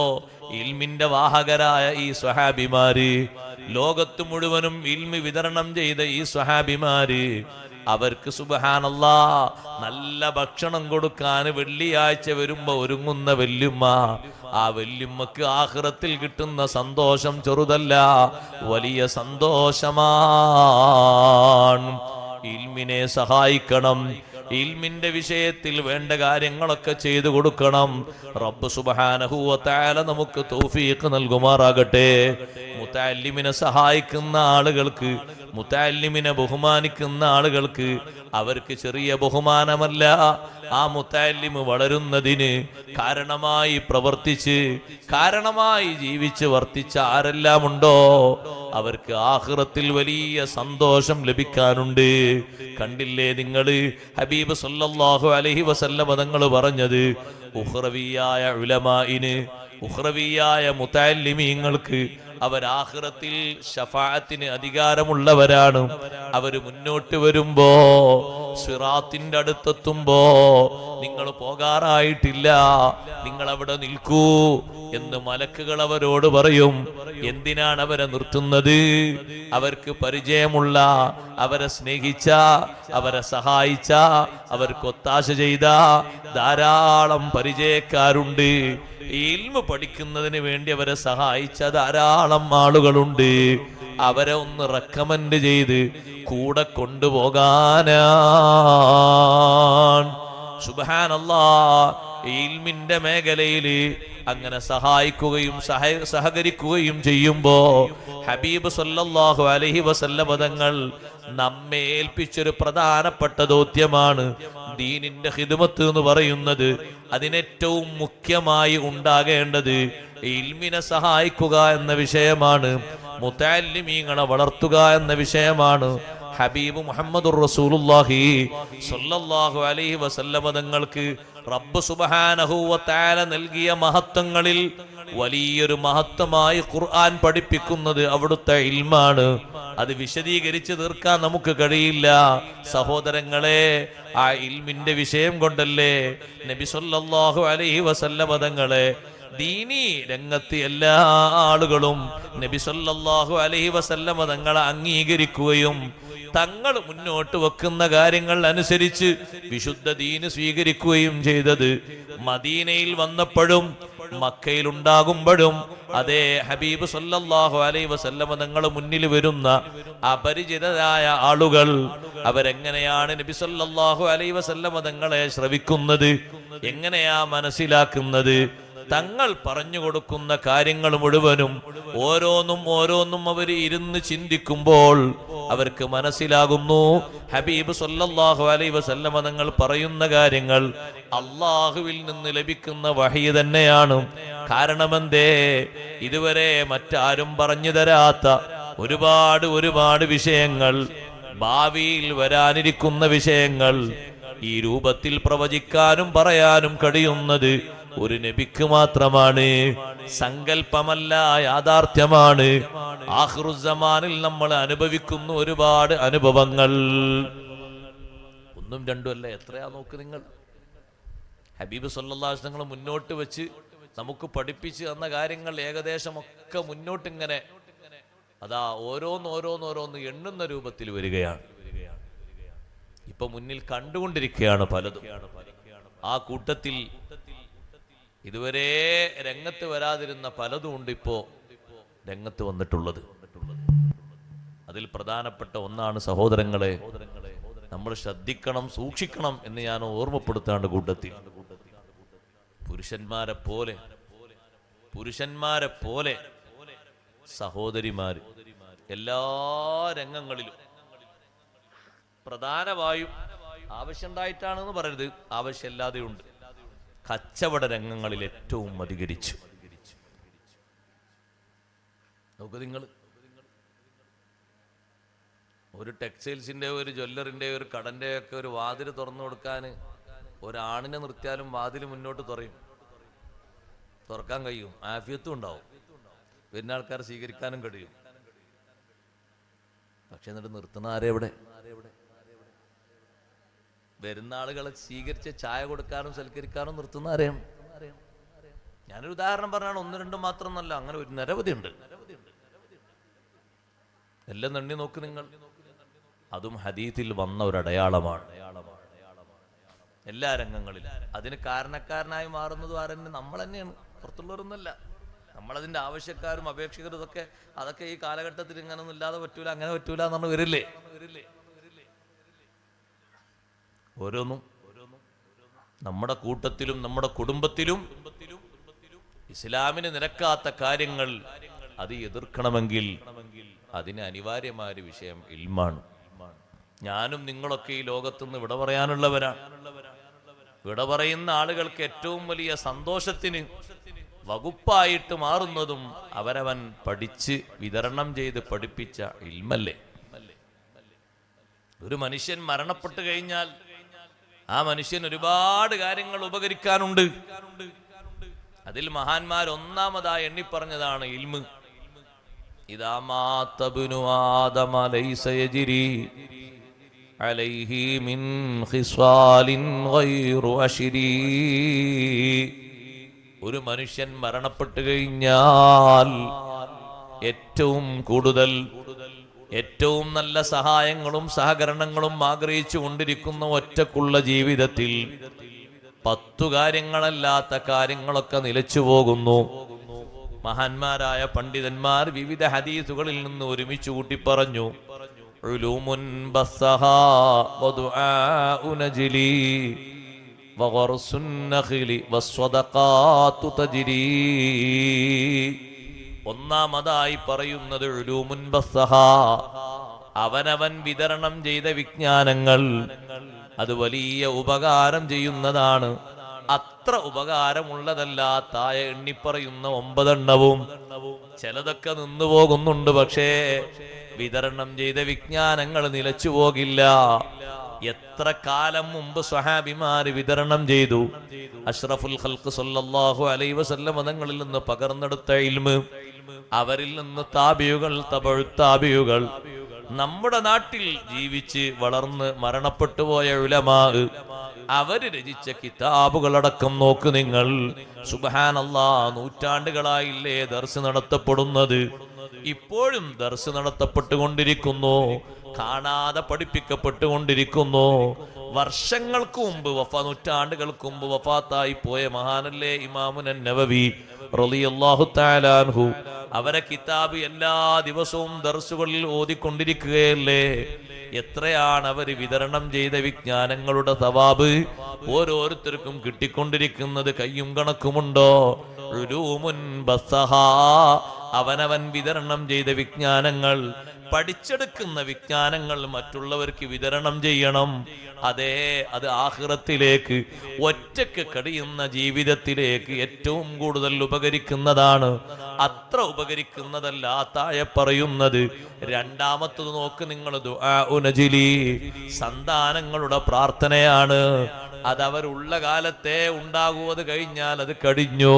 ഇൽമിന്റെ വാഹകരായ ഈ സ്വഹാബിമാര്, ലോകത്ത് മുഴുവനും ഇൽമി വിതരണം ചെയ്ത ഈ സ്വഹാബിമാര്, അവർക്ക് സുബ്ഹാനല്ലാഹ് നല്ല ഭക്ഷണം കൊടുക്കാൻ വെള്ളിയാഴ്ച വരുമ്പോ ഒരുങ്ങുന്ന വല്യമ്മ, ആ വല്യമ്മക്ക് ആഖിറത്തിൽ കിട്ടുന്ന സന്തോഷം ചെറുതല്ല, വലിയ സന്തോഷമാണ്. ഇൽമിനെ സഹായിക്കണം, ഇൽമിന്റെ വിഷയത്തിൽ വേണ്ട കാര്യങ്ങളൊക്കെ ചെയ്തു കൊടുക്കണം. റബ്ബ് സുബ്ഹാനഹു വ തആല നമുക്ക് തൗഫീഖ് നൽകുമാറാകട്ടെ. മുതഅല്ലിമിനെ സഹായിക്കുന്ന ആളുകൾക്ക്, മുതഅല്ലിമിനെ ബഹുമാനിക്കുന്ന ആളുകൾക്ക് അവർക്ക് ചെറിയ ബഹുമാനമല്ല, ആ മുതഅല്ലിമ് വളരുന്നതിന് കാരണമായി പ്രവർത്തിച്ച്, കാരണമായി ജീവിച്ച് വർത്തിച്ച ആരെല്ലാം ഉണ്ടോ അവർക്ക് ആഖിറത്തിൽ വലിയ സന്തോഷം ലഭിക്കാനുണ്ട്. കണ്ടില്ലേ നിങ്ങൾ, ഹബീബ് സല്ലല്ലാഹു അലൈഹി വസല്ലം തങ്ങൾ പറഞ്ഞത്, ഉഖ്റവിയായ ഉലമാഇന് ഉഖ്റവിയായ മുതഅല്ലിമീങ്ങൾക്ക് അവരാഖിറത്തിൽ ശഫാഅത്തിന് അധികാരമുള്ളവരാണ്. അവര് മുന്നോട്ട് വരുമ്പോ, സിറാത്തിന്റെ അടുത്തെത്തുമ്പോ, നിങ്ങൾ പോകാറായിട്ടില്ല, നിങ്ങൾ അവിടെ നിൽക്കൂ എന്ന് മലക്കുകൾ അവരോട് പറയും. എന്തിനാണ് അവരെ നിർത്തുന്നത്? അവർക്ക് പരിചയമുള്ള, അവരെ സ്നേഹിച്ച, അവരെ സഹായിച്ച, അവർക്ക് ഒത്താശ ചെയ്ത ധാരാളം പരിചയക്കാരുണ്ട്. ഇൽമു പഠിക്കുന്നതിന് വേണ്ടി അവരെ സഹായിച്ച ധാരാളം ആളുകളുണ്ട്. അവരെ ഒന്ന് റെക്കമെൻഡ് ചെയ്ത് കൂടെ കൊണ്ടുപോകാനാണ്. സുബ്ഹാനല്ലാഹ്. ഇൽമിന്റെ മേഖലയിൽ അങ്ങനെ സഹായിക്കുകയും സഹകരിക്കുകയും ചെയ്യുമ്പോ ഹബീബ് സല്ലല്ലാഹു അലൈഹി വസല്ലം തങ്ങൾ നമ്മെ ഏൽപ്പിച്ചൊരു പ്രധാനപ്പെട്ട ദൗത്യമാണ് ദീനിന്റെ ഖിദ്മത്ത് എന്ന് പറയുന്നത്. അതിനേറ്റവും മുഖ്യമായി ഉണ്ടാകേണ്ടത് ഇൽമിനെ സഹായിക്കുക എന്ന വിഷയമാണ്, മുതഅല്ലിമീങ്ങളെ വളർത്തുക എന്ന വിഷയമാണ്. ഹബീബ് മുഹമ്മദുർ റസൂലുള്ളാഹി സ്വല്ലല്ലാഹു അലൈഹി വസല്ലം തങ്ങൾക്ക് റബ്ബ് സുബ്ഹാനഹു വ തആല നൽകിയ മഹത്വങ്ങളിൽ വലിയൊരു മഹത്വമായി ഖുർആൻ പഠിപ്പിക്കുന്നത് അവിടുത്തെ ഇൽമാണ്. അത് വിശദീകരിച്ച് തീർക്കാൻ നമുക്ക് കഴിയില്ല സഹോദരങ്ങളെ. ആ ഇൽമിന്റെ വിഷയം കൊണ്ടല്ലേ നബി സല്ലല്ലാഹു അലൈഹി വസല്ലം തങ്ങളെ ദീനി രംഗത്ത് എല്ലാ ആളുകളും നബി സല്ലല്ലാഹു അലൈഹി വസല്ലം തങ്ങളെ അംഗീകരിക്കുകയും തങ്ങൾ മുന്നോട്ട് വെക്കുന്ന കാര്യങ്ങൾ അനുസരിച്ച് വിശുദ്ധ ദീന് സ്വീകരിക്കുകയും ചെയ്തത്. മദീനയിൽ വന്നപ്പോഴും മക്കയിൽ ഉണ്ടാകുമ്പോഴും അതേ ഹബീബ് സല്ലല്ലാഹു അലൈഹി വസല്ലം തങ്ങൾ മുന്നിൽ വരുന്ന അപരിചിതരായ ആളുകൾ അവരെങ്ങനെയാണ് നബി സല്ലല്ലാഹു അലൈഹി വസല്ലം തങ്ങളെ ശ്രവിക്കുന്നത്, എങ്ങനെയാ മനസ്സിലാക്കുന്നത്? തങ്ങൾ പറഞ്ഞു കൊടുക്കുന്ന കാര്യങ്ങൾ മുഴുവനും ഓരോന്നും അവർ ഇരുന്ന് ചിന്തിക്കുമ്പോൾ അവർക്ക് മനസ്സിലാകുന്നു ഹബീബ് സല്ലല്ലാഹു അലൈഹി വസല്ലം തങ്ങൾ പറയുന്ന കാര്യങ്ങൾ അള്ളാഹുവിൽ നിന്ന് ലഭിക്കുന്ന വഹി തന്നെയാണ്. കാരണമെന്തേ? ഇതുവരെ മറ്റാരും പറഞ്ഞു തരാത്ത ഒരുപാട് വിഷയങ്ങൾ, ഭാവിയിൽ വരാനിരിക്കുന്ന വിഷയങ്ങൾ ഈ രൂപത്തിൽ പ്രവചിക്കാനും പറയാനും കഴിയുന്നത് ഒരു നബിക്ക് മാത്രമാണ്. സങ്കല്പമല്ല, യാഥാർത്ഥ്യമാണ്. ആഖിറുസ്സമാനിൽ നമ്മൾ അനുഭവിക്കുന്ന ഒരുപാട് അനുഭവങ്ങൾ ഒന്നും രണ്ടും അല്ല, എത്രയാ നോക്ക് നിങ്ങൾ. ഹബീബ് സല്ലല്ലാഹു അലൈഹി വസല്ലം മുന്നോട്ട് വെച്ച് നമുക്ക് പഠിപ്പിച്ച് തന്ന കാര്യങ്ങൾ ഏകദേശം ഒക്കെ മുന്നോട്ടിങ്ങനെ അതാ ഓരോന്ന് എണ്ണുന്ന രൂപത്തിൽ വരികയാണ്. ഇപ്പൊ മുന്നിൽ കണ്ടുകൊണ്ടിരിക്കുകയാണ് പലതും. ആ കൂട്ടത്തിൽ ഇതുവരെ രംഗത്ത് വരാതിരുന്ന പലതും ഉണ്ട് ഇപ്പോ രംഗത്ത് വന്നിട്ടുള്ളത്. അതിൽ പ്രധാനപ്പെട്ട ഒന്നാണ് സഹോദരങ്ങളെ, നമ്മൾ ശ്രദ്ധിക്കണം, സൂക്ഷിക്കണം എന്ന് ഞാൻ ഓർമ്മപ്പെടുത്താണ്ട് കൂട്ടത്തിൽ പുരുഷന്മാരെ പോലെ സഹോദരിമാര് എല്ലാ രംഗങ്ങളിലും, പ്രധാനമായും ആവശ്യമുണ്ടായിട്ടാണെന്ന് പറയരുത്, ആവശ്യമില്ലാതെയുണ്ട്, കച്ചവട രംഗങ്ങളിൽ ഏറ്റവും അധികരിച്ചു. നോക്ക് നിങ്ങൾ, ഒരു ടെക്സ്റ്റൈൽസിന്റെ, ഒരു ജ്വല്ലറിന്റെ, ഒരു കടന്റെ ഒക്കെ ഒരു വാതിൽ തുറന്നു കൊടുക്കാൻ ഒരാണിനെ നിർത്തിയാലും വാതിൽ മുന്നോട്ട് തുറക്കാൻ കഴിയും, ആഫിയത്തും ഉണ്ടാവും, വരുന്ന ആൾക്കാരെ സ്വീകരിക്കാനും കഴിയും. പക്ഷെ എന്നിട്ട് നിർത്തുന്ന ആരെവിടെ? വരുന്ന ആളുകളെ സ്വീകരിച്ച് ചായ കൊടുക്കാനും സൽക്കരിക്കാനും നിർത്തുന്ന ആരെയാണ്? ഞാനൊരു ഉദാഹരണം പറഞ്ഞാണ്, ഒന്ന് രണ്ടും മാത്രമൊന്നല്ല, അങ്ങനെ ഒരു നിരവധി ഉണ്ട്. എല്ലാം നന്ദി നോക്ക് നിങ്ങൾ. അതും ഹദീത്തിൽ വന്ന ഒരു അടയാളമാണ് എല്ലാ രംഗങ്ങളിലും. അതിന് കാരണക്കാരനായി മാറുന്നത് ആരെന്നെ? നമ്മൾ തന്നെയാണ്, പുറത്തുള്ളവരൊന്നുമല്ല. നമ്മളതിന്റെ ആവശ്യക്കാരും അപേക്ഷകരും അതൊക്കെ ഈ കാലഘട്ടത്തിൽ ഇങ്ങനൊന്നും ഇല്ലാതെ പറ്റൂല, അങ്ങനെ പറ്റൂല എന്ന് പറഞ്ഞ് വരില്ലേ? ഓരോന്നും നമ്മുടെ കൂട്ടത്തിലും നമ്മുടെ കുടുംബത്തിലും ഇസ്ലാമിന് നിരക്കാത്ത കാര്യങ്ങൾ അത് എതിർക്കണമെങ്കിൽ അതിന് അനിവാര്യമായ ഒരു വിഷയം ഇൽമാണ്. ഞാനും നിങ്ങളൊക്കെ ഈ ലോകത്തുനിന്ന് വിട പറയാനുള്ളവരാണ്. വിട പറയുന്ന ആളുകൾക്ക് ഏറ്റവും വലിയ സന്തോഷത്തിന് വകുപ്പായിട്ട് മാറുന്നതും അവരവൻ പഠിച്ച് വിതരണം ചെയ്ത് പഠിപ്പിച്ച ഇൽമല്ലേ. ഒരു മനുഷ്യൻ മരണപ്പെട്ടു കഴിഞ്ഞാൽ ആ മനുഷ്യൻ ഒരുപാട് കാര്യങ്ങൾ ഉപകരിക്കാനുണ്ട്. അതിൽ മഹാന്മാർ ഒന്നാമതായി എണ്ണിപ്പറഞ്ഞതാണ് ഇൽമ്. ഇദാ മാത ഇബ്നു ആദമ ലൈസ യജ്രി അലൈഹി മിൻ ഖിസ്വാലിൻ ഗൈറു അശ്രി. ഒരു മനുഷ്യൻ മരണപ്പെട്ടു കഴിഞ്ഞാൽ ഏറ്റവും കൂടുതൽ ഏറ്റവും നല്ല സഹായങ്ങളും സഹകരണങ്ങളും ആഗ്രഹിച്ചു കൊണ്ടിരിക്കുന്ന ഒറ്റക്കുള്ള ജീവിതത്തിൽ 10 കാര്യങ്ങളല്ലാത്ത കാര്യങ്ങളൊക്കെ നിലച്ചു പോകുന്നു. മഹാന്മാരായ പണ്ഡിതന്മാർ വിവിധ ഹദീസുകളിൽ നിന്ന് ഒരുമിച്ച് കൂട്ടി പറഞ്ഞു. ഉലൂമുൻ ബസ്സഹാ വദുആഉ നജ്ലി വഗർസുൻ നഖ്ലി വസ്സദഖാതു തജ്രി. ഒന്നാമതായി പറയുന്നത് ഉലൂമുൻ ബസ്സഹാ, അവനവൻ വിതരണം ചെയ്ത വിജ്ഞാനങ്ങൾ. അത് വലിയ ഉപകാരം ചെയ്യുന്നതാണ്. അത്ര ഉപകാരമുള്ളതല്ല താഴെ എണ്ണിപ്പറയുന്ന 9 എണ്ണവും. ചിലതൊക്കെ നിന്നു പോകുന്നുണ്ട്, പക്ഷേ വിതരണം ചെയ്ത വിജ്ഞാനങ്ങൾ നിലച്ചു പോകില്ല. എത്ര കാലം മുമ്പ് സ്വഹാബിമാര് വിതരണം ചെയ്തു. അഷ്റഫുൽ ഖൽഖ് സല്ലല്ലാഹു അലൈഹി വസല്ലം തങ്ങളിൽ നിന്ന് പകർന്നെടുത്ത ഇൽമ്, അവരിൽ നിന്ന് താബിയുകൾ, തബഉ താബിയുകൾ, നമ്മുടെ നാട്ടിൽ ജീവിച്ച് വളർന്ന് മരണപ്പെട്ടു പോയ ഉലമാ, അവര് രചിച്ച കിതാബുകളടക്കം നോക്ക് നിങ്ങൾ. സുബ്ഹാനല്ലാഹ്, നൂറ്റാണ്ടുകളായില്ലേ ദർസ് നടത്തപ്പെടുന്നത്. ഇപ്പോഴും ദർസ് നടത്തപ്പെട്ടുകൊണ്ടിരിക്കുന്നു, കാണാതെ പഠിപ്പിക്കപ്പെട്ടുകൊണ്ടിരിക്കുന്നു. വർഷങ്ങൾക്ക് മുമ്പ് നൂറ്റാണ്ടുകൾക്ക് മുമ്പ് വഫാത്തായി പോയ മഹാനല്ലേ ഇമാമുൻ നവവി റളിയല്ലാഹു തആല അൻഹു. അവരെ കിതാബ് എല്ലാ ദിവസവും ദർസുകളിൽ ഓതിക്കൊണ്ടിരിക്കുകയല്ലേ. എത്രയാണ് അവർ വിതരണം ചെയ്ത വിജ്ഞാനങ്ങളുടെ സവാബ് ഓരോരുത്തർക്കും കിട്ടിക്കൊണ്ടിരിക്കുന്നത്. കയ്യും കണക്കുമുണ്ടോ? ഉലൂമുൻ ബസ്സഹാ, അവനവൻ വിതരണം ചെയ്ത വിജ്ഞാനങ്ങൾ, പഠിച്ചെടുക്കുന്ന വിജ്ഞാനങ്ങൾ മറ്റുള്ളവർക്ക് വിതരണം ചെയ്യണം. അതേ, അത് ആഖിറത്തിലേക്ക്, ഒറ്റക്ക് കഴിയുന്ന ജീവിതത്തിലേക്ക് ഏറ്റവും കൂടുതൽ ഉപകരിക്കുന്നതാണ്. അത്ര ഉപകരിക്കുന്നതല്ല താഴെ പറയുന്നത്. രണ്ടാമത്തത് നോക്ക് നിങ്ങൾ, ദുആഉ നജ്ലി, സന്താനങ്ങളുടെ പ്രാർത്ഥനയാണ്. അതവരുള്ള കാലത്തെ ഉണ്ടാകൂ, അത് കഴിഞ്ഞാൽ അത് കഴിഞ്ഞു.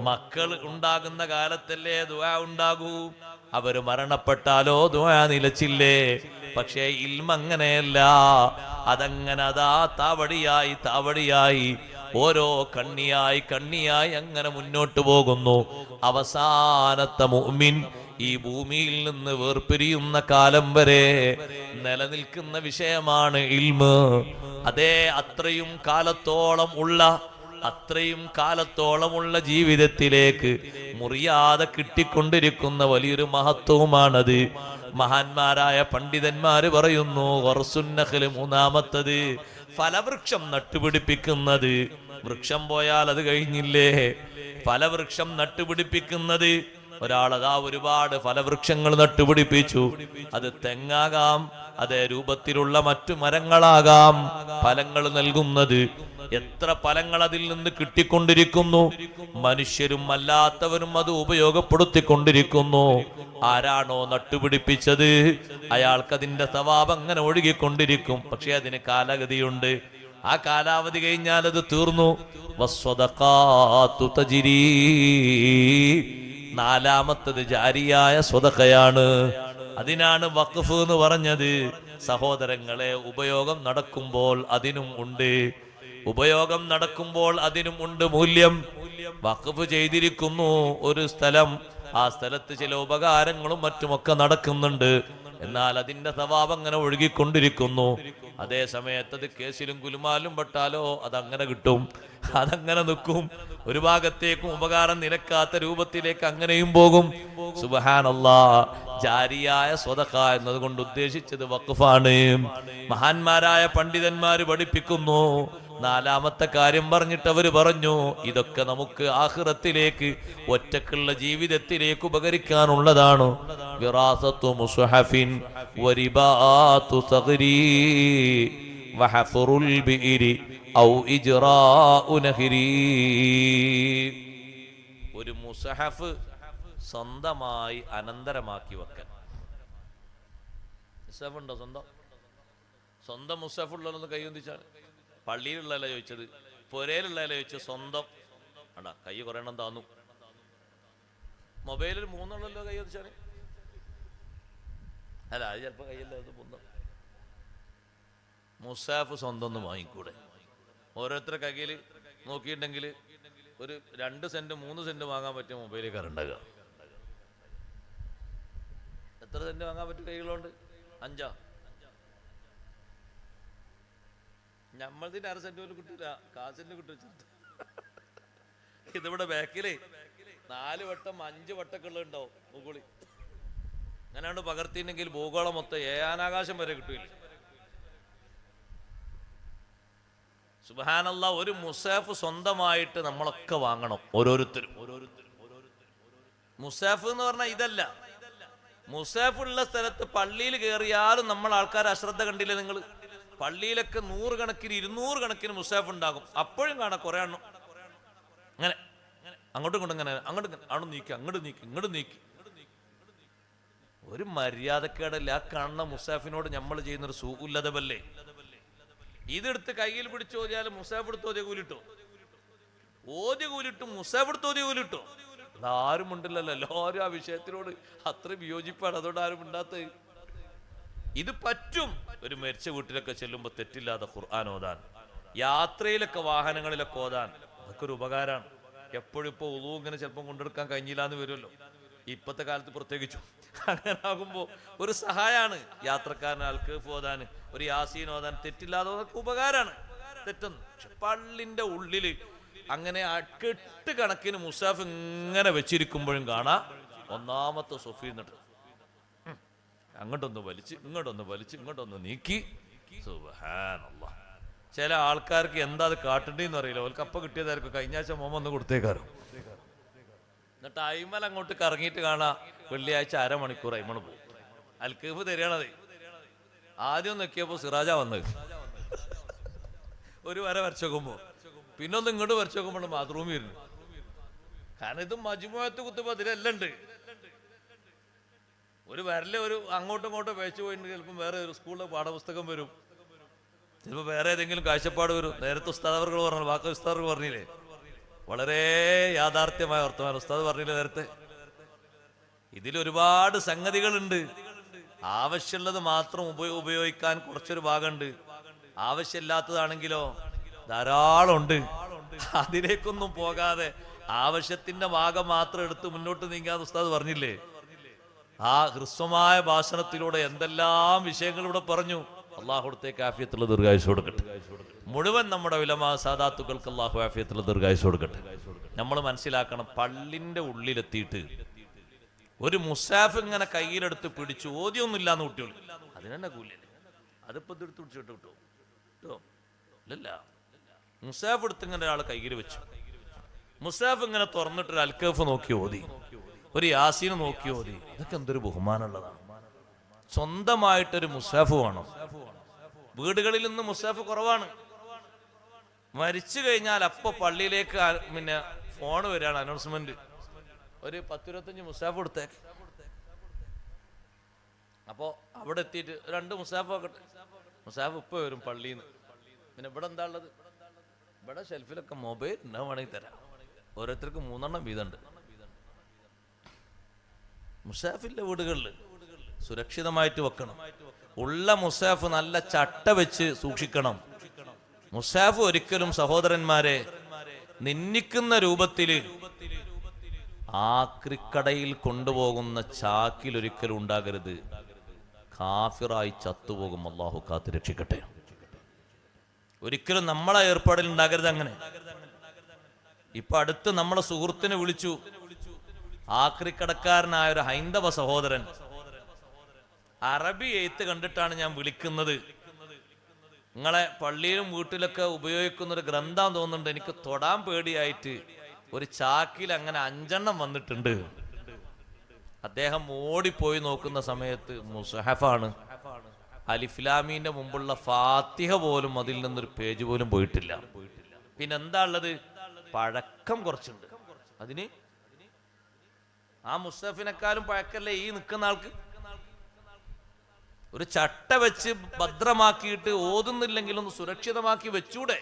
മക്കൾ ഉണ്ടാകുന്ന കാലത്തല്ലേ ദുആ ഉണ്ടാകൂ. അവര് മരണപ്പെട്ടാലോ ദുആ നിലച്ചില്ലേ. പക്ഷേ ഇൽമ അങ്ങനെയല്ല. അതങ്ങനെ അതാ താവടിയായി താവടിയായി ഓരോ കണ്ണിയായി അങ്ങനെ മുന്നോട്ട് പോകുന്നു. അവസാനത്തെ മുഅ്മിൻ ഈ ഭൂമിയിൽ നിന്ന് വേർപിരിയുന്ന കാലം വരെ നിലനിൽക്കുന്ന വിഷയമാണ് ഇൽമ്. അതേ, അത്രയും കാലത്തോളമുള്ള ജീവിതത്തിലേക്ക് മുറിയാതെ കിട്ടിക്കൊണ്ടിരിക്കുന്ന വലിയൊരു മഹത്വമാണത്. മഹാന്മാരായ പണ്ഡിതന്മാര് പറയുന്നു, ഖർസുൻ നഖ്ല്, മൂന്നാമത്തത് ഫലവൃക്ഷം നട്ടുപിടിപ്പിക്കുന്നത്. വൃക്ഷം പോയാൽ അത് കഴിഞ്ഞില്ലേ. ഫലവൃക്ഷം നട്ടുപിടിപ്പിക്കുന്നത്, ഒരാളതാ ഒരുപാട് ഫലവൃക്ഷങ്ങൾ നട്ടുപിടിപ്പിച്ചു. അത് തെങ്ങാകാം, അതേ രൂപത്തിലുള്ള മറ്റു മരങ്ങളാകാം ഫലങ്ങൾ നൽകുന്നത്. എത്ര ഫലങ്ങൾ അതിൽ നിന്ന് കിട്ടിക്കൊണ്ടിരിക്കുന്നു. മനുഷ്യരും അല്ലാത്തവരും അത് ഉപയോഗപ്പെടുത്തിക്കൊണ്ടിരിക്കുന്നു. ആരാണോ നട്ടുപിടിപ്പിച്ചത് അയാൾക്കതിന്റെ സവാബ് അങ്ങനെ ഒഴുകിക്കൊണ്ടിരിക്കും. പക്ഷെ അതിന് കാലഗതിയുണ്ട്. ആ കാലാവധി കഴിഞ്ഞാൽ അത് തീർന്നു. വസ്സദഖാതു തജ്രീ, നാലാമത്തത് ജാരിയായ സ്വതഖയാണ്. അതിനാണ് വഖഫ് എന്ന് പറഞ്ഞത്. സഹോദരങ്ങളെ, ഉപയോഗം നടക്കുമ്പോൾ അതിനും ഉണ്ട് മൂല്യം. വഖഫ് ചെയ്തിരിക്കുന്നു ഒരു സ്ഥലം, ആ സ്ഥലത്ത് ചില ഉപകാരങ്ങളും മറ്റുമൊക്കെ നടക്കുന്നുണ്ട്. എന്നാൽ അതിന്റെ സവാബ് അങ്ങനെ ഒഴുകിക്കൊണ്ടിരിക്കുന്നു. അതേ സമയത്ത് അത് കേസിലും കുലുമാലും പെട്ടാലോ അതങ്ങനെ കിട്ടും, അതങ്ങനെ നിൽക്കും. ഒരു ഭാഗത്തേക്കും ഉപകാരം നിലക്കാത്ത രൂപത്തിലേക്ക് അങ്ങനെയും പോകും. സുബ്ഹാനല്ലാഹ്, ജാരിയായ സ്വതഖ എന്നതുകൊണ്ട് ഉദ്ദേശിച്ചത് വഖഫാണ്. മഹാന്മാരായ പണ്ഡിതന്മാര് പഠിപ്പിക്കുന്നു. നാലാമത്തെ കാര്യം പറഞ്ഞിട്ട് അവര് പറഞ്ഞു, ഇതൊക്കെ നമുക്ക് ആഖിറത്തിലേക്ക്, ഒറ്റക്കുള്ള ജീവിതത്തിലേക്ക് ഉപകരിക്കാനുള്ളതാണ്. വിറാസത്തു മുസ്ഹഫിൻ വരിബാതു സഗ്രി വഹഫറുൽ ബിഇരി ഔ ഇജ്റാഉ നഹരി. ഒരു മുസ്ഹഫ് സ്വന്തമായി അനന്തരമാക്കി വെക്കാൻ. മുസ്ഹഫുണ്ടോ? സ്വന്തം മുസ്ഹഫുള്ളതൊന്ന് കൈയൊന്നിച്ചാണ്. പള്ളിയിലുള്ളതല്ല ചോദിച്ചത്, പുരയിലുള്ളതല്ല ചോദിച്ചത്. സ്വന്തം അടാ കൈ കുറേ എണ്ണം താന്നു. മൊബൈലിൽ 3 കൈ വെച്ചാണ്. അല്ല അത് ചിലപ്പോൾ കയ്യല്ല, അത് പൊന്തം. മുസാഫ് സ്വന്തം ഒന്ന് വാങ്ങിക്കൂടെ? ഓരോരുത്തരുടെ കയ്യിൽ നോക്കിയിട്ടുണ്ടെങ്കിൽ ഒരു 2 സെന്റ് 3 സെന്റ് വാങ്ങാൻ പറ്റിയ മൊബൈലിൽ കറണ്ടാകുക. എത്ര സെന്റ് വാങ്ങാൻ പറ്റിയ കൈകളുണ്ട്? 5. നമ്മളതിന് 1/2 സെന്റ് പോലും കിട്ടില്ല, കാശിന് കിട്ടും. ഇതിവിടെ ബാക്കില് 4 വട്ടം 5 വട്ടമൊക്കെ ഉള്ളതുണ്ടാവും മുകളിൽ. അങ്ങനെയാണ് പകർത്തിയിട്ടുണ്ടെങ്കിൽ ഭൂഗോളം മൊത്തം ഏഴാനാകാശം വരെ കിട്ടൂല. സുബ്ഹാനല്ലാഹ്, ഒരു മുസാഫ് സ്വന്തമായിട്ട് നമ്മളൊക്കെ വാങ്ങണം, ഓരോരുത്തരും. മുസാഫ് എന്ന് പറഞ്ഞാൽ ഇതല്ല. മുസാഫ് ഉള്ള സ്ഥലത്ത് പള്ളിയിൽ കയറിയാലും നമ്മൾ ആൾക്കാർ അശ്രദ്ധ കണ്ടില്ലേ നിങ്ങൾ? പള്ളിയിലൊക്കെ 100 കണക്കിന് 200 കണക്കിന് മുസാഫ് ഉണ്ടാകും. അപ്പോഴും കാണാം കുറെ എണ്ണം അങ്ങനെ അങ്ങോട്ടും ഇങ്ങോട്ടും ഇങ്ങനെ അങ്ങോട്ടും അങ്ങോട്ട് നീക്കി അങ്ങോട്ട് നീക്കി ഇങ്ങോട്ട് നീക്കി. ഒരു മര്യാദക്കേടല്ല ആ കാണുന്ന മുസാഫിനോട് നമ്മൾ ചെയ്യുന്നൊരു സൂഉല്ലദബല്ലേ. ഇതെടുത്ത് കയ്യിൽ പിടിച്ച് ഓതിയാലും മുസാഫ് എടുത്ത് ഓതിയ കൂലിട്ടോ, ഓതിയ കൂലിട്ടും മുസാഫ് എടുത്ത് ഓതിയ കൂലിട്ടോ. അതാരും ഉണ്ടല്ലോ, എല്ലാവരും ആ വിഷയത്തിനോട് അത്ര വിയോജിപ്പാണ്, അതുകൊണ്ട് ആരും ഉണ്ടാത്തത്. ഇത് പറ്റും. ഒരു മരിച്ച വീട്ടിലൊക്കെ ചെല്ലുമ്പോൾ തെറ്റില്ലാതെ ഖുർആൻ ഓതാൻ, യാത്രയിലൊക്കെ വാഹനങ്ങളിലൊക്കെ ഓതാൻ, അതൊക്കെ ഒരു ഉപകാരമാണ്. എപ്പോഴും ഇപ്പോൾ ഉളൂ ഇങ്ങനെ ചിലപ്പം കൊണ്ടെടുക്കാൻ കഴിഞ്ഞില്ല എന്ന് വരുമല്ലോ, ഇപ്പോഴത്തെ കാലത്ത് പ്രത്യേകിച്ചു. അങ്ങനെ ആകുമ്പോൾ ഒരു സഹായമാണ് യാത്രക്കാരന് അൽക്കഫ് ഓതാൻ, ഒരു യാസീൻ ഓതാൻ, തെറ്റില്ലാതെ അതൊക്കെ ഉപകാരമാണ്. തെറ്റൊന്നും. പക്ഷെ പള്ളിന്റെ ഉള്ളിൽ അങ്ങനെ 8 കണക്കിന് മുസാഫ് ഇങ്ങനെ വെച്ചിരിക്കുമ്പോഴും കാണാം ഒന്നാമത്തെ സൊഫീൽ നിന്നിട്ട് അങ്ങോട്ടൊന്ന് വലിച്ച് ഇങ്ങോട്ടൊന്ന് വലിച്ച് ഇങ്ങോട്ടൊന്ന് നീക്കി. സുബ്ഹാനല്ലാഹ്. ചില ആൾക്കാർക്ക് എന്താ അത് കാട്ടേണ്ടതെന്ന് അറിയില്ല. അവർക്ക് അപ്പം കിട്ടിയതായിരിക്കും. കഴിഞ്ഞ ആഴ്ച മോമൊന്ന് കൊടുത്തേക്കാരോ. എന്നിട്ട് അയിമൽ അങ്ങോട്ട് കറങ്ങിയിട്ട് കാണാം വെള്ളിയാഴ്ച 1/2 മണിക്കൂർ അയിമണ് പോകും. അൽക്കഫ് തരികയാണത്. ആദ്യം നോക്കിയപ്പോൾ സിറാജ വന്നത് ഒരു വര വരച്ചു നോക്കുമ്പോൾ, പിന്നെ ഒന്ന് ഇങ്ങോട്ട് വരച്ചു നോക്കുമ്പോൾ ബാത്റൂമിൽ വരുന്നു. കാരണം ഇത് മജ്മുഅത്ത് കുത്തുബ ഇതിലെല്ലാം ഉണ്ട്. ഒരു വരല് ഒരു അങ്ങോട്ടും ഇങ്ങോട്ടും വെച്ചു പോയിട്ട് ചിലപ്പോൾ വേറെ ഒരു സ്കൂളിലെ പാഠപുസ്തകം വരും, ചിലപ്പോൾ വേറെ ഏതെങ്കിലും കാഴ്ചപ്പാട് വരും. നേരത്തെ ഉസ്താദ് അവർ പറഞ്ഞു, ബാക്കി ഉസ്താദ് പറഞ്ഞില്ലേ, വളരെ യാഥാർത്ഥ്യമായ വർത്തമാനം ഉസ്താദ് പറഞ്ഞില്ലേ നേരത്തെ. ഇതിലൊരുപാട് സംഗതികളുണ്ട്. ആവശ്യമുള്ളത് മാത്രം ഉപയോഗിക്കാൻ കുറച്ചൊരു ഭാഗമുണ്ട്, ആവശ്യമില്ലാത്തതാണെങ്കിലോ ധാരാളം ഉണ്ട്. അതിലേക്കൊന്നും പോകാതെ ആവശ്യത്തിന്റെ ഭാഗം മാത്രം എടുത്ത് മുന്നോട്ട് നീങ്ങാതെ ഉസ്താദ് പറഞ്ഞില്ലേ. ആ ഹ്രസ്വമായ ഭാഷണത്തിലൂടെ എന്തെല്ലാം വിഷയങ്ങൾ ഇവിടെ പറഞ്ഞു. അള്ളാഹുടത്തേക്ക് ആഫിയത്തുള്ള ദീർഘായുസ് കൊടുക്കട്ടെ. മുഴുവൻ നമ്മുടെ ഉലമാ സാദാത്തുക്കൾക്ക് അള്ളാഹു ആഫിയത്തുള്ള ദീർഘായുസ് കൊടുക്കട്ടെ. നമ്മൾ മനസ്സിലാക്കണം, പള്ളിന്റെ ഉള്ളിലെത്തിയിട്ട് ഒരു മുസാഫ് ഇങ്ങനെ കയ്യിലെടുത്ത് പിടിച്ചു ഓതിയൊന്നും ഇല്ലാന്ന് കുട്ടികൾ, അതിനെന്നെ കൂലിയല്ലേ? അതിപ്പോ ഇതെടുത്ത് പിടിച്ചിട്ട് കിട്ടുമോ? കിട്ടുമോ? ഇല്ലല്ല. മുസാഫ് എടുത്ത് ഇങ്ങനെ ഒരാൾ കയ്യിൽ വെച്ചു. മുസാഫ് ഇങ്ങനെ തുറന്നിട്ടൊരു അൽക്കഫ് നോക്കി ഓതി, ഒരു യാസീന് നോക്കി ഓതി. ഇതൊക്കെ എന്തൊരു ബഹുമാനമുള്ളതാണ്. സ്വന്തമായിട്ടൊരു മുസാഫ് വേണം. വീടുകളിൽ നിന്ന് മുസാഫ് കുറവാണ്. മരിച്ചു കഴിഞ്ഞാൽ അപ്പൊ പള്ളിയിലേക്ക് പിന്നെ ഫോണ് വരികയാണ്, അനൗൺസ്മെന്റ്, ഒരു 10-25 മുസാഫ് കൊടുത്തേക്ക്. അപ്പോ അവിടെ എത്തിയിട്ട് 2 മുസാഫ് ആക്കട്ടെ. മുസാഫ് ഇപ്പൊ വരും പള്ളിയിൽ നിന്ന്. പിന്നെ ഇവിടെ എന്താ ഉള്ളത്? ഇവിടെ ഷെൽഫിലൊക്കെ മൊബൈൽ വേണമെങ്കിൽ തരാം. ഓരോരുത്തർക്ക് 3 വീതമുണ്ട്. മുസാഫിന്റെ വീടുകളിൽ സുരക്ഷിതമായിട്ട് വെക്കണം. ഉള്ള മുസാഫ് നല്ല ചട്ട വെച്ച് സൂക്ഷിക്കണം. മുസാഫ് ഒരിക്കലും സഹോദരന്മാരെ നിന്ദിക്കുന്ന രൂപത്തില് ആക്രിക്കടയിൽ കൊണ്ടുപോകുന്ന ചാക്കിൽ ഒരിക്കലും ഉണ്ടാകരുത്. കാഫിറായി ചത്തുപോകും. അല്ലാഹു കാത്ത് രക്ഷിക്കട്ടെ. ഒരിക്കലും നമ്മളെ ഏർപ്പാടിൽ ഉണ്ടാകരുത് അങ്ങനെ. ഇപ്പൊ അടുത്ത് നമ്മളെ സുഹൃത്തിനെ വിളിച്ചു, ആക്രിക്കടക്കാരനായ ഒരു ഹൈന്ദവ സഹോദരൻ. അറബി എഴുത്ത് കണ്ടിട്ടാണ് ഞാൻ വിളിക്കുന്നത്. നിങ്ങളെ പള്ളിയിലും വീട്ടിലൊക്കെ ഉപയോഗിക്കുന്ന ഒരു ഗ്രന്ഥം തോന്നുന്നുണ്ട്, എനിക്ക് തൊടാൻ പേടിയായിട്ട് ഒരു ചാക്കിൽ അങ്ങനെ 5 വന്നിട്ടുണ്ട്. അദ്ദേഹം ഓടിപ്പോയി നോക്കുന്ന സമയത്ത് മുസ്ഹഫാണ്. അലിഫ്ലാമീന്റെ മുമ്പുള്ള ഫാത്തിഹ പോലും അതിൽ നിന്നൊരു പേജ് പോലും പോയിട്ടില്ല. പിന്നെന്താ ഉള്ളത്? പഴക്കം കുറച്ചുണ്ട്. അതിന് ആ മുസ്ഹഫിനെക്കാളും പഴക്കല്ലേ ഈ നിൽക്കുന്ന ആൾക്ക്? ഒരു ചട്ട വെച്ച് ഭദ്രമാക്കിയിട്ട് ഓതുന്നില്ലെങ്കിലും സുരക്ഷിതമാക്കി വെച്ചൂടെ?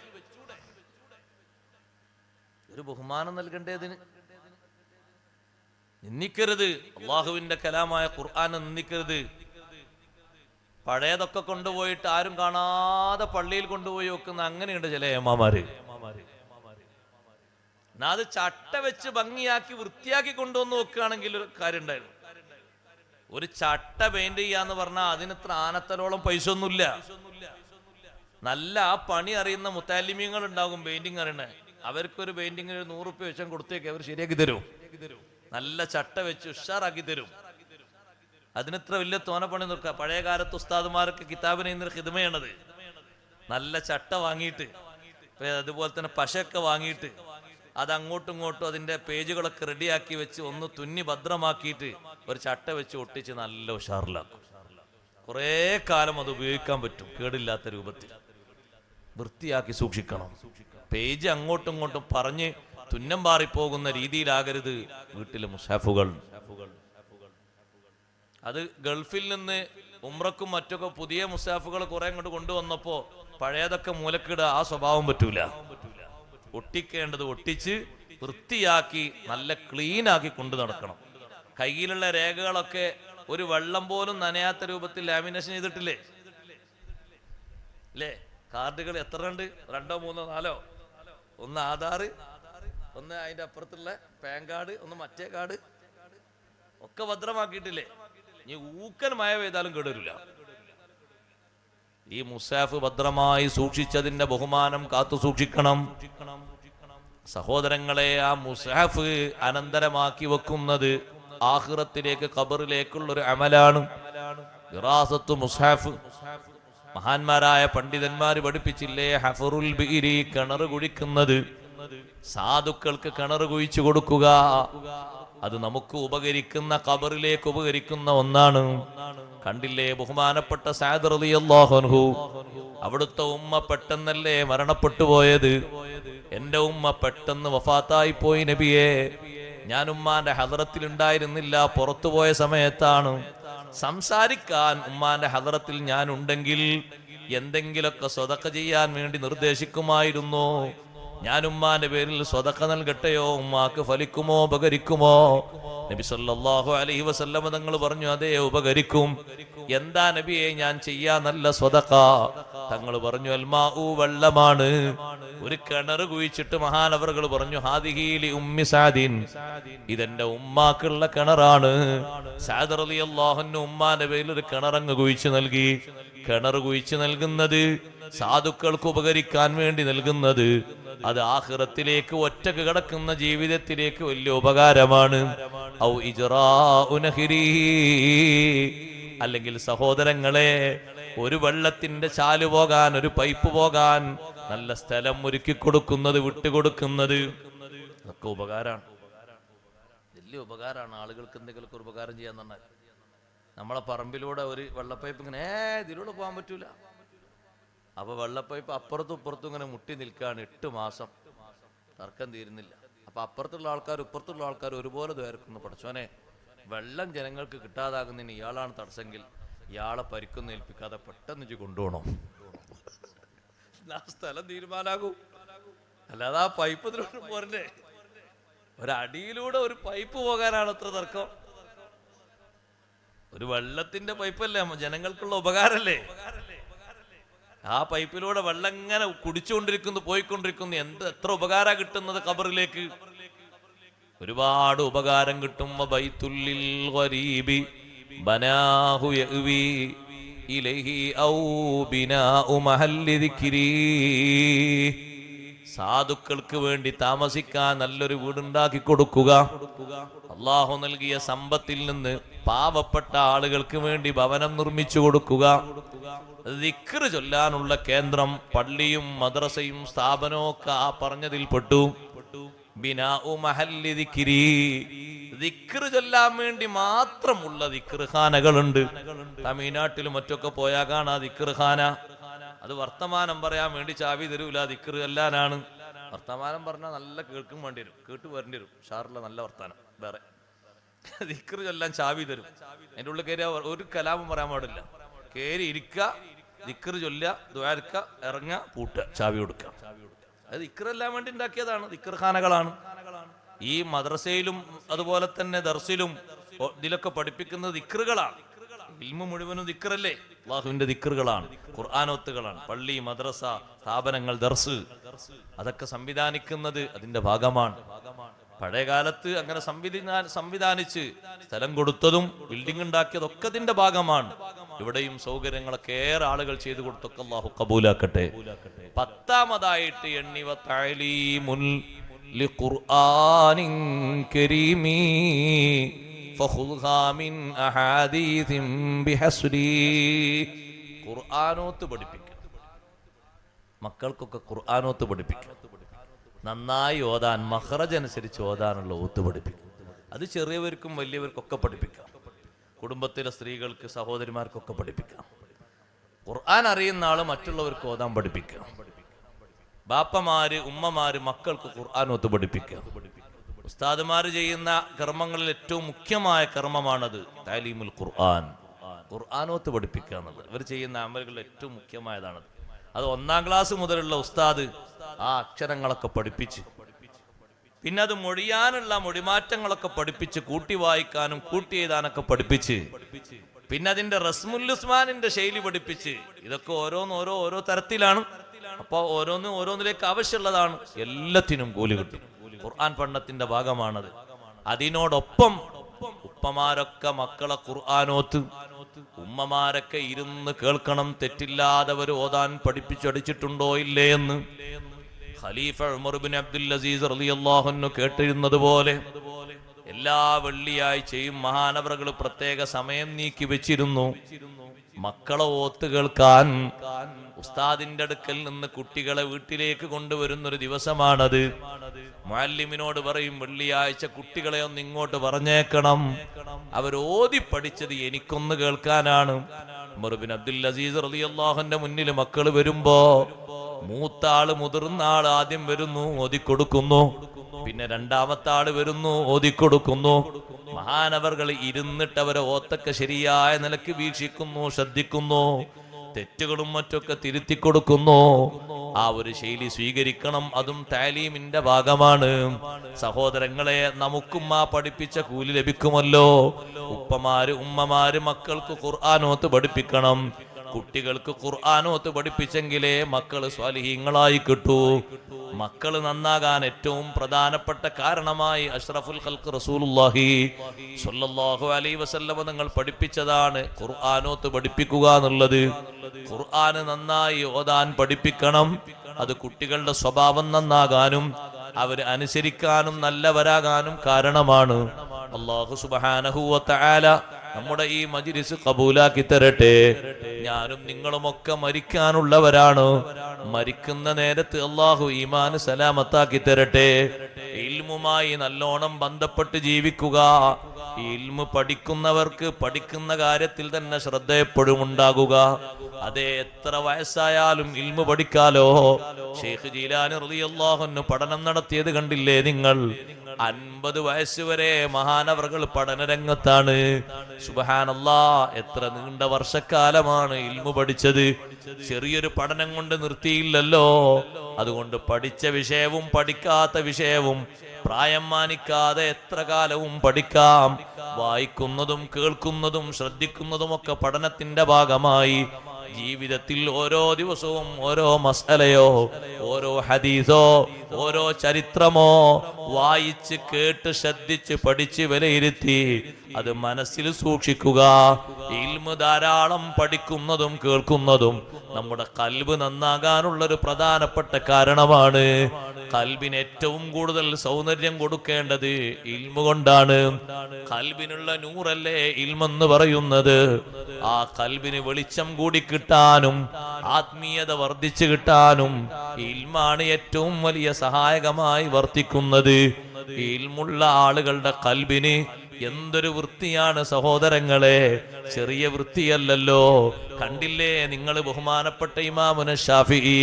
ഒരു ബഹുമാനം നൽകണ്ടേതിന്. നിന്ദിക്കരുത്. അള്ളാഹുവിന്റെ കലാമായ ഖുർആനെ നിന്ദിക്കരുത്. പഴയതൊക്കെ കൊണ്ടുപോയിട്ട് ആരും കാണാതെ പള്ളിയിൽ കൊണ്ടുപോയി വെക്കുന്ന അങ്ങനെയുണ്ട് ചില ഏമാമാര്. എന്നാ അത് ചട്ട വെച്ച് ഭംഗിയാക്കി വൃത്തിയാക്കി കൊണ്ടുവന്ന് വെക്കുകയാണെങ്കിൽ ഒരു കാര്യം ഉണ്ടായിരുന്നു. ഒരു ചട്ട പെയിന്റ് ചെയ്യാന്ന് പറഞ്ഞാൽ അതിനിത്ര ആനത്തലോളം പൈസ ഒന്നുമില്ല. നല്ല ആ പണി അറിയുന്ന മുത്താലിമീങ്ങൾ ഉണ്ടാകും പെയിന്റിങ് അറിയണേ. അവർക്കൊരു പെയിന്റിങ്ങിന് 100 റുപ്യ വെച്ചാൽ കൊടുത്തേക്ക് അവർ ശരിയാക്കി തരും. നല്ല ചട്ട വെച്ച് ഉഷാറാക്കി തരും. അതിനിത്ര വലിയ തോന പണി നോക്കുക. പഴയ കാലത്ത് ഉസ്താദുമാർക്ക് കിതാബിന് ഇന്നൊരു ഹിദ്മയാണത്. നല്ല ചട്ട വാങ്ങിയിട്ട് അതുപോലെ തന്നെ പശയൊക്കെ വാങ്ങിയിട്ട് അത് അങ്ങോട്ടും ഇങ്ങോട്ടും അതിന്റെ പേജുകളൊക്കെ റെഡിയാക്കി വെച്ച് ഒന്ന് തുന്നി ഭദ്രമാക്കിയിട്ട് ഒരു ചട്ട വെച്ച് ഒട്ടിച്ച് നല്ല ഉഷാറിലാക്കും. കുറേ കാലം അത് ഉപയോഗിക്കാൻ പറ്റും കേടില്ലാത്ത രൂപത്തിൽ. വൃത്തിയാക്കി സൂക്ഷിക്കണം. പേജ് അങ്ങോട്ടും ഇങ്ങോട്ടും പറഞ്ഞ് തുന്നം പാറിപ്പോകുന്ന രീതിയിലാകരുത് വീട്ടിലെ മുസാഫുകൾ. അത് ഗൾഫിൽ നിന്ന് ഉംറക്കും മറ്റൊക്കെ പുതിയ മുസാഫുകൾ കുറെ അങ്ങോട്ട് കൊണ്ടുവന്നപ്പോ പഴയതൊക്കെ മൂലക്കിടുക, ആ സ്വഭാവം പറ്റൂല. ഒട്ടിക്കേണ്ടത് ഒട്ടിച്ച് വൃത്തിയാക്കി നല്ല ക്ലീൻ ആക്കി കൊണ്ടു നടക്കണം. കയ്യിലുള്ള രേഖകളൊക്കെ ഒരു വെള്ളം പോലും നനയാത്ത രൂപത്തിൽ ലാമിനേഷൻ ചെയ്തിട്ടില്ലേ അല്ലേ? കാർഡുകൾ എത്ര ഉണ്ട്? 2, 3, 4. ഒന്ന് ആധാർ, ഒന്ന് അതിന്റെ അപ്പുറത്തുള്ള പാൻ കാർഡ്, ഒന്ന് മറ്റേ കാർഡ് ഒക്കെ ഭദ്രമാക്കിയിട്ടില്ലേ? ഇനി ഊക്കൻ മഴ പെയ്താലും കേടരില്ല. ഈ മുസാഫ് ഭദ്രമായി സൂക്ഷിച്ചതിന്റെ ബഹുമാനം കാത്തു സൂക്ഷിക്കണം. സഹോദരങ്ങളെ, ആ മുസാഫ് അനന്തരമാക്കി വെക്കുന്നത് ആഖിറത്തിലേക്ക് ഖബറിലേക്കുള്ള ഒരു അമലാണ്. വിറാസത്തു മുസാഫ്. മഹാന്മാരായ പണ്ഡിതന്മാര് പഠിപ്പിച്ചില്ലേ, ഹഫറുൽ ബിഇരി, കിണർ കുഴിക്കുന്നത്. സാധുക്കൾക്ക് കിണർ കുഴിച്ചു കൊടുക്കുക. അത് നമുക്ക് ഉപകരിക്കുന്ന, ഖബറിലേക്ക് ഉപകരിക്കുന്ന ഒന്നാണ്. കണ്ടില്ലേ ബഹുമാനപ്പെട്ട സഅദ് റളിയല്ലാഹു അൻഹു, അവിടുത്തെ ഉമ്മ പെട്ടെന്നല്ലേ മരണപ്പെട്ടു പോയത്. എന്റെ ഉമ്മ പെട്ടെന്ന് വഫാത്തായി പോയി നബിയെ. ഞാൻ ഉമ്മാന്റെ ഹദറത്തിൽ ഉണ്ടായിരുന്നില്ല, പുറത്തു പോയ സമയത്താണ്. സംസാരിക്കാൻ ഉമ്മാന്റെ ഹദറത്തിൽ ഞാൻ ഉണ്ടെങ്കിൽ എന്തെങ്കിലൊക്കെ സ്വതക്ക ചെയ്യാൻ വേണ്ടി നിർദ്ദേശിക്കുമായിരുന്നു. ഞാൻ ഉമ്മാന്റെ പേരിൽ സ്വതക്ക നൽകട്ടെയോ, ഉമ്മാക്ക് ഫലിക്കുമോ, ഉപകരിക്കുമോ? നബി സല്ലല്ലാഹു അലൈഹി വസല്ലം തങ്ങൾ പറഞ്ഞു, അതേ ഉപകരിക്കും. എന്താ നബിയെ ഞാൻ ചെയ്യാ നല്ല സ്വതക്ക? തങ്ങൾ പറഞ്ഞു, അൽമാഉ, വെള്ളമാണ്. ഒരു കിണർ കുഴിച്ചിട്ട് മഹാനവറുകൾ പറഞ്ഞു, ഹാദിഹി ലി ഉമ്മി സഅദിൻ, ഇതെന്റെ ഉമ്മാക്കുള്ള കിണറാണ്. സഅദ് റളിയല്ലാഹു അൻഹു ഉമ്മാന്റെ പേരിൽ ഒരു കിണറങ്ങ് കുഴിച്ചു നൽകി. കിണർ കുഴിച്ചു നൽകുന്നത് സാധുക്കൾക്ക് ഉപകരിക്കാൻ വേണ്ടി നൽകുന്നത്, അത് ആഖിറത്തിലേക്ക് ഒറ്റക്ക് കിടക്കുന്ന ജീവിതത്തിലേക്ക് വലിയ ഉപകാരമാണ്. ഔ ഇജ്റാഉ നഹ്രി, അല്ലെങ്കിൽ സഹോദരങ്ങളെ, ഒരു വെള്ളത്തിന്റെ ചാല് പോകാൻ, ഒരു പൈപ്പ് പോകാൻ നല്ല സ്ഥലം ഒരുക്കി കൊടുക്കുന്നത്, വിട്ടുകൊടുക്കുന്നത്, അതൊക്കെ ഉപകാരമാണ്. വലിയ ഉപകാരമാണ്. ആളുകൾക്ക് എന്തെങ്കിലുമൊക്കെ ഒരു ഉപകാരം ചെയ്യാൻ പറഞ്ഞാൽ, നമ്മളെ പറമ്പിലൂടെ ഒരു വെള്ളപ്പൈപ്പ് ഇങ്ങനെ ഇതിലൂടെ പോകാൻ പറ്റൂല. അപ്പൊ വെള്ളപ്പൈപ്പ് അപ്പുറത്തും ഇപ്പുറത്തും ഇങ്ങനെ മുട്ടി നിൽക്കുകയാണ് 8 മാസം, തർക്കം തീരുന്നില്ല. അപ്പൊ അപ്പുറത്തുള്ള ആൾക്കാർ ഇപ്പുറത്തുള്ള ആൾക്കാർ ഒരുപോലെ ദ്വാരക്കുന്നു, പഠിച്ചോനെ വെള്ളം ജനങ്ങൾക്ക് കിട്ടാതാകുന്നതിന് ഇയാളാണ് തടസ്സെങ്കിൽ ഇയാളെ പരിക്കൊന്നും ഏൽപ്പിക്കാതെ പെട്ടെന്ന് കൊണ്ടുപോകണം. ആ സ്ഥലം തീരുമാനാകും. അല്ലാതെ ആ പൈപ്പ് ഇതിലൂടെ പോരണ്ടേ? ഒരടിയിലൂടെ ഒരു പൈപ്പ് പോകാനാണ് അത്ര തർക്കം. ഒരു വെള്ളത്തിന്റെ പൈപ്പല്ലേ, ജനങ്ങൾക്കുള്ള ഉപകാരല്ലേ? ആ പൈപ്പിലൂടെ വെള്ളം ഇങ്ങനെ കുടിച്ചുകൊണ്ടിരിക്കുന്നു, പോയിക്കൊണ്ടിരിക്കുന്നു. എത്ര ഉപകാരം കിട്ടുന്നത് ഖബറിലേക്ക്. ഒരുപാട് ഉപകാരം കിട്ടും. ബൈത്തുല്ലിൽ ഗരീബി ബനാഹു യഅ്വി ഇലൈഹി ഔ ബിനാഉ മഹല്ലി ദിക്രി. സാധുക്കൾക്ക് വേണ്ടി താമസിക്കാൻ നല്ലൊരു വീടുണ്ടാക്കി കൊടുക്കുക. അള്ളാഹു നൽകിയ സമ്പത്തിൽ നിന്ന് പാവപ്പെട്ട ആളുകൾക്ക് വേണ്ടി ഭവനം നിർമ്മിച്ചു കൊടുക്കുക. ദിക്ർ ചൊല്ലാനുള്ള കേന്ദ്രം, പള്ളിയും മദ്രസയും സ്ഥാപനവും ഒക്കെ ആ പറഞ്ഞതിൽ പെട്ടു. ബിനാഉ മഹല്ലി ദിക്രി, ദിക്ർ ചൊല്ലാൻ വേണ്ടി മാത്രമുള്ള ദിക്ർ ഖാനകളുണ്ട്. തമിഴ്നാട്ടിലും മറ്റൊക്കെ പോയാൽ കാണാ ദിക്ർ ഖാന. അത് വർത്തമാനം പറയാൻ വേണ്ടി ചാവി തരൂല, ദിക്ർ ചൊല്ലാനാണ്. വർത്തമാനം പറഞ്ഞാൽ നല്ല കേൾക്കും വേണ്ടി വരും, കേട്ട് വരേണ്ടി വരും. ഷാറിലെ നല്ല വർത്താനം വേറെ. ദിക്ർ ചൊല്ലാൻ ചാവി തരും. അതിൻ്റെ ഉള്ളിൽ കയറിയ ഒരു കലാമും പറയാൻ പാടില്ല. കയറി ഇരിക്കുക, ദിക്ർ ചൊല്ലുക, ദ്വാരക്ക, ഇറങ്ങുക, പൂട്ടുക, ചാവി കൊടുക്കുക. അത് ദിക്റെല്ലാം വേണ്ടി ഉണ്ടാക്കിയതാണ്, ദിക്ർ ഖാനകളാണ്. ഈ മദ്രസയിലും അതുപോലെ തന്നെ ദർസിലും ഇതിലൊക്കെ പഠിപ്പിക്കുന്നത് ദിക്റുകളാണ്. ഇൽമു മുഴുവനും ദിക്റല്ലേ, അല്ലാഹുവിന്റെ ദിക്റുകളാണ്, ഖുർആനോത്തുകളാണ്. പള്ളി, മദ്രസ, സ്ഥാപനങ്ങൾ, ദർസ് അതൊക്കെ സംവിധാനിക്കുന്നത് അതിന്റെ ഭാഗമാണ്. പഴയ കാലത്ത് അങ്ങനെ സംവിധാനിച്ച് സ്ഥലം കൊടുത്തതും ബിൽഡിംഗ് ഉണ്ടാക്കിയതൊക്കെ അതിന്റെ ഭാഗമാണ്. ഇവിടെയും സൗകര്യങ്ങളൊക്കെ ഏറെ ആളുകൾ ചെയ്തു കൊടുത്തൊക്കെ അല്ലാഹു കബൂലാക്കട്ടെ. 10ാമതായിട്ട് എണ്ണിവ തഅലീമുൽ ലിഖുർആനിൻ കരീമി ഫഖുദ്ഹാ മിൻ അഹാദീസിൻ ബിഹസ്രി. ഖുർആനോത്ത് പഠിപ്പിക്കുക, മക്കൾക്കൊക്കെ ഖുർആനോത്ത് പഠിപ്പിക്കുക. നന്നായി ഓതാൻ, മഖ്റജ് അനുസരിച്ച് ഓതാനുള്ള ഓത്ത് പഠിപ്പിക്കും. അത് ചെറിയവർക്കും വലിയവർക്കൊക്കെ പഠിപ്പിക്കാം. കുടുംബത്തിലെ സ്ത്രീകൾക്ക്, സഹോദരിമാർക്കൊക്കെ പഠിപ്പിക്കാം. ഖുർആൻ അറിയുന്ന ആള് മറ്റുള്ളവർക്ക് ഓതാൻ പഠിപ്പിക്കാം. ബാപ്പമാര്, ഉമ്മമാര് മക്കൾക്ക് ഖുർആനോത്ത് പഠിപ്പിക്കുക. ഉസ്താദുമാര് ചെയ്യുന്ന കർമ്മങ്ങളിൽ ഏറ്റവും മുഖ്യമായ കർമ്മമാണത് തഅലീമുൽ ഖുർആൻ. ഖുർആനോത്ത് പഠിപ്പിക്കുക എന്നുള്ളത് ഇവർ ചെയ്യുന്ന അമലുകളിൽ ഏറ്റവും മുഖ്യമായതാണത്. അത് 1ാം ക്ലാസ് മുതലുള്ള ഉസ്താദ് ആ അക്ഷരങ്ങളൊക്കെ പഠിപ്പിച്ച്, പിന്നെ അത് മൊഴിയാനുള്ള മൊഴിമാറ്റങ്ങളൊക്കെ പഠിപ്പിച്ച്, കൂട്ടി വായിക്കാനും കൂട്ടി എഴുതാനൊക്കെ പഠിപ്പിച്ച്, പിന്നെ അതിന്റെ റസ്മുൽ ഉസ്മാനിന്റെ ശൈലി പഠിപ്പിച്ച്. ഇതൊക്കെ ഓരോ തരത്തിലാണ്. അപ്പൊ ഓരോന്നിലേക്ക് ആവശ്യമുള്ളതാണ്. എല്ലാത്തിനും കൂലി കിട്ടും. ഖുർആൻ പഠനത്തിന്റെ ഭാഗമാണത്. അതിനോടൊപ്പം ഉപ്പമാരൊക്കെ മക്കളെ ഖുർആനോത്ത്, ഉമ്മമാരൊക്കെ ഇരുന്ന് കേൾക്കണം. തെറ്റില്ലാതവർ ഓതാൻ പഠിപ്പിച്ചടിച്ചിട്ടുണ്ടോ ഇല്ലേ എന്ന് ഖലീഫ ഉമർ ഇബ്നു അബ്ദുൽ അസീസ് റളിയല്ലാഹു അൻഹു കേട്ടിരുന്നത് പോലെ എല്ലാ വെള്ളിയാഴ്ചയും മഹാനവറുകൾ പ്രത്യേക സമയം നീക്കി വെച്ചിരുന്നു മക്കളെ ഓത്ത് കേൾക്കാൻ. ഉസ്താദിന്റെ അടുക്കൽ നിന്ന് കുട്ടികളെ വീട്ടിലേക്ക് കൊണ്ടുവരുന്നൊരു ദിവസമാണത്. മുഅല്ലിമിനോട് പറയും, വെള്ളിയാഴ്ച കുട്ടികളെ ഒന്ന് ഇങ്ങോട്ട് പറഞ്ഞേക്കണം, അവർ ഓതി പഠിച്ചത് എനിക്കൊന്ന് കേൾക്കാനാണ്. ഉമർ ഇബ്നു അബ്ദുൽ അസീസ് റളിയല്ലാഹുവിന്റെ മുന്നിൽ മക്കൾ വരുമ്പോ മൂത്താള് മുതിർന്ന ആൾ ആദ്യം വരുന്നു, ഓതിക്കൊടുക്കുന്നു. പിന്നെ 2ാമത്തെ ആള് വരുന്നു, ഓതിക്കൊടുക്കുന്നു. മഹാനവർകൾ ഇരുന്നിട്ട് അവരെ ഓത്തൊക്കെ ശരിയായ നിലയ്ക്ക് വീക്ഷിക്കുന്നു, ശ്രദ്ധിക്കുന്നു, തെറ്റുകളും മറ്റൊക്കെ തിരുത്തി കൊടുക്കുന്നു. ആ ഒരു ശൈലി സ്വീകരിക്കണം. അതും താലീമിന്റെ ഭാഗമാണ്. സഹോദരങ്ങളെ, നമുക്കും ആ പഠിപ്പിച്ച കൂലി ലഭിക്കുമല്ലോ. ഉപ്പമാര്, ഉമ്മമാര് മക്കൾക്ക് ഖുർആനോത്ത് പഠിപ്പിക്കണം. കുട്ടികൾക്ക് ഖുർആനോത്ത് പഠിപ്പിച്ചെങ്കിലേ മക്കള് സ്വാലിഹീങ്ങളായി കിട്ടൂ. മക്കള് നന്നാകാൻ ഏറ്റവും പ്രധാനപ്പെട്ട കാരണമായി അഷ്റഫുൽ ഖൽഖ് റസൂലുള്ളാഹി സ്വല്ലല്ലാഹു അലൈഹി വസല്ലം നിങ്ങൾ പഠിപ്പിച്ചതാണ് ഖുർആനോത്ത് പഠിപ്പിക്കുക എന്നുള്ളത്. ഖുർആന് നന്നായി ഓതാൻ പഠിപ്പിക്കണം. അത് കുട്ടികളുടെ സ്വഭാവം നന്നാകാനും അവർ അനുസരിക്കാനും നല്ലവരാകാനും കാരണമാണ്. അല്ലാഹു സുബ്ഹാനഹു വ തആല നമ്മുടെ ഈ മജ്ലിസ് ഖബൂലാക്കി തരട്ടെ. ഞാനും നിങ്ങളുമൊക്കെ മരിക്കാനുള്ളവരാണ്. മരിക്കുന്ന നേരത്ത് അല്ലാഹു ഈമാൻ സലാമത്താക്കി തരട്ടെ. ഇൽമുമായി നല്ലോണം ബന്ധപ്പെട്ട് ജീവിക്കുക. ഇൽമു പഠിക്കുന്നവർക്ക് പഠിക്കുന്ന കാര്യത്തിൽ തന്നെ ശ്രദ്ധ എപ്പോഴും ഉണ്ടാകുക. അതേ, എത്ര വയസ്സായാലും ഇൽമു പഠിക്കാലോ. ശൈഖ് ജീലാനി റളിയല്ലാഹു അൻഹു പഠനം നടത്തിയത് കണ്ടില്ലേ നിങ്ങൾ? 50 വയസ്സ് വരെ മഹാനവറുകൾ പഠനരംഗത്താണ്. സുബ്ഹാനല്ലാഹ്, എത്ര നീണ്ട വർഷക്കാലമാണ് ഇൽമു പഠിച്ചത്. ചെറിയൊരു പഠനം കൊണ്ട് നിർത്തിയില്ലല്ലോ. അതുകൊണ്ട് പഠിച്ച വിഷയവും പഠിക്കാത്ത വിഷയവും പ്രായം മാനിക്കാതെ എത്ര കാലവും പഠിക്കാം. വായിക്കുന്നതും കേൾക്കുന്നതും ശ്രദ്ധിക്കുന്നതും ഒക്കെ പഠനത്തിന്റെ ഭാഗമായി ജീവിതത്തിൽ ഓരോ ദിവസവും ഓരോ മസ്അലയോ, ഓരോ ഹദീസോ, ഓരോ ചരിത്രമോ വായിച്ച് കേട്ട് ശ്രദ്ധിച്ച് പഠിച്ച് വിലയിരുത്തി അത് മനസ്സിൽ സൂക്ഷിക്കുക. ഇൽമു ധാരാളം പഠിക്കുന്നതും കേൾക്കുന്നതും നമ്മുടെ ഖൽബ് നന്നാകാനുള്ളൊരു പ്രധാനപ്പെട്ട കാരണമാണ്. ഖൽബിന് ഏറ്റവും കൂടുതൽ സൗന്ദര്യം കൊടുക്കേണ്ടത് ഇൽമു കൊണ്ടാണ്. ഖൽബിനുള്ള നൂറല്ലേ ഇൽമെന്ന് പറയുന്നത്. ആ ഖൽബിന് വെളിച്ചം കൂടി കിട്ടാനും ആത്മീയത വർദ്ധിച്ചു കിട്ടാനും ഇൽമാണ് ഏറ്റവും വലിയ സഹായകമായി വർത്തിക്കുന്നത്. ഇൽമുള്ള ആളുകളുടെ ഖൽബിന് എന്തൊരു വൃത്തിയാണ് സഹോദരങ്ങളെ, ചെറിയ വൃത്തിയല്ലല്ലോ. കണ്ടില്ലേ നിങ്ങൾ ബഹുമാനപ്പെട്ട ഇമാമുന ശാഫിഈ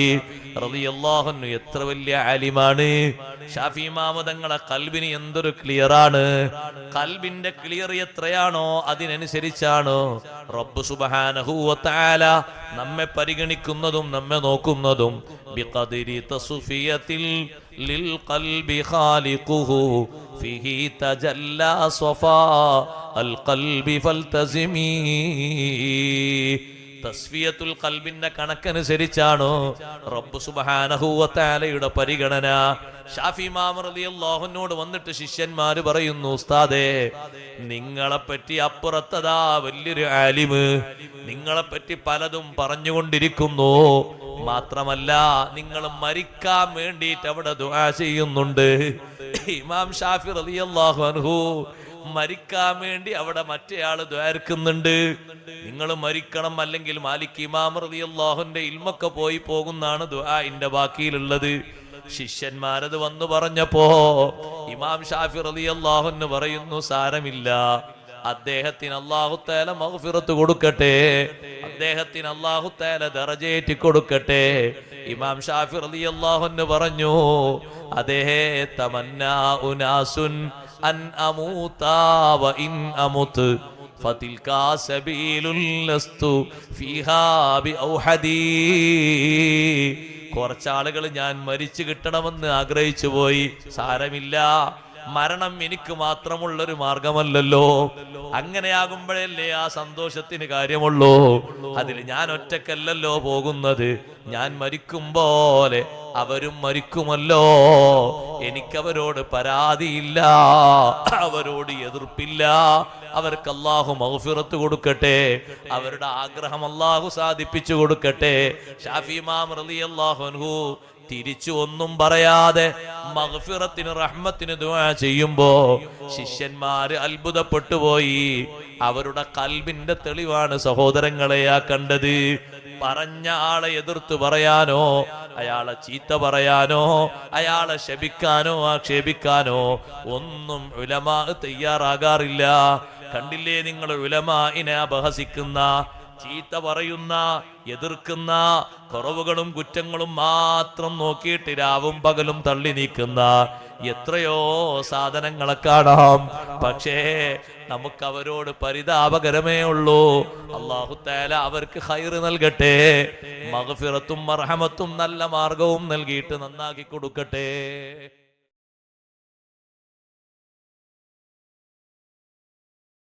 റളിയല്ലാഹു അൻഹു എത്ര വലിയ ആലിമാണ്. ഷാഫി ഇമാം തങ്ങളെ കൽബിന് എന്തൊരു ക്ലിയറാണ്. കൽബിന്റെ ക്ലിയർ എത്രയാണോ അതിനനുസരിച്ചാണ് റബ്ബ് സുബ്ഹാനഹു വ തആല നമ്മെ പരിഗണിക്കുന്നതും നമ്മെ നോക്കുന്നതും. ബിഖദ്രി തസ്ഫിയത്തിൽ ലിൽ ഖൽബി ഖാലിഖുഹു ഫീഹി തജല്ലാ സ്വഫാ അൽ ഖൽബി ഫൽതസിമി. തസ്ഫിയത്തുൽ ഖൽബിന്റെ കണക്കനുസരിച്ചാണ് റബ്ബ് സുബ്ഹാനഹു വ തആലയുടെ പരിഗണന. ഷാഫി ഇമാം റളിയല്ലാഹു അൻഹുവോട് വന്നിട്ട് ശിഷ്യന്മാര് പറയുന്നു, ഉസ്താദേ, നിങ്ങളെപ്പറ്റി അപ്പുറത്തതാ വലിയൊരു ആലിമ് നിങ്ങളെപ്പറ്റി പലതും പറഞ്ഞുകൊണ്ടിരിക്കുന്നു. മാത്രമല്ല നിങ്ങൾ മരിക്കാൻ വേണ്ടിയിട്ട് അവിടെ ദുആ ചെയ്യുന്നുണ്ട്. ഇമാം ഷാഫി റളിയല്ലാഹു അൻഹു മരിക്കാൻ വേണ്ടി അവിടെ മറ്റേയാള് ദ്വാരക്കുന്നുണ്ട്. നിങ്ങൾ മരിക്കണം, അല്ലെങ്കിൽ മാലിക് ഇമാം റളിയല്ലാഹുവിന്റെ ഇൽമൊക്കെ പോയി പോകുന്നാണ് ദുആഇന്റെ ബാക്കിയിലുള്ളത്. ശിഷ്യന്മാരത് വന്നു പറഞ്ഞപ്പോ ഇമാം ഷാഫി റളിയല്ലാഹു അൻഹു പറയുന്നു, സാരമില്ല, അദ്ദേഹത്തിന് അല്ലാഹു തആല മഗ്ഫിറത്ത് കൊടുക്കട്ടെ, അദ്ദേഹത്തിന് അല്ലാഹു തആല ദറജയേറ്റി കൊടുക്കട്ടെ. ഇമാം ഷാഫി റളിയല്ലാഹു അൻഹു പറഞ്ഞു, അതേ തമന്നാ ഉനാസുൻ അൻ അമൂതാ വ ഇൻ അമുത് ഫതിൽകാ സബീലുൽ ലസ്തു ഫീഹാ ബിഔഹദീ. കുറച്ചാളുകൾ ഞാൻ മരിച്ചു കിട്ടണമെന്ന് ആഗ്രഹിച്ചു പോയി. സാരമില്ല, മരണം എനിക്ക് മാത്രമുള്ളൊരു മാർഗമല്ലല്ലോ. അങ്ങനെയാകുമ്പോഴല്ലേ ആ സന്തോഷത്തിന് കാര്യമുള്ളൂ. അതിൽ ഞാൻ ഒറ്റക്കല്ലല്ലോ പോകുന്നത്. ഞാൻ മരിക്കും പോലെ അവരും മരിക്കുമല്ലോ. എനിക്കവരോട് പരാതിയില്ല, അവരോട് എതിർപ്പില്ല. അവർക്ക് അല്ലാഹു മഗ്ഫിറത്ത് കൊടുക്കട്ടെ, അവരുടെ ആഗ്രഹം അല്ലാഹു സാധിപ്പിച്ചു കൊടുക്കട്ടെ. ഷാഫി ഇമാം റളിയല്ലാഹു അൻഹു തിരിച്ചു ഒന്നും പറയാതെ മഗ്ഫിറത്തിന് റഹ്മത്തിന് ദുആ ചെയ്യുമ്പോ ശിഷ്യന്മാര് അത്ഭുതപ്പെട്ടു പോയി. അവരുടെ കൽബിന്റെ തെളിവാണ് സഹോദരങ്ങളെ ആ കണ്ടത്. പറഞ്ഞ ആളെ എതിർത്ത് പറയാനോ, അയാളെ ചീത്ത പറയാനോ, അയാളെ ശപിക്കാനോ ആക്ഷേപിക്കാനോ ഒന്നും ഉലമാ തയ്യാറാകാറില്ല. കണ്ടില്ലേ നിങ്ങൾ ഉലമാഇനെ അപഹസിക്കുന്ന, ചീത്ത പറയുന്ന, എതിർക്കുന്ന, കുറവുകളും കുറ്റങ്ങളും മാത്രം നോക്കിയിട്ട് രാവും പകലും തള്ളി നീക്കുന്ന എത്രയോ സാധനങ്ങളെ കാണാം. പക്ഷേ നമുക്ക് അവരോട് പരിതാപകരമേ ഉള്ളൂ. അല്ലാഹു തആല അവർക്ക് ഖൈർ നൽകട്ടെ, മഗ്ഫിറത്തും മർഹമത്തും നല്ല മാർഗവും നൽകിയിട്ട് നന്നാക്കി കൊടുക്കട്ടെ.